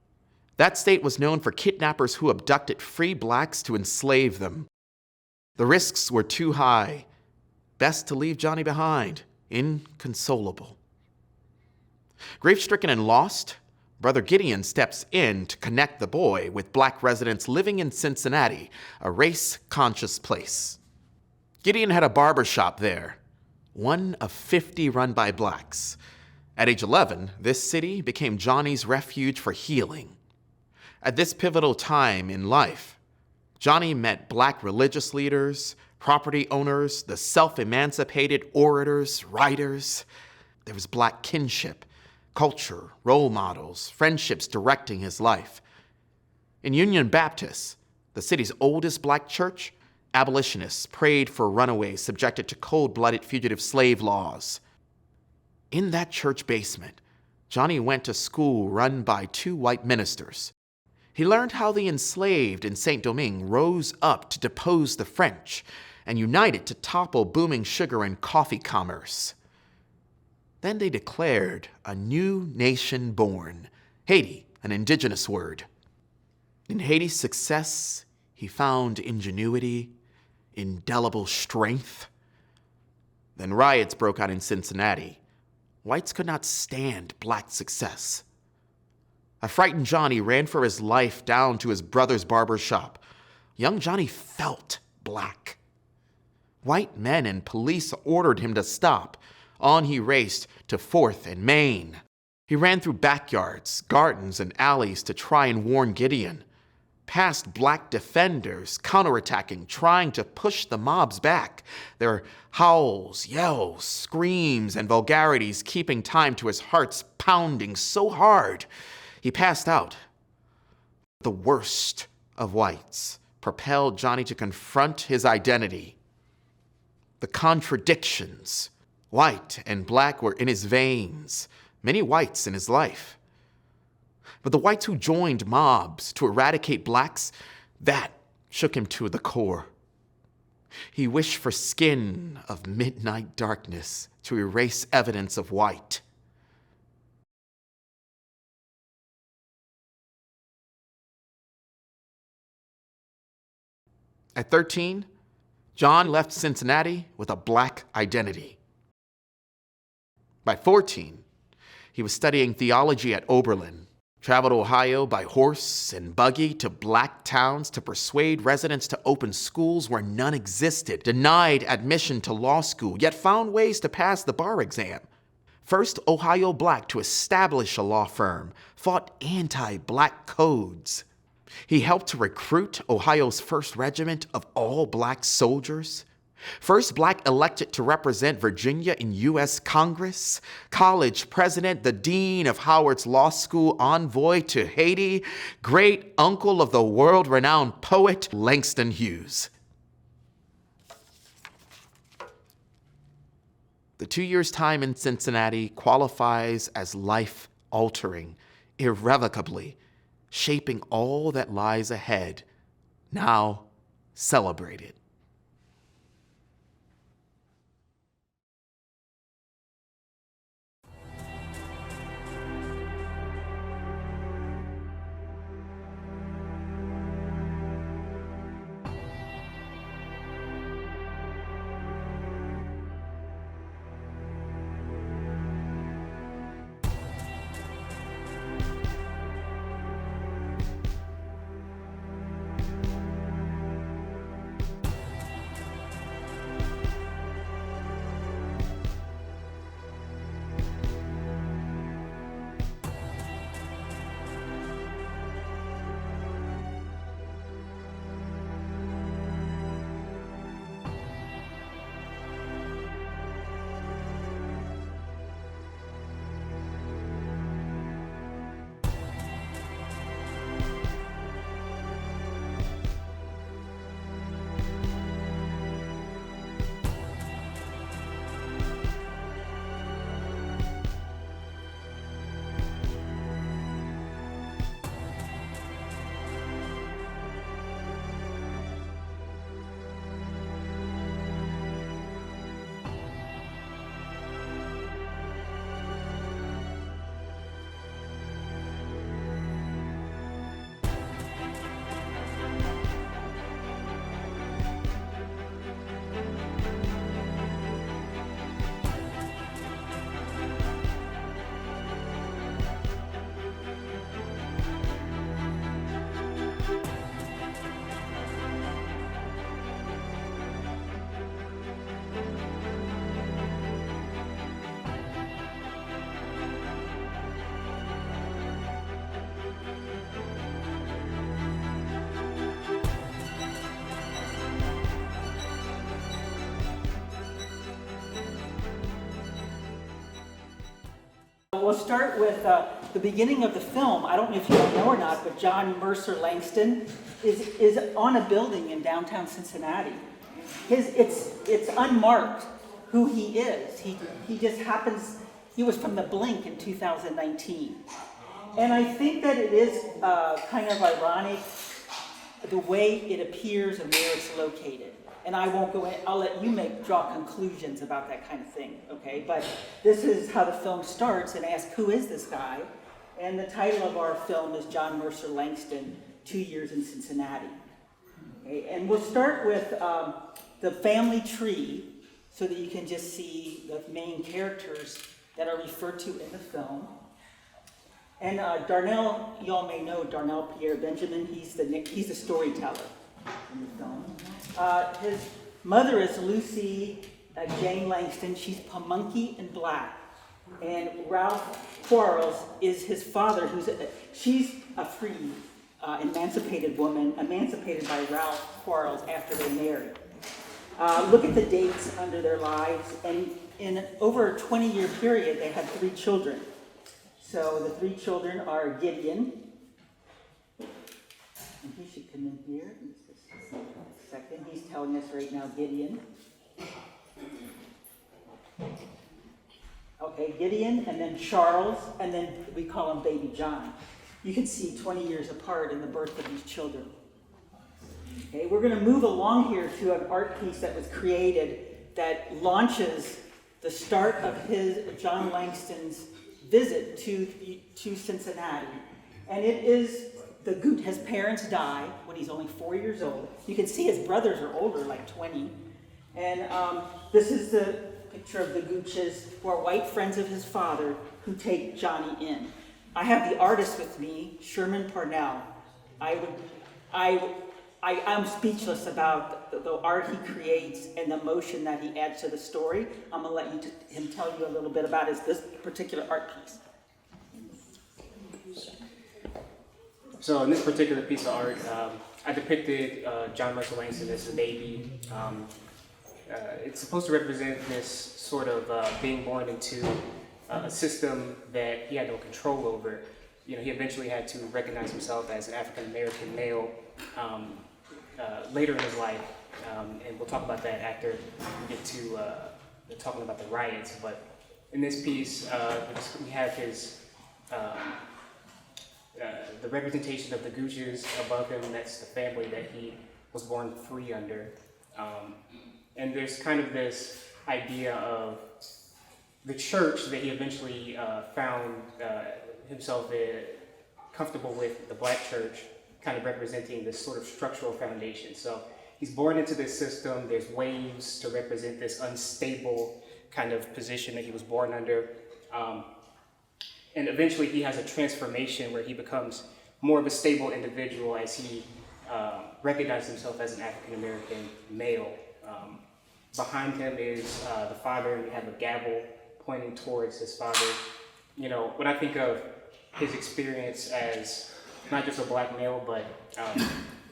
That state was known for kidnappers who abducted free blacks to enslave them. The risks were too high. Best to leave Johnny behind, inconsolable. Grief-stricken and lost, Brother Gideon steps in to connect the boy with black residents living in Cincinnati, a race-conscious place. Gideon had a barber shop there, one of 50 run by blacks. At age 11, this city became Johnny's refuge for healing. At this pivotal time in life, Johnny met black religious leaders, property owners, the self-emancipated orators, writers. There was black kinship, culture, role models, friendships directing his life. In Union Baptist, the city's oldest black church, abolitionists prayed for runaways subjected to cold-blooded fugitive slave laws. In that church basement, Johnny went to school run by 2 white ministers. He learned how the enslaved in Saint-Domingue rose up to depose the French and united to topple booming sugar and coffee commerce. Then they declared a new nation born, Haiti, an indigenous word. In Haiti's success, he found ingenuity, indelible strength. Then riots broke out in Cincinnati. Whites could not stand black success. A frightened Johnny ran for his life down to his brother's barber shop. Young Johnny felt black. White men and police ordered him to stop. On he raced to 4th and Main. He ran through backyards, gardens, and alleys to try and warn Gideon. Past black defenders counterattacking, trying to push the mobs back. Their howls, yells, screams, and vulgarities keeping time to his heart's pounding so hard he passed out. The worst of whites propelled Johnny to confront his identity. The contradictions, white and black, were in his veins, many whites in his life. But the whites who joined mobs to eradicate blacks, that shook him to the core. He wished for skin of midnight darkness to erase evidence of white. At 13, John left Cincinnati with a black identity. By 14, he was studying theology at Oberlin, traveled to Ohio by horse and buggy to black towns to persuade residents to open schools where none existed, denied admission to law school, yet found ways to pass the bar exam. First Ohio black to establish a law firm, fought anti-black codes. He helped to recruit Ohio's first regiment of all black soldiers. First black elected to represent Virginia in U.S. Congress, college president, the dean of Howard's Law School, envoy to Haiti, great uncle of the world-renowned poet Langston Hughes. The 2 years' time in Cincinnati qualifies as life-altering, irrevocably, shaping all that lies ahead, now celebrated. We'll start with the beginning of the film. I don't know if you know or not, but John Mercer Langston is on a building in downtown Cincinnati. It's unmarked who he is. He just happens, he was from the Blink in 2019. And I think that it is kind of ironic the way it appears and where it's located. And I won't go in, I'll let you draw conclusions about that kind of thing, okay? But this is how the film starts and asks, who is this guy? And the title of our film is John Mercer Langston, 2 Years in Cincinnati. Okay? And we'll start with the family tree so that you can just see the main characters that are referred to in the film. And Darnell, y'all may know Darnell Pierre Benjamin, he's the storyteller in the film. His mother is Lucy Jane Langston. She's Pamunkey and black. And Ralph Quarles is his father, she's a free, emancipated woman, emancipated by Ralph Quarles after they married. Look at the dates under their lives, and in over a 20-year period, they had 3 children. So the 3 children are Gideon, and he should come in here. Second, he's telling us right now, Gideon. Okay, Gideon, and then Charles, and then we call him Baby John. You can see 20 years apart in the birth of these children. Okay, we're going to move along here to an art piece that was created that launches the start of John Langston's visit to Cincinnati. And it is his parents die when he's only 4 years old. You can see his brothers are older, like 20. And this is the picture of the Gooches, who are white friends of his father, who take Johnny in. I have the artist with me, Sherman Parnell. I I'm speechless about the art he creates and the emotion that he adds to the story. I'm gonna let him tell you a little bit about this particular art piece. So in this particular piece of art, I depicted John Russell Langston as a baby. It's supposed to represent this sort of being born into a system that he had no control over. You know, he eventually had to recognize himself as an African American male later in his life, and we'll talk about that after we get to talking about the riots. But in this piece, we have his the representation of the Gooches above him. That's the family that he was born free under, and there's kind of this idea of the church that he eventually found himself comfortable with, the black church, kind of representing this sort of structural foundation. So he's born into this system. There's waves to represent this unstable kind of position that he was born under. And eventually he has a transformation where he becomes more of a stable individual as he recognizes himself as an African-American male. Behind him is the father, and we have a gavel pointing towards his father. You know, when I think of his experience as not just a black male, but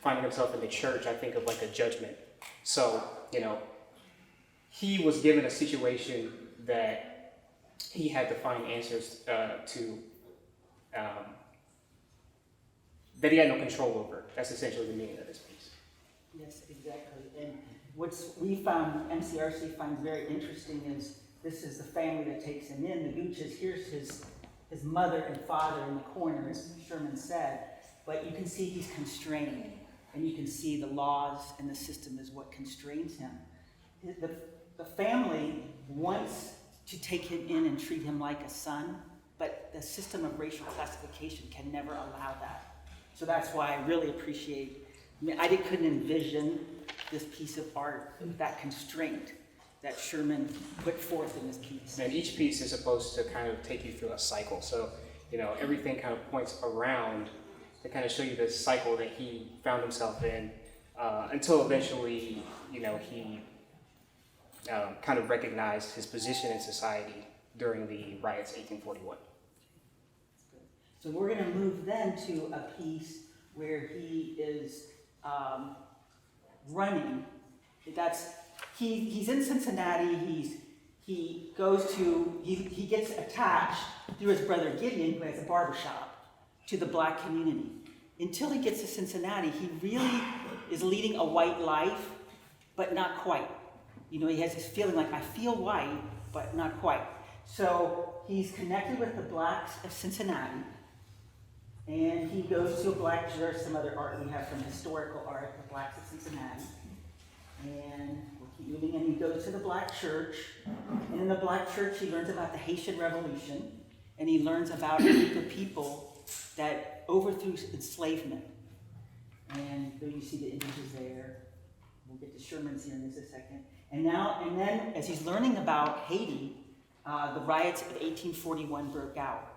finding himself in the church, I think of like a judgment. So, you know, he was given a situation that he had to find answers to, that he had no control over. That's essentially the meaning of this piece. Yes, exactly. And what's we found, MCRC finds very interesting is this is the family that takes him in, the Gooches. Here's his mother and father in the corner, as Sherman said, but you can see he's constrained, and you can see the laws and the system is what constrains him. The family wants to take him in and treat him like a son, but the system of racial classification can never allow that. So that's why I really appreciate, I couldn't envision this piece of art with that constraint that Sherman put forth in this piece. And each piece is supposed to kind of take you through a cycle. So, you know, everything kind of points around to kind of show you this cycle that he found himself in until eventually, you know, he kind of recognized his position in society during the riots of 1841. So we're going to move then to a piece where he is running. He's in Cincinnati. He gets attached through his brother Gideon, who has a barbershop, to the black community. Until he gets to Cincinnati, he really is leading a white life, but not quite. You know, he has this feeling like, I feel white, but not quite. So he's connected with the blacks of Cincinnati, and he goes to a black church, some other art we have from historical art, the blacks of Cincinnati. And we'll keep moving, and he goes to the black church, and in the black church he learns about the Haitian Revolution, and he learns about a group of people that overthrew enslavement. And there you see the images there. We'll get to Sherman's here in just a second. And then, as he's learning about Haiti, the riots of 1841 broke out.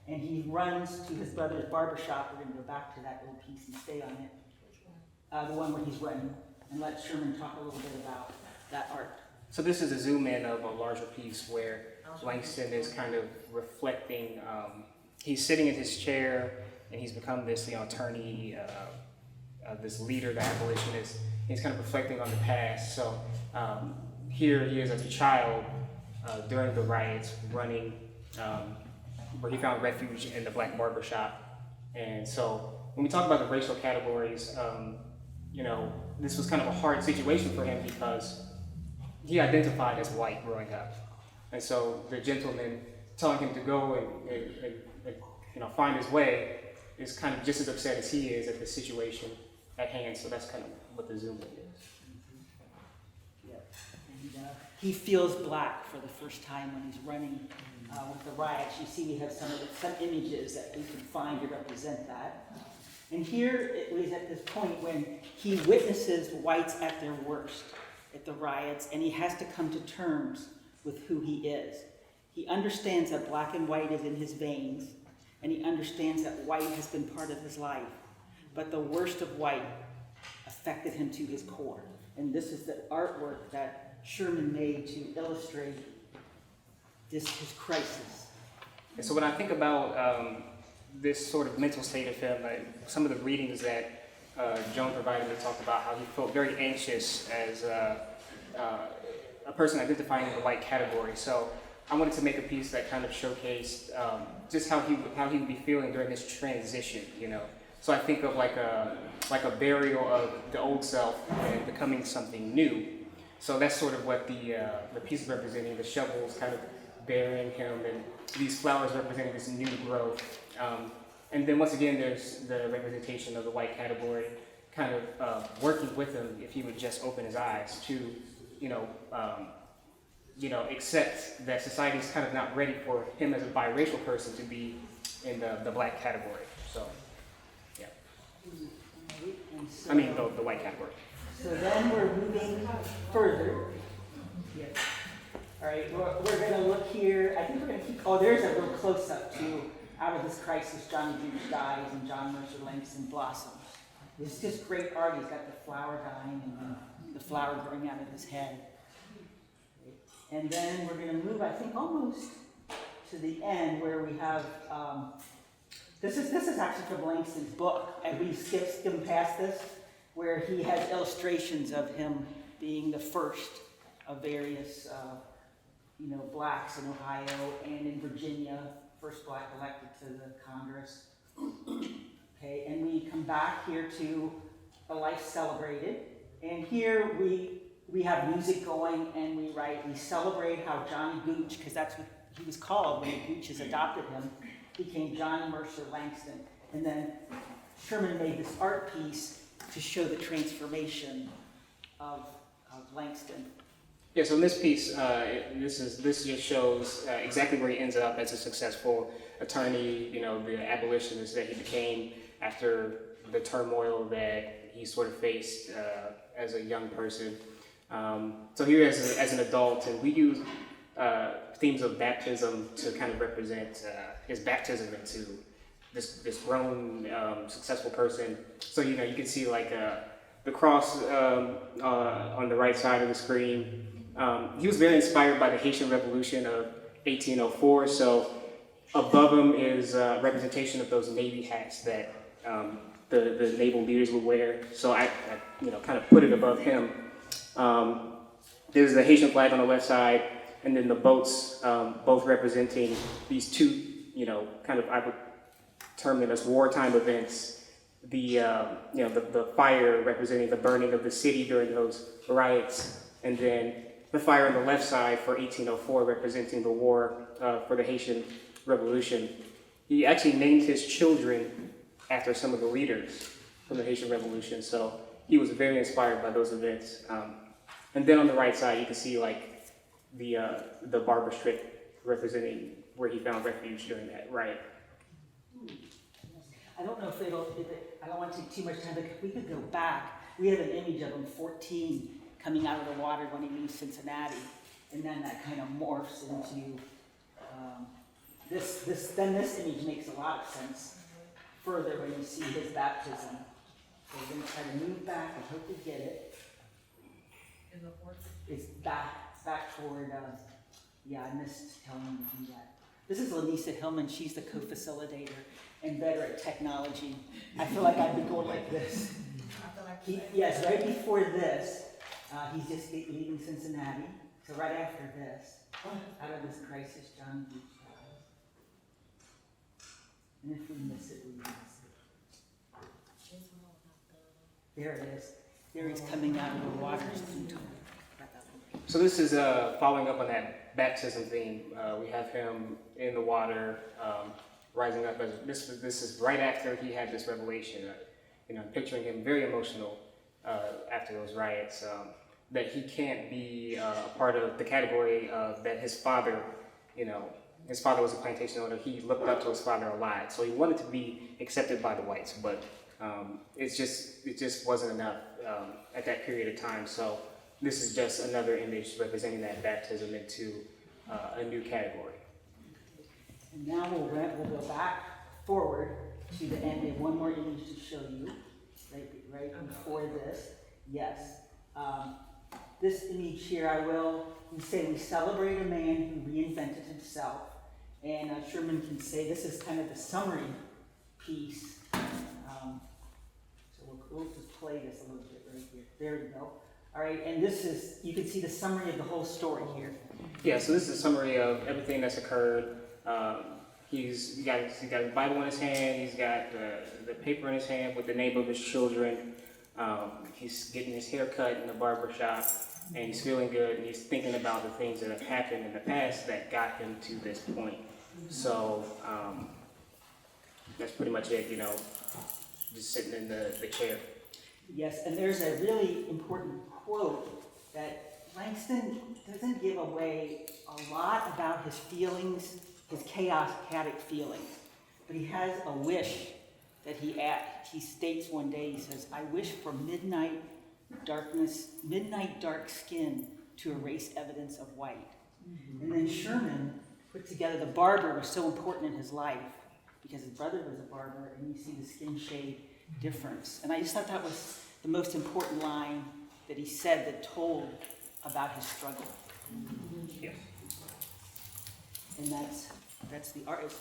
And he runs to his brother's barbershop. We're going to go back to that little piece and stay on it. The one where he's running. And let Sherman talk a little bit about that art. So this is a zoom in of a larger piece where Langston is kind of reflecting, he's sitting in his chair and he's become this attorney, this leader, the abolitionist. He's kind of reflecting on the past. So here he is as a child during the riots running, where he found refuge in the black barbershop. And so when we talk about the racial categories, you know, this was kind of a hard situation for him because he identified as white growing up. And so the gentleman telling him to go and you know, find his way is kind of just as upset as he is at the situation at hand. So that's kind of what the zoom in is. Yeah. And he feels black for the first time when he's running with the riots. You see we have some images that we can find to represent that. And here it was at this point when he witnesses whites at their worst at the riots, and he has to come to terms with who he is. He understands that black and white is in his veins, and he understands that white has been part of his life. But the worst of white, affected him to his core. And this is the artwork that Sherman made to illustrate his crisis. And so when I think about this sort of mental state of him, like some of the readings that Joan provided me talked about how he felt very anxious as a person identifying in the white category. So I wanted to make a piece that kind of showcased just how he would be feeling during this transition, you know. So I think of like a burial of the old self and becoming something new. So that's sort of what the piece is representing, the shovels kind of burying him and these flowers representing this new growth. And then once again, there's the representation of the white category kind of working with him if he would just open his eyes to, accept that society is kind of not ready for him as a biracial person to be in the black category. So, yeah. I mean, the white category. So then we're moving further. Yes. All right, we're going to look here. I think we're going to keep, there's a real close-up to out of this crisis, Johnny Gooch dies and John Mercer Langston blossoms. It's just great art. He's got the flower dying and the flower growing out of his head. And then we're going to move, I think, almost to the end where we have, this is actually from Langston's book, and we skimmed past this, where he has illustrations of him being the first of various, blacks in Ohio and in Virginia, first black elected to the Congress. Okay, and we come back here to A Life Celebrated, and here we have music going, and we celebrate how Johnny Gooch, because that's what he was called when the Gooches adopted him, became Johnny Mercer Langston. And then Sherman made this art piece to show the transformation of Langston. Yeah, so in this piece, this just shows exactly where he ends up as a successful attorney, the abolitionist that he became after the turmoil that he sort of faced as a young person. So here as an adult, and we use themes of baptism to kind of represent his baptism into this grown, successful person. So, you can see like the cross on the right side of the screen. He was very inspired by the Haitian Revolution of 1804. So above him is a representation of those Navy hats that the naval leaders would wear. So I kind of put it above him. There's the Haitian flag on the left side, and then the boats, both representing these two, I would term them as wartime events. The fire representing the burning of the city during those riots, and then the fire on the left side for 1804 representing the war for the Haitian Revolution. He actually named his children after some of the leaders from the Haitian Revolution, so he was very inspired by those events. And then on the right side, you can see like the barber strip representing where he found refuge during that riot. I don't know if I don't want to take too much time, but if we could go back, we have an image of him 14 coming out of the water when he leaves Cincinnati, and then that kind of morphs into this image makes a lot of sense further when you see his baptism. So we're going to try to move back. I hope we get it. It's back toward, I missed telling you to do that. This is Lanisa Hillman. She's the co-facilitator and better at technology. I feel like I'd be going like this. Yes, right before this, he's just leaving Cincinnati. So right after this, out of this crisis, John Gooch dies. And if we miss it, we miss it. There it is. There he's coming out of the waters. So this is following up on that baptism theme. We have him in the water, rising up. This is right after he had this revelation. Picturing him very emotional after those riots. That he can't be a part of the category that his father, his father was a plantation owner. He looked up to his father a lot, so he wanted to be accepted by the whites, but it just wasn't enough at that period of time. So this is just another image representing that baptism into a new category. And now we'll go back forward to the end. We have one more image to show you. right before this. Yes. This image here, we say we celebrate a man who reinvented himself. And Sherman can say this is kind of the summary piece. So we'll just play this a little bit right here. There you go. All right, and this is, you can see the summary of the whole story here. Yeah, so this is a summary of everything that's occurred. He's got a Bible in his hand, he's got the paper in his hand with the name of his children. He's getting his hair cut in the barber shop, and he's feeling good, and he's thinking about the things that have happened in the past that got him to this point. So that's pretty much it, just sitting in the chair. Yes, and there's a really important quote that Langston doesn't give away a lot about his feelings, his chaotic feelings, but he has a wish that he states one day. He says, "I wish for midnight dark skin to erase evidence of white." And then Sherman put together the barber was so important in his life because his brother was a barber, and you see the skin shade difference. And I just thought that was the most important line that he said that told about his struggle. Yeah. And that's the artist.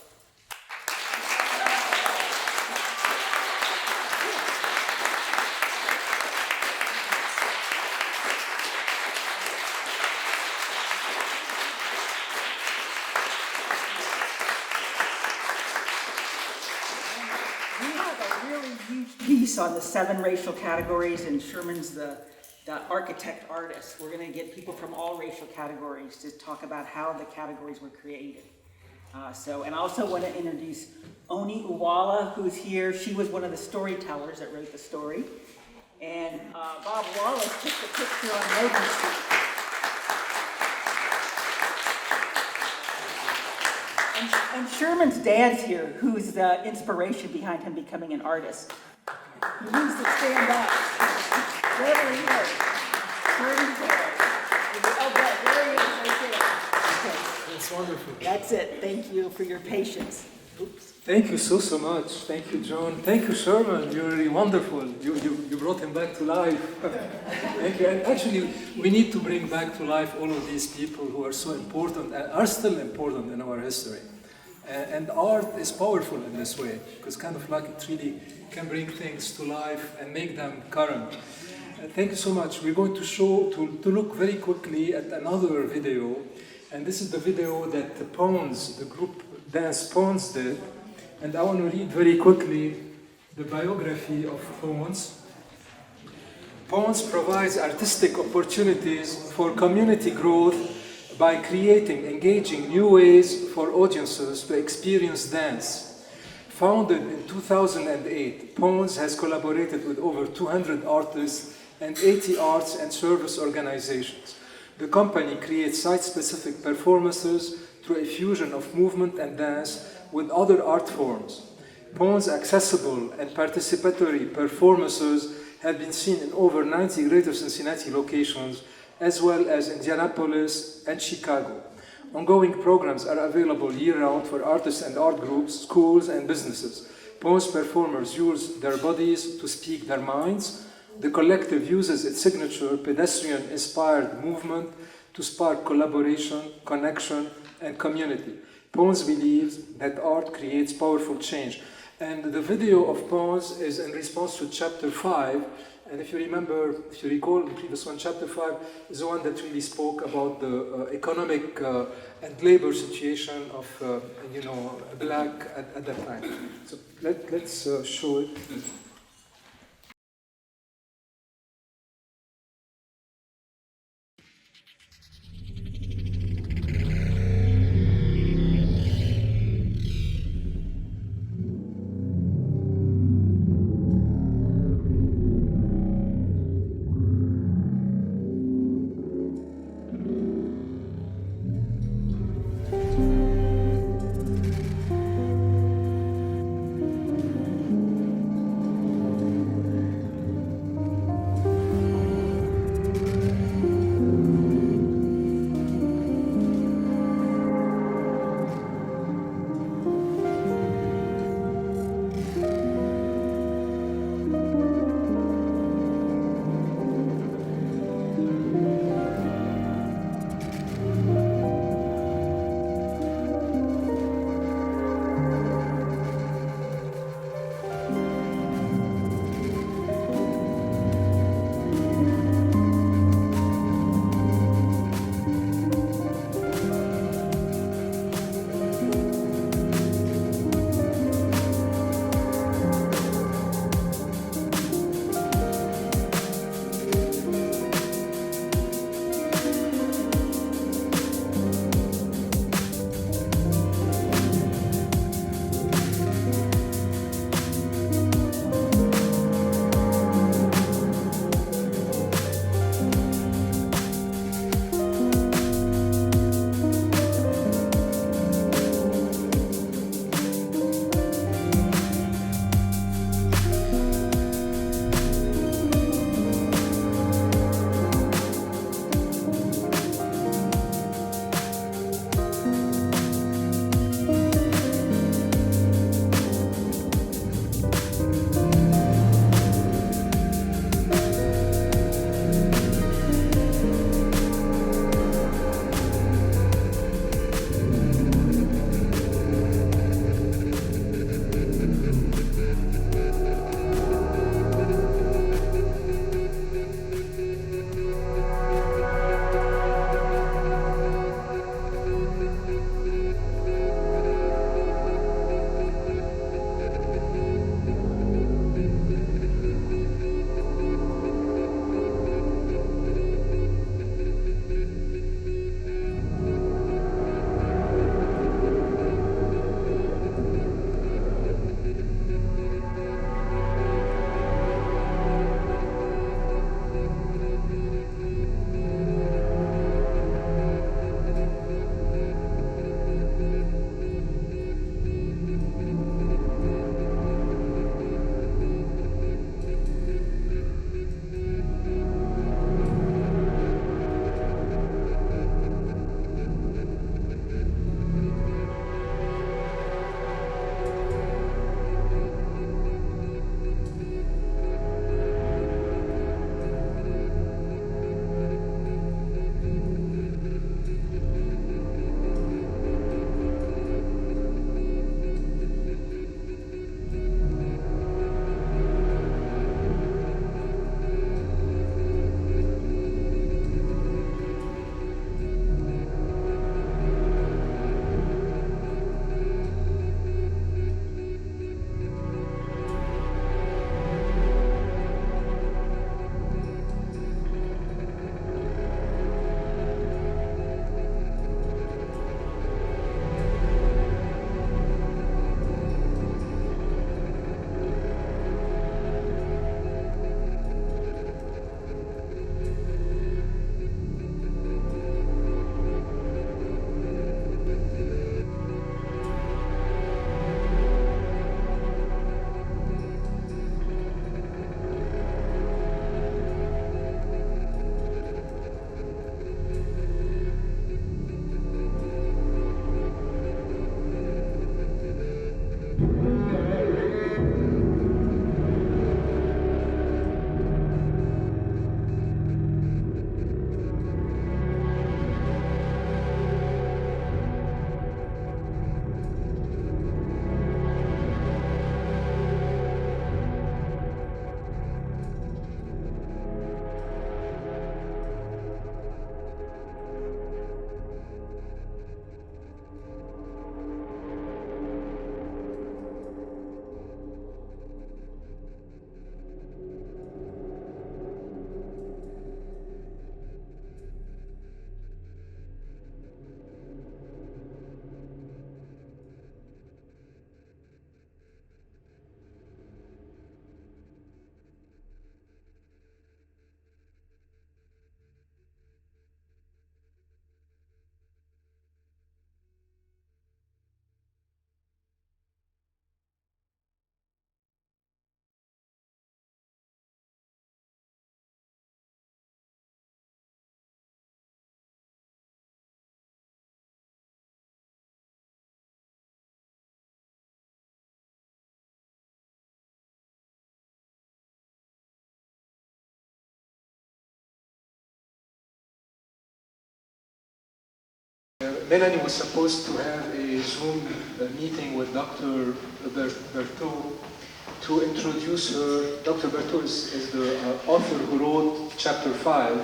Piece on the 7 racial categories, and Sherman's the architect artist. We're going to get people from all racial categories to talk about how the categories were created. And I also want to introduce Oni Uwala, who's here. She was one of the storytellers that wrote the story. And Bob Wallace took the picture on Logan Street. And Sherman's dad's here, who's the inspiration behind him becoming an artist. He needs to stand up. Wherever he is. Sherman's there. Oh, there he is, right there. Okay. That's wonderful. That's it. Thank you for your patience. Oops. Thank you so much. Thank you, John. Thank you, Sherman. You're really wonderful. You brought him back to life. Thank you. And actually, we need to bring back to life all of these people who are so important and are still important in our history. And art is powerful in this way, because kind of like it really can bring things to life and make them current. Thank you so much. We're going to look very quickly at another video. And this is the video that the Pawns, the group Dance Pawns did. And I want to read very quickly the biography of Pawns. Pawns provides artistic opportunities for community growth by creating engaging new ways for audiences to experience dance. Founded in 2008, Pawns has collaborated with over 200 artists and 80 arts and service organizations. The company creates site-specific performances through a fusion of movement and dance with other art forms. Pawns' accessible and participatory performances have been seen in over 90 Greater Cincinnati locations, as well as Indianapolis and Chicago. Ongoing programs are available year-round for artists and art groups, schools, and businesses. Pawns performers use their bodies to speak their minds. The collective uses its signature pedestrian-inspired movement to spark collaboration, connection, and community. Pawns believes that art creates powerful change. And the video of Pawns is in response to chapter 5. And if you recall, the previous one, chapter 5, is the one that really spoke about the economic and labor situation of, black at that time. So let's show it. Melanie was supposed to have a Zoom meeting with Dr. Berthaud to introduce her. Dr. Berthaud is the author who wrote Chapter 5.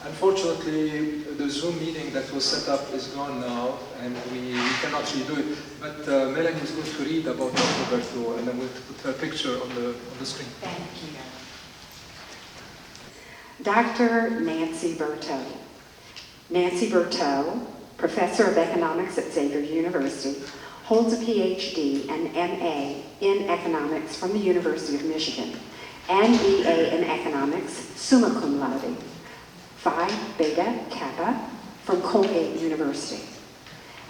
Unfortunately, the Zoom meeting that was set up is gone now, and we cannot redo it. But Melanie is going to read about Dr. Berthaud, and I'm going to put her picture on the screen. Thank you. Dr. Nancy Berthaud. Nancy Berthaud, professor of economics at Xavier University, holds a PhD and MA in economics from the University of Michigan, and BA in economics, summa cum laude, Phi Beta Kappa from Colgate University.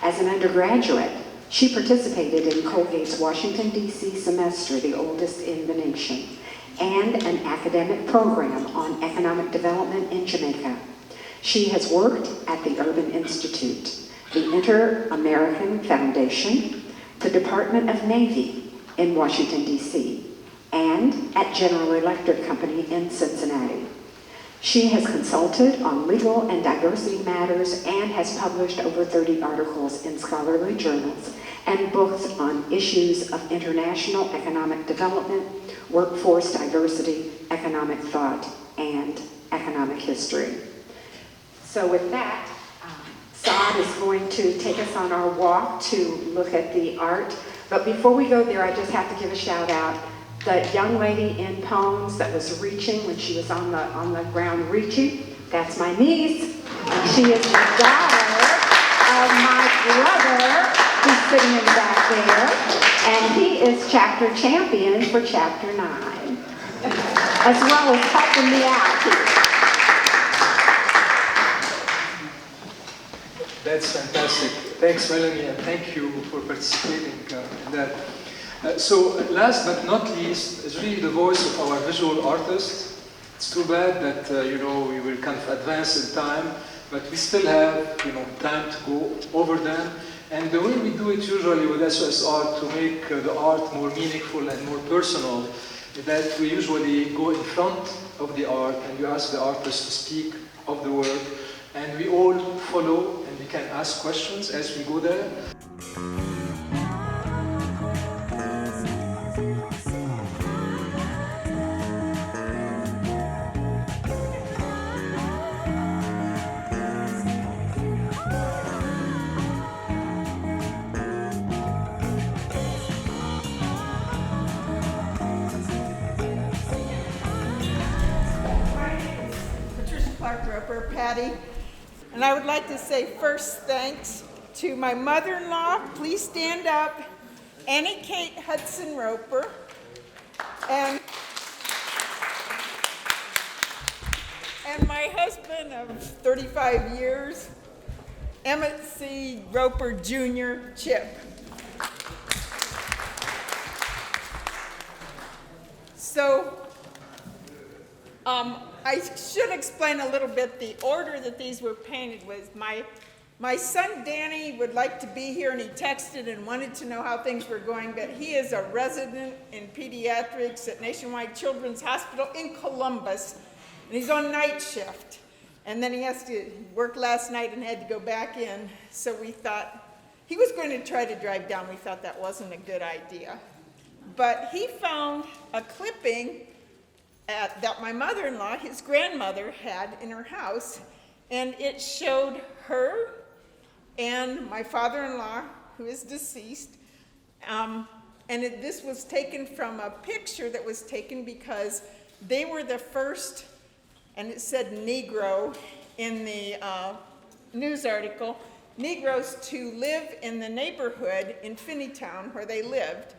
As an undergraduate, she participated in Colgate's Washington, D.C. semester, the oldest in the nation, and an academic program on economic development in Jamaica. She has worked at the Urban Institute, the Inter-American Foundation, the Department of Navy in Washington, D.C., and at General Electric Company in Cincinnati. She has consulted on legal and diversity matters and has published over 30 articles in scholarly journals and books on issues of international economic development, workforce diversity, economic thought, and economic history. So with that, Saad is going to take us on our walk to look at the art. But before we go there, I just have to give a shout out. The young lady in poems that was reaching when she was on the ground reaching, that's my niece. And she is the daughter of my brother who's sitting in the back there. And he is chapter champion for chapter 9, as well as helping me out here. That's fantastic. Thanks, Melanie, and thank you for participating in that. So last but not least is really the voice of our visual artists. It's too bad that we will kind of advance in time, but we still have time to go over them. And the way we do it usually with SOS Art to make the art more meaningful and more personal is that we usually go in front of the art and you ask the artist to speak of the work, and we all follow and we can ask questions as we go there. Patty. And I would like to say first thanks to my mother-in-law, please stand up, Annie Kate Hudson Roper, and my husband of 35 years, Emmett C. Roper Jr., Chip. So, I should explain a little bit the order that these were painted with. My son Danny would like to be here, and he texted and wanted to know how things were going, but he is a resident in pediatrics at Nationwide Children's Hospital in Columbus, and he's on night shift. And then he has to work last night and had to go back in, so we thought he was going to try to drive down. We thought that wasn't a good idea. But he found a clipping that my mother-in-law, his grandmother, had in her house, and it showed her and my father-in-law, who is deceased, and this was taken from a picture that was taken because they were the first, and it said Negro in the news article, Negroes to live in the neighborhood in Finneytown where they lived.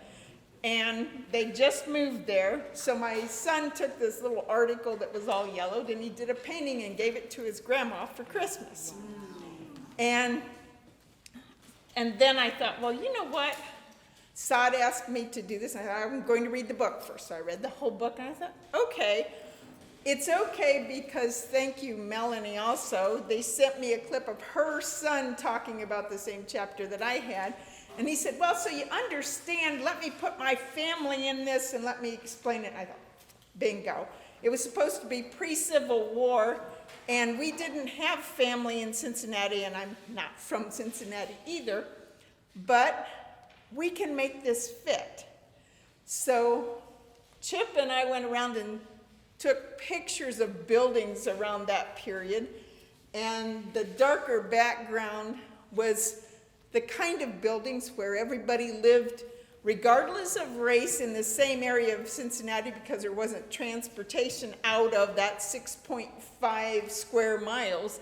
And they just moved there, so my son took this little article that was all yellowed, and he did a painting and gave it to his grandma for Christmas. And then I thought, well, you know what? Saad asked me to do this, and I thought, I'm going to read the book first. So I read the whole book, and I thought, okay. It's okay because, thank you, Melanie, also. They sent me a clip of her son talking about the same chapter that I had. And he said, well, so you understand, let me put my family in this and let me explain it. I thought, bingo. It was supposed to be pre-Civil War, and we didn't have family in Cincinnati, and I'm not from Cincinnati either, but we can make this fit. So Chip and I went around and took pictures of buildings around that period, and the darker background was the kind of buildings where everybody lived regardless of race in the same area of Cincinnati, because there wasn't transportation out of that 6.5 square miles,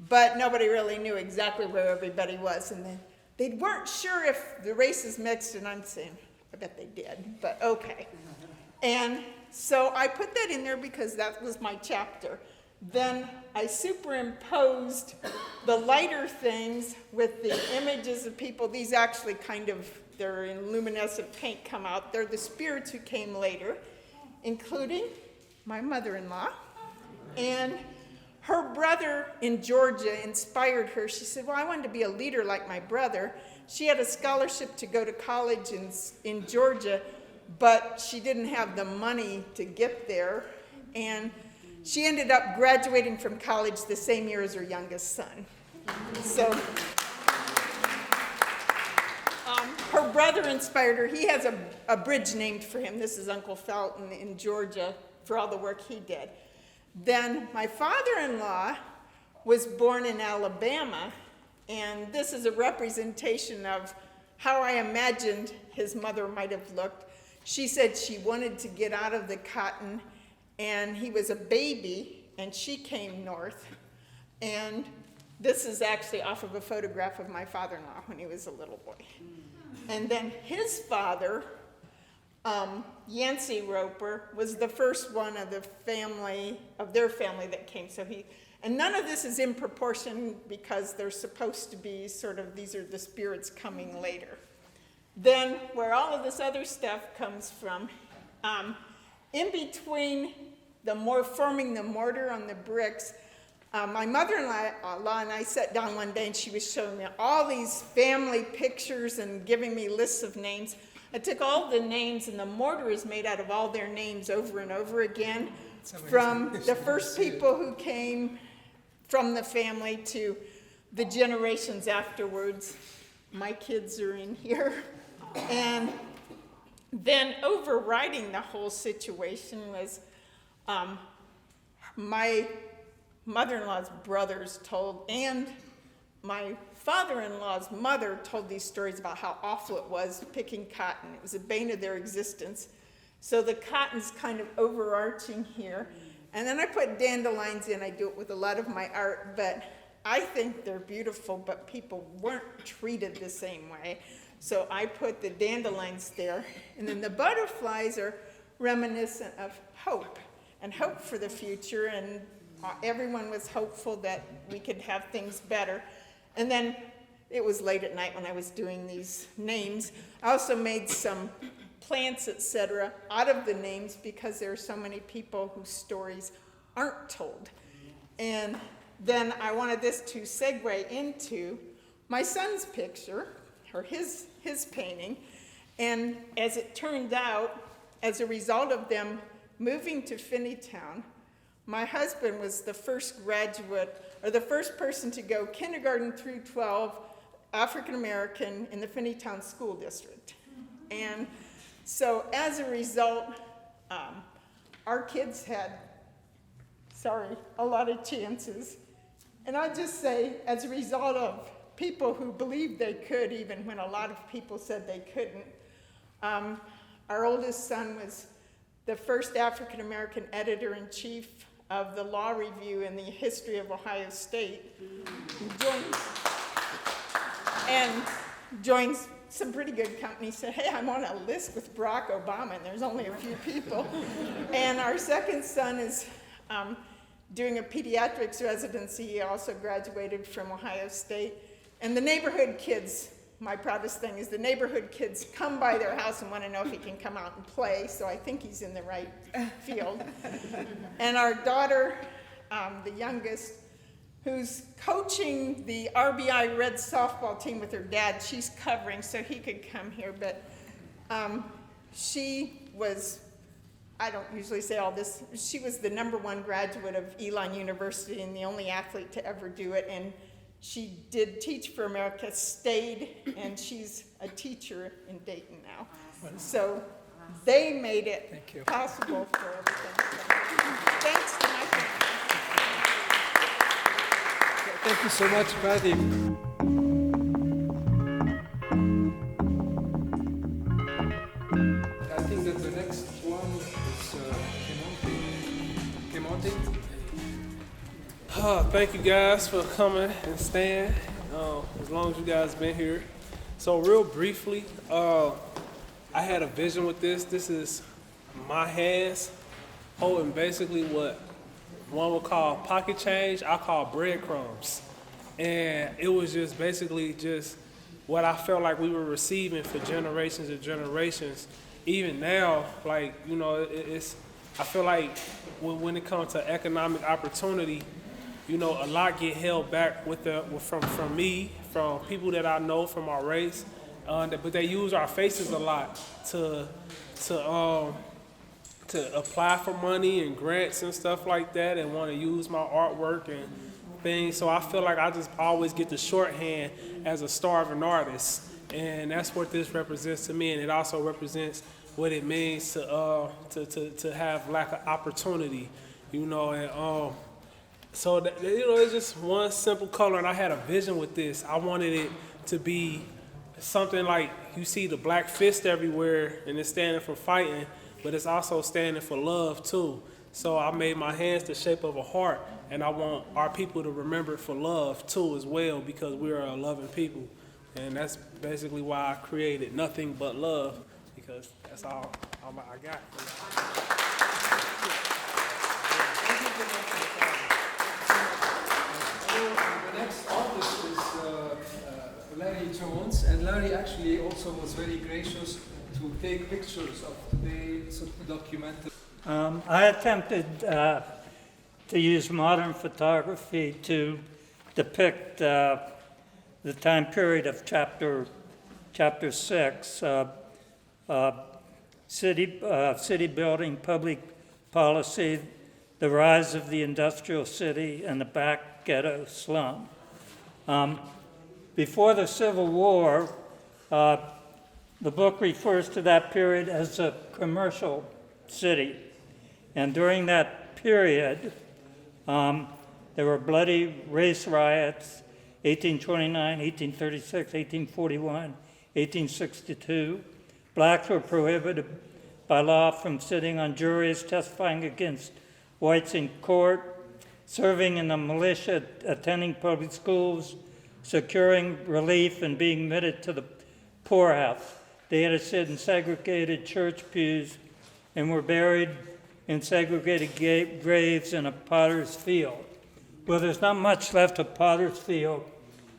but nobody really knew exactly where everybody was, and they weren't sure if the races mixed, and I'm saying, I bet they did, but okay. And so I put that in there because that was my chapter. Then I superimposed the lighter things with the images of people. These actually they're in luminescent paint come out. They're the spirits who came later, including my mother-in-law. And her brother in Georgia inspired her. She said, well, I wanted to be a leader like my brother. She had a scholarship to go to college in Georgia, but she didn't have the money to get there. And she ended up graduating from college the same year as her youngest son. So her brother inspired her. He has a bridge named for him. This is Uncle Felton in Georgia for all the work he did. Then my father-in-law was born in Alabama, and this is a representation of how I imagined his mother might have looked. She said she wanted to get out of the cotton, and he was a baby, and she came north. And this is actually off of a photograph of my father-in-law when he was a little boy. And then his father, Yancey Roper, was the first one of their family that came. And none of this is in proportion because they're supposed to be these are the spirits coming later. Then where all of this other stuff comes from, in between forming the mortar on the bricks, my mother-in-law and I sat down one day and she was showing me all these family pictures and giving me lists of names. I took all the names, and the mortar is made out of all their names over and over again, from the first people who came from the family to the generations afterwards. My kids are in here. And then overriding the whole situation was my mother-in-law's brothers told, and my father-in-law's mother told these stories about how awful it was picking cotton. It was the bane of their existence. So the cotton's kind of overarching here. And then I put dandelions in. I do it with a lot of my art, but I think they're beautiful, but people weren't treated the same way. So I put the dandelions there. And then the butterflies are reminiscent of hope, and hope for the future, and everyone was hopeful that we could have things better. And then it was late at night when I was doing these names. I also made some plants, etc., out of the names because there are so many people whose stories aren't told. And then I wanted this to segue into my son's picture, or his painting. And as it turned out, as a result of them moving to Finneytown, my husband was the first graduate, or the first person to go kindergarten through 12, African American, in the Finneytown School District. And so as a result, our kids had, a lot of chances. And I just say, as a result of people who believed they could, even when a lot of people said they couldn't, our oldest son was the first African American editor-in-chief of the Law Review in the history of Ohio State. Joined some pretty good companies, said, hey, I'm on a list with Barack Obama, and there's only a few people. And our second son is doing a pediatrics residency. He also graduated from Ohio State. And the neighborhood kids, my proudest thing is the neighborhood kids come by their house and want to know if he can come out and play, so I think he's in the right field. And our daughter, the youngest, who's coaching the RBI Red softball team with her dad, she's covering so he could come here, but she was, I don't usually say all this. She was the #1 graduate of Elon University and the only athlete to ever do it. And she did Teach for America, stayed, and she's a teacher in Dayton now. So they made it possible for everything. Thanks to my family. Thank you so much, Patty. I think that the next one is Kemonte. Thank you guys for coming and staying, as long as you guys been here. So real briefly, I had a vision with this. This is my hands holding basically what one would call pocket change, I call breadcrumbs. And it was just basically just what I felt like we were receiving for generations and generations. Even now, like, you know, I feel like when it comes to economic opportunity, you know, a lot get held back from me, from people that I know from our race, but they use our faces a lot to apply for money and grants and stuff like that, and want to use my artwork and things. So I feel like I just always get the shorthand as a starving artist, and that's what this represents to me. And it also represents what it means to have lack of opportunity, you know. And so that, you know, it's just one simple color, and I had a vision with this. I wanted it to be something like you see the black fist everywhere, and it's standing for fighting, but it's also standing for love too. So I made my hands the shape of a heart, and I want our people to remember for love too as well, because we are a loving people. And that's basically why I created Nothing But Love, because that's all I got. The next artist is Larry Jones, and Larry actually also was very gracious to take pictures of today, so to document it. I attempted to use modern photography to depict the time period of chapter 6, city building, public policy, the rise of the industrial city, and the back ghetto slum. Before the Civil War, the book refers to that period as a commercial city. And during that period, there were bloody race riots, 1829, 1836, 1841, 1862. Blacks were prohibited by law from sitting on juries, testifying against whites in court, serving in the militia, attending public schools, securing relief, and being admitted to the poorhouse. They had to sit in segregated church pews and were buried in segregated graves in a potter's field. Well, there's not much left of Potter's Field.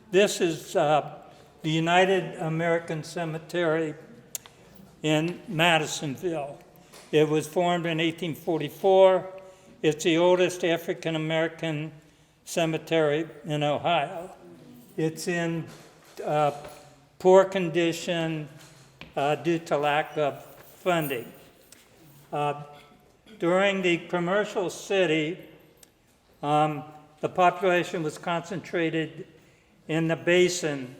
This is the United American Cemetery in Madisonville. It was formed in 1844. It's the oldest African American cemetery in Ohio. It's in poor condition due to lack of funding. During the commercial city, the population was concentrated in the basin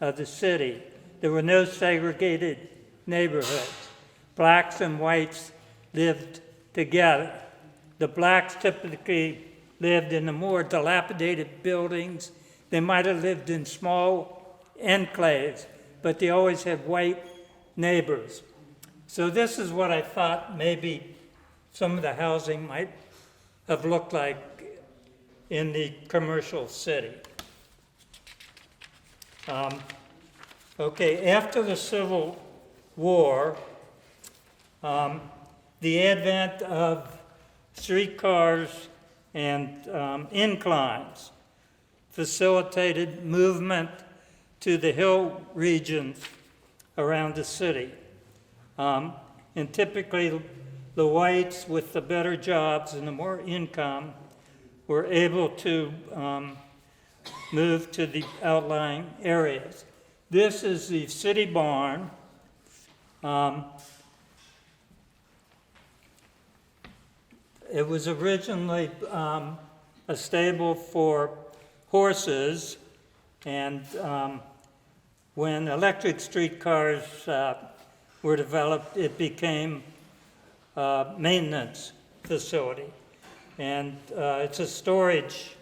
of the city. There were no segregated neighborhoods. Blacks and whites lived together. The blacks typically lived in the more dilapidated buildings. They might have lived in small enclaves, but they always had white neighbors. So this is what I thought maybe some of the housing might have looked like in the commercial city. Okay, after the Civil War, the advent of streetcars and inclines facilitated movement to the hill regions around the city. And typically the whites with the better jobs and the more income were able to move to the outlying areas. This is the city barn. it was originally a stable for horses, and when electric streetcars were developed, it became a maintenance facility. And it's a storage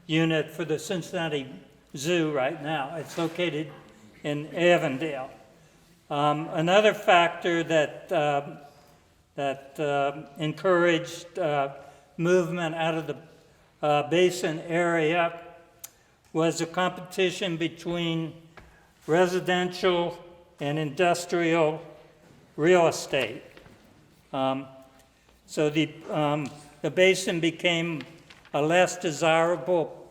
unit for the Cincinnati Zoo right now. It's located in Avondale. Another factor that encouraged movement out of the basin area was a competition between residential and industrial real estate. So the basin became a less desirable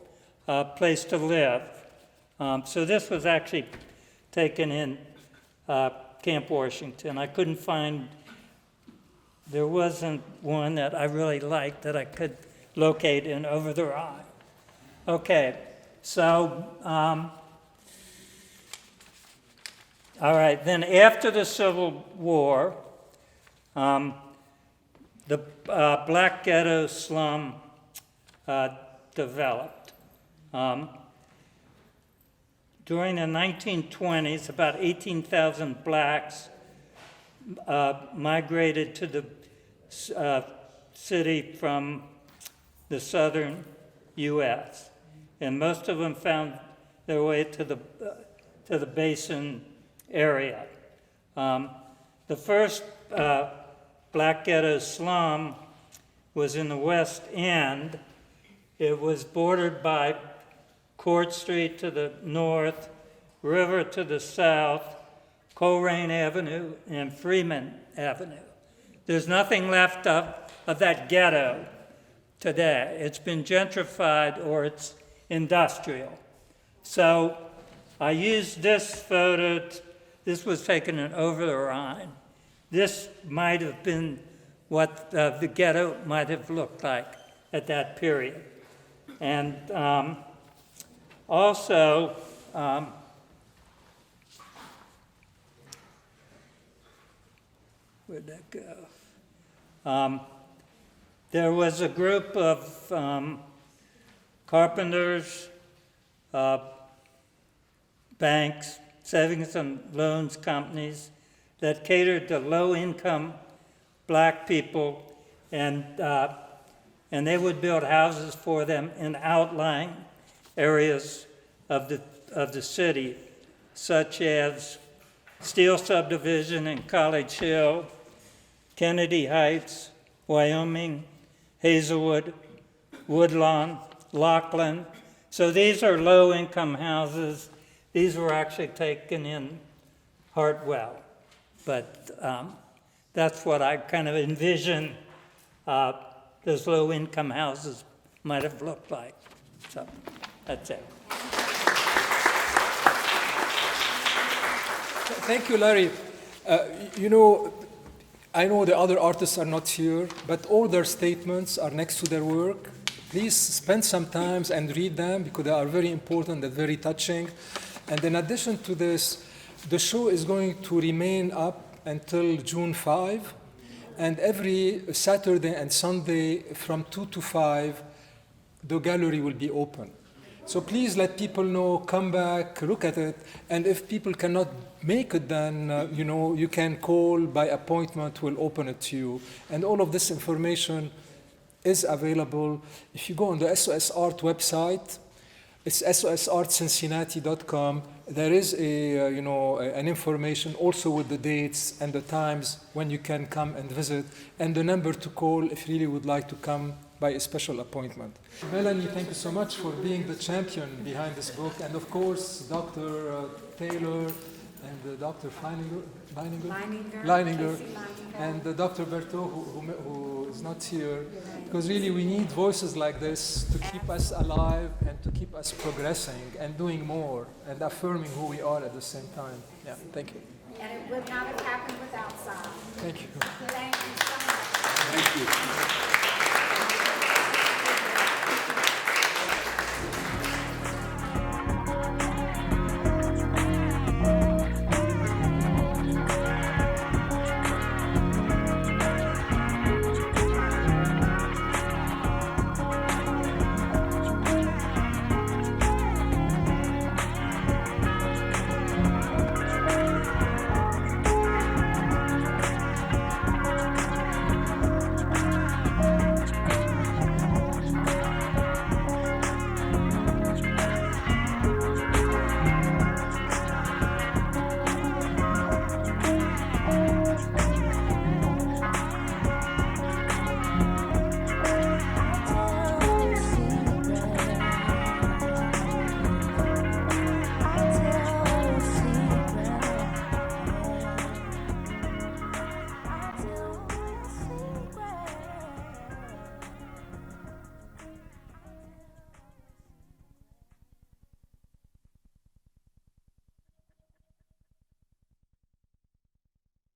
place to live. So this was actually taken in Camp Washington. I couldn't find, there wasn't one that I really liked that I could locate in Over the Rhine. Okay, so, all right, then after the Civil War, the Black Ghetto slum developed. During the 1920s, about 18,000 blacks migrated to the city from the southern U.S., and most of them found their way to the basin area. The first Black Ghetto slum was in the West End. It was bordered by Court Street to the north, River to the south, Coleraine Avenue, and Freeman Avenue. There's nothing left of that ghetto today. It's been gentrified or it's industrial. So I used this photo. This was taken in Over the Rhine. This might have been what the ghetto might have looked like at that period. And also, where'd that go? There was a group of carpenters, banks, savings and loans companies that catered to low-income black people, and they would build houses for them in outlying areas of the city, such as Steel Subdivision in College Hill, Kennedy Heights, Wyoming, Hazelwood, Woodlawn, Laughlin. So these are low-income houses. These were actually taken in Hartwell. But that's what I kind of envision those low-income houses might have looked like. So that's it. Thank you, Larry. You know, I know the other artists are not here, but all their statements are next to their work. Please spend some time and read them because they are very important and very touching. And in addition to this, the show is going to remain up until June 5, and every Saturday and Sunday from 2 to 5, the gallery will be open. So please let people know, come back, look at it, and if people cannot make it, then you can call by appointment, we'll open it to you. And all of this information is available. If you go on the SOS Art website, it's sosartcincinnati.com. There is an information also with the dates and the times when you can come and visit, and the number to call if you really would like to come by a special appointment. Melanie, thank you so much for being the champion behind this book, and of course, Dr. Taylor and Dr. Leininger, and Dr. Berthaud, who is not here, because really we need voices like this to keep us alive and to keep us progressing and doing more and affirming who we are at the same time. Yeah, thank you. And it would not have happened without Sam. Thank you. Thank you so much. Thank you.